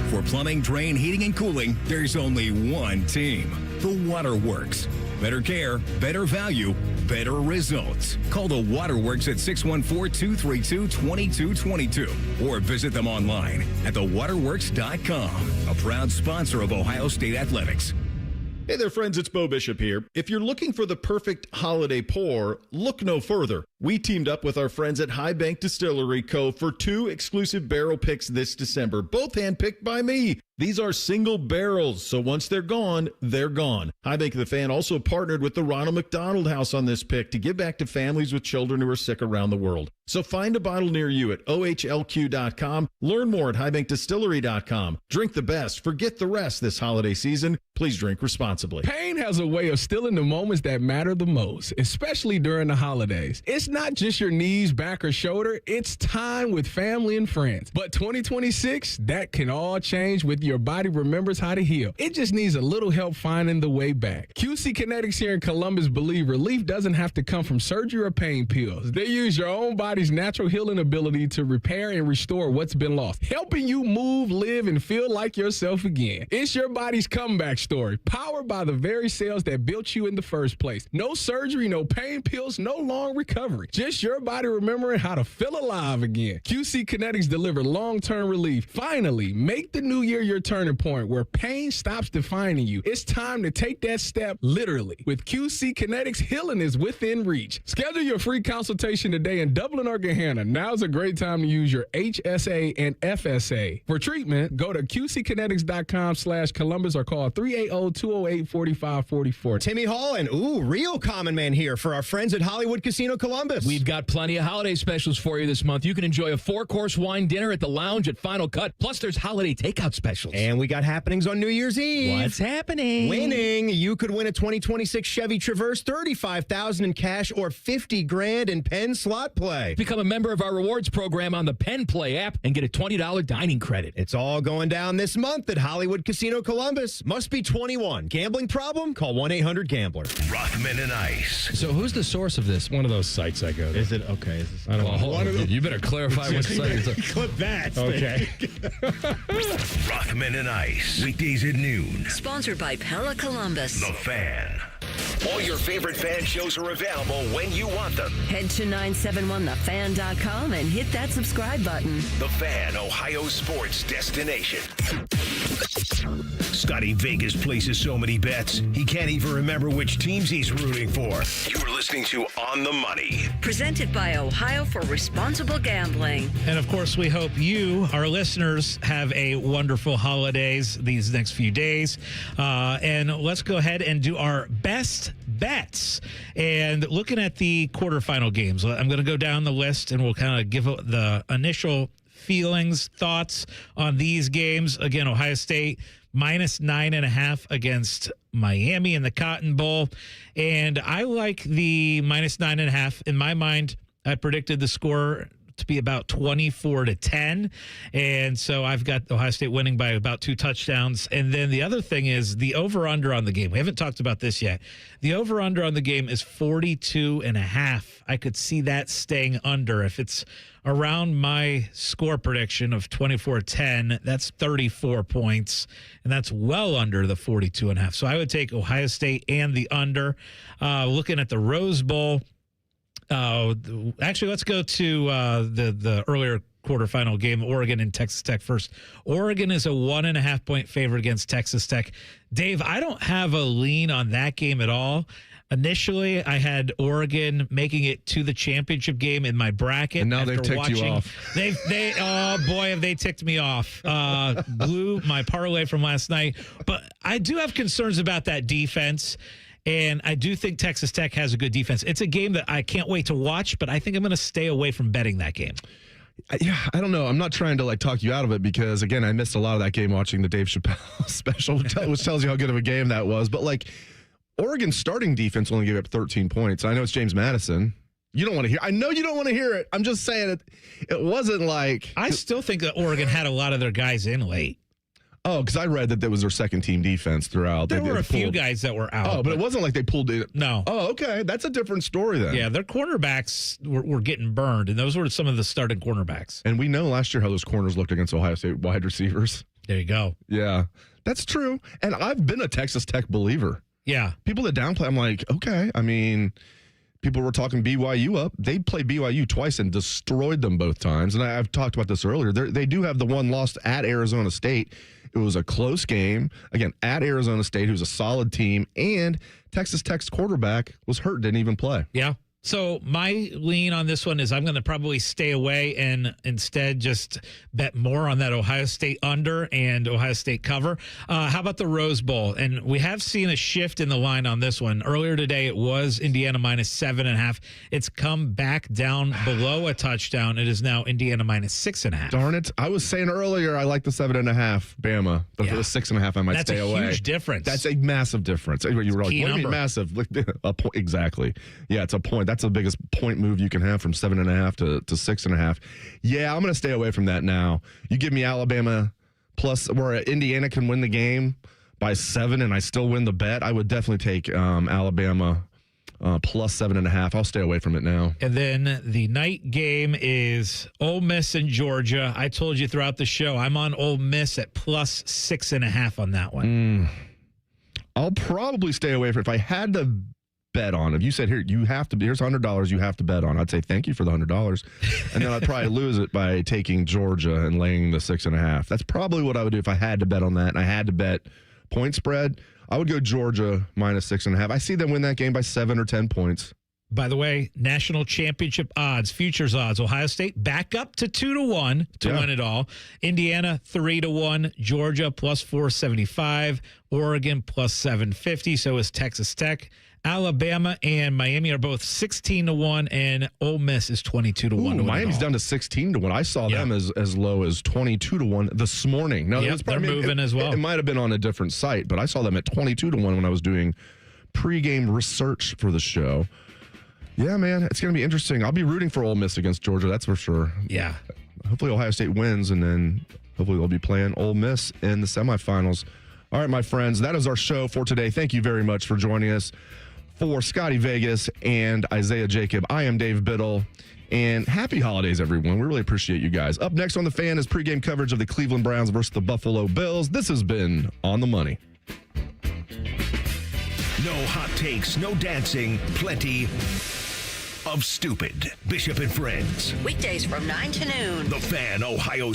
For plumbing, drain, heating, and cooling, there's only one team. The Waterworks. Better care, better value, better results. Call the Waterworks at 614-232-2222 or visit them online at thewaterworks.com. A proud sponsor of Ohio State Athletics. Hey there, friends. It's Bo Bishop here. If you're looking for the perfect holiday pour, look no further. We teamed up with our friends at High Bank Distillery Co. for 2 exclusive barrel picks this December, both handpicked by me. These are single barrels, so once they're gone, they're gone. High Bank the Fan also partnered with the Ronald McDonald House on this pick to give back to families with children who are sick around the world. So find a bottle near you at ohlq.com. Learn more at highbankdistillery.com. Drink the best, forget the rest this holiday season. Please drink responsibly. Pain has a way of stealing the moments that matter the most, especially during the holidays. It's not just your knees, back, or shoulder. It's time with family and friends. But 2026, that can all change with your body remembers how to heal. It just needs a little help finding the way back. QC Kinetics here in Columbus believe relief doesn't have to come from surgery or pain pills. They use your own body's natural healing ability to repair and restore what's been lost, helping you move, live, and feel like yourself again. It's your body's comeback story, powered by the very cells that built you in the first place. No surgery, no pain pills, no long recovery. Just your body remembering how to feel alive again. QC Kinetics deliver long-term relief. Finally, make the new year your turning point where pain stops defining you. It's time to take that step literally. With QC Kinetics, healing is within reach. Schedule your free consultation today in Dublin or Gahanna. Now's a great time to use your HSA and FSA. For treatment, go to qckinetics.com/Columbus or call 380-208-4544. Timmy Hall and real common man here for our friends at Hollywood Casino Columbus. We've got plenty of holiday specials for you this month. You can enjoy a 4-course wine dinner at the lounge at Final Cut. Plus, there's holiday takeout specials. And we got happenings on New Year's Eve. What's happening? Winning. You could win a 2026 Chevy Traverse, $35,000 in cash, or $50,000 in Penn slot play. Become a member of our rewards program on the Penn Play app and get a $20 dining credit. It's all going down this month at Hollywood Casino Columbus. Must be 21. Gambling problem? Call 1-800-GAMBLER. Rothman and Ice. So who's the source of this? One of those sites I go to. Is it okay? Is this, I don't know. You better clarify what site it's on. Clip that. Okay. Rothman and Ice. Weekdays at noon. Sponsored by Pella Columbus. The Fan. All your favorite fan shows are available when you want them. Head to 971thefan.com and hit that subscribe button. The Fan, Ohio sports destination. Scotty Vegas places so many bets, he can't even remember which teams he's rooting for. You're listening to On the Money. Presented by Ohio for Responsible Gambling. And of course, we hope you, our listeners, have a wonderful holidays these next few days. And let's go ahead and do our best bets. And looking at the quarterfinal games, I'm going to go down the list and we'll kind of give the initial feelings, thoughts on these games. Again, Ohio State minus 9.5 against Miami in the Cotton Bowl. And I like the minus 9.5. In my mind, I predicted the score to be about 24-10. And so I've got Ohio State winning by about 2 touchdowns. And then the other thing is the over-under on the game. We haven't talked about this yet. The over-under on the game is 42.5. I could see that staying under. If it's around my score prediction of 24-10, that's 34 points. And that's well under the 42.5. So I would take Ohio State and the under. Looking at the Rose Bowl, actually, let's go to the earlier quarterfinal game, Oregon and Texas Tech first. Oregon is a 1.5 point favorite against Texas Tech. Dave, I don't have a lean on that game at all. Initially, I had Oregon making it to the championship game in my bracket. And now they've ticked you off. Oh boy, have they ticked me off. Blew my parlay from last night. But I do have concerns about that defense. And I do think Texas Tech has a good defense. It's a game that I can't wait to watch, but I think I'm going to stay away from betting that game. Yeah, I don't know. I'm not trying to talk you out of it because, again, I missed a lot of that game watching the Dave Chappelle special, which tells you how good of a game that was. But, Oregon's starting defense only gave up 13 points. I know it's James Madison. You don't want to hear. I know you don't want to hear it. I'm just saying it wasn't like. I still think that Oregon had a lot of their guys in late. Oh, because I read that was their second team defense throughout. There were a few guys that were out. Oh, but it wasn't like they pulled it. No. Oh, okay. That's a different story then. Yeah, their cornerbacks were getting burned, and those were some of the starting cornerbacks. And we know last year how those corners looked against Ohio State wide receivers. There you go. Yeah, that's true. And I've been a Texas Tech believer. Yeah. People that downplay, I'm like, okay. I mean, people were talking BYU up. They played BYU twice and destroyed them both times. And I've talked about this earlier. They do have the one lost at Arizona State. It was a close game, again, at Arizona State, who's a solid team, and Texas Tech's quarterback was hurt, didn't even play. Yeah. So my lean on this one is I'm going to probably stay away and instead just bet more on that Ohio State under and Ohio State cover. How about the Rose Bowl? And we have seen a shift in the line on this one. Earlier today, it was Indiana minus 7.5. It's come back down below a touchdown. It is now Indiana minus 6.5. Darn it. I was saying earlier I like the 7.5 Bama, but for the 6.5 I might stay away. That's a huge difference. That's a massive difference. You were like, what do you mean massive? A point, exactly. Yeah, it's a point. That's the biggest point move you can have from 7.5 to 6.5. Yeah, I'm going to stay away from that now. You give me Alabama plus where Indiana can win the game by 7 and I still win the bet. I would definitely take Alabama plus 7.5. I'll stay away from it now. And then the night game is Ole Miss and Georgia. I told you throughout the show, I'm on Ole Miss at plus 6.5 on that one. I'll probably stay away from it. If I had to bet on, if you said, here's $100 you have to bet on, I'd say thank you for the $100, and then I'd probably lose it by taking Georgia and laying the 6.5. That's probably what I would do if I had to bet on that and I had to bet point spread. I would go Georgia minus 6.5. I see them win that game by 7 or 10 points. By the way, national championship odds, futures odds, Ohio State back up to 2-1 to win it all. Indiana 3-1, Georgia plus 475, Oregon plus 750. So is Texas Tech. Alabama and Miami are both 16-1, and Ole Miss is 22-1. Miami's down to 16-1. I saw them as low as 22-1 this morning. Now, they're moving as well. It might have been on a different site, but I saw them at 22-1 when I was doing pregame research for the show. Yeah, man, it's going to be interesting. I'll be rooting for Ole Miss against Georgia, that's for sure. Yeah. Hopefully Ohio State wins, and then hopefully they'll be playing Ole Miss in the semifinals. All right, my friends, that is our show for today. Thank you very much for joining us. For Scotty Vegas and Isaiah Jacob, I am Dave Biddle, and happy holidays, everyone. We really appreciate you guys. Up next on The Fan is pregame coverage of the Cleveland Browns versus the Buffalo Bills. This has been On the Money. No hot takes, no dancing, plenty of stupid. Bishop and Friends. Weekdays from 9 to noon. The Fan, Ohio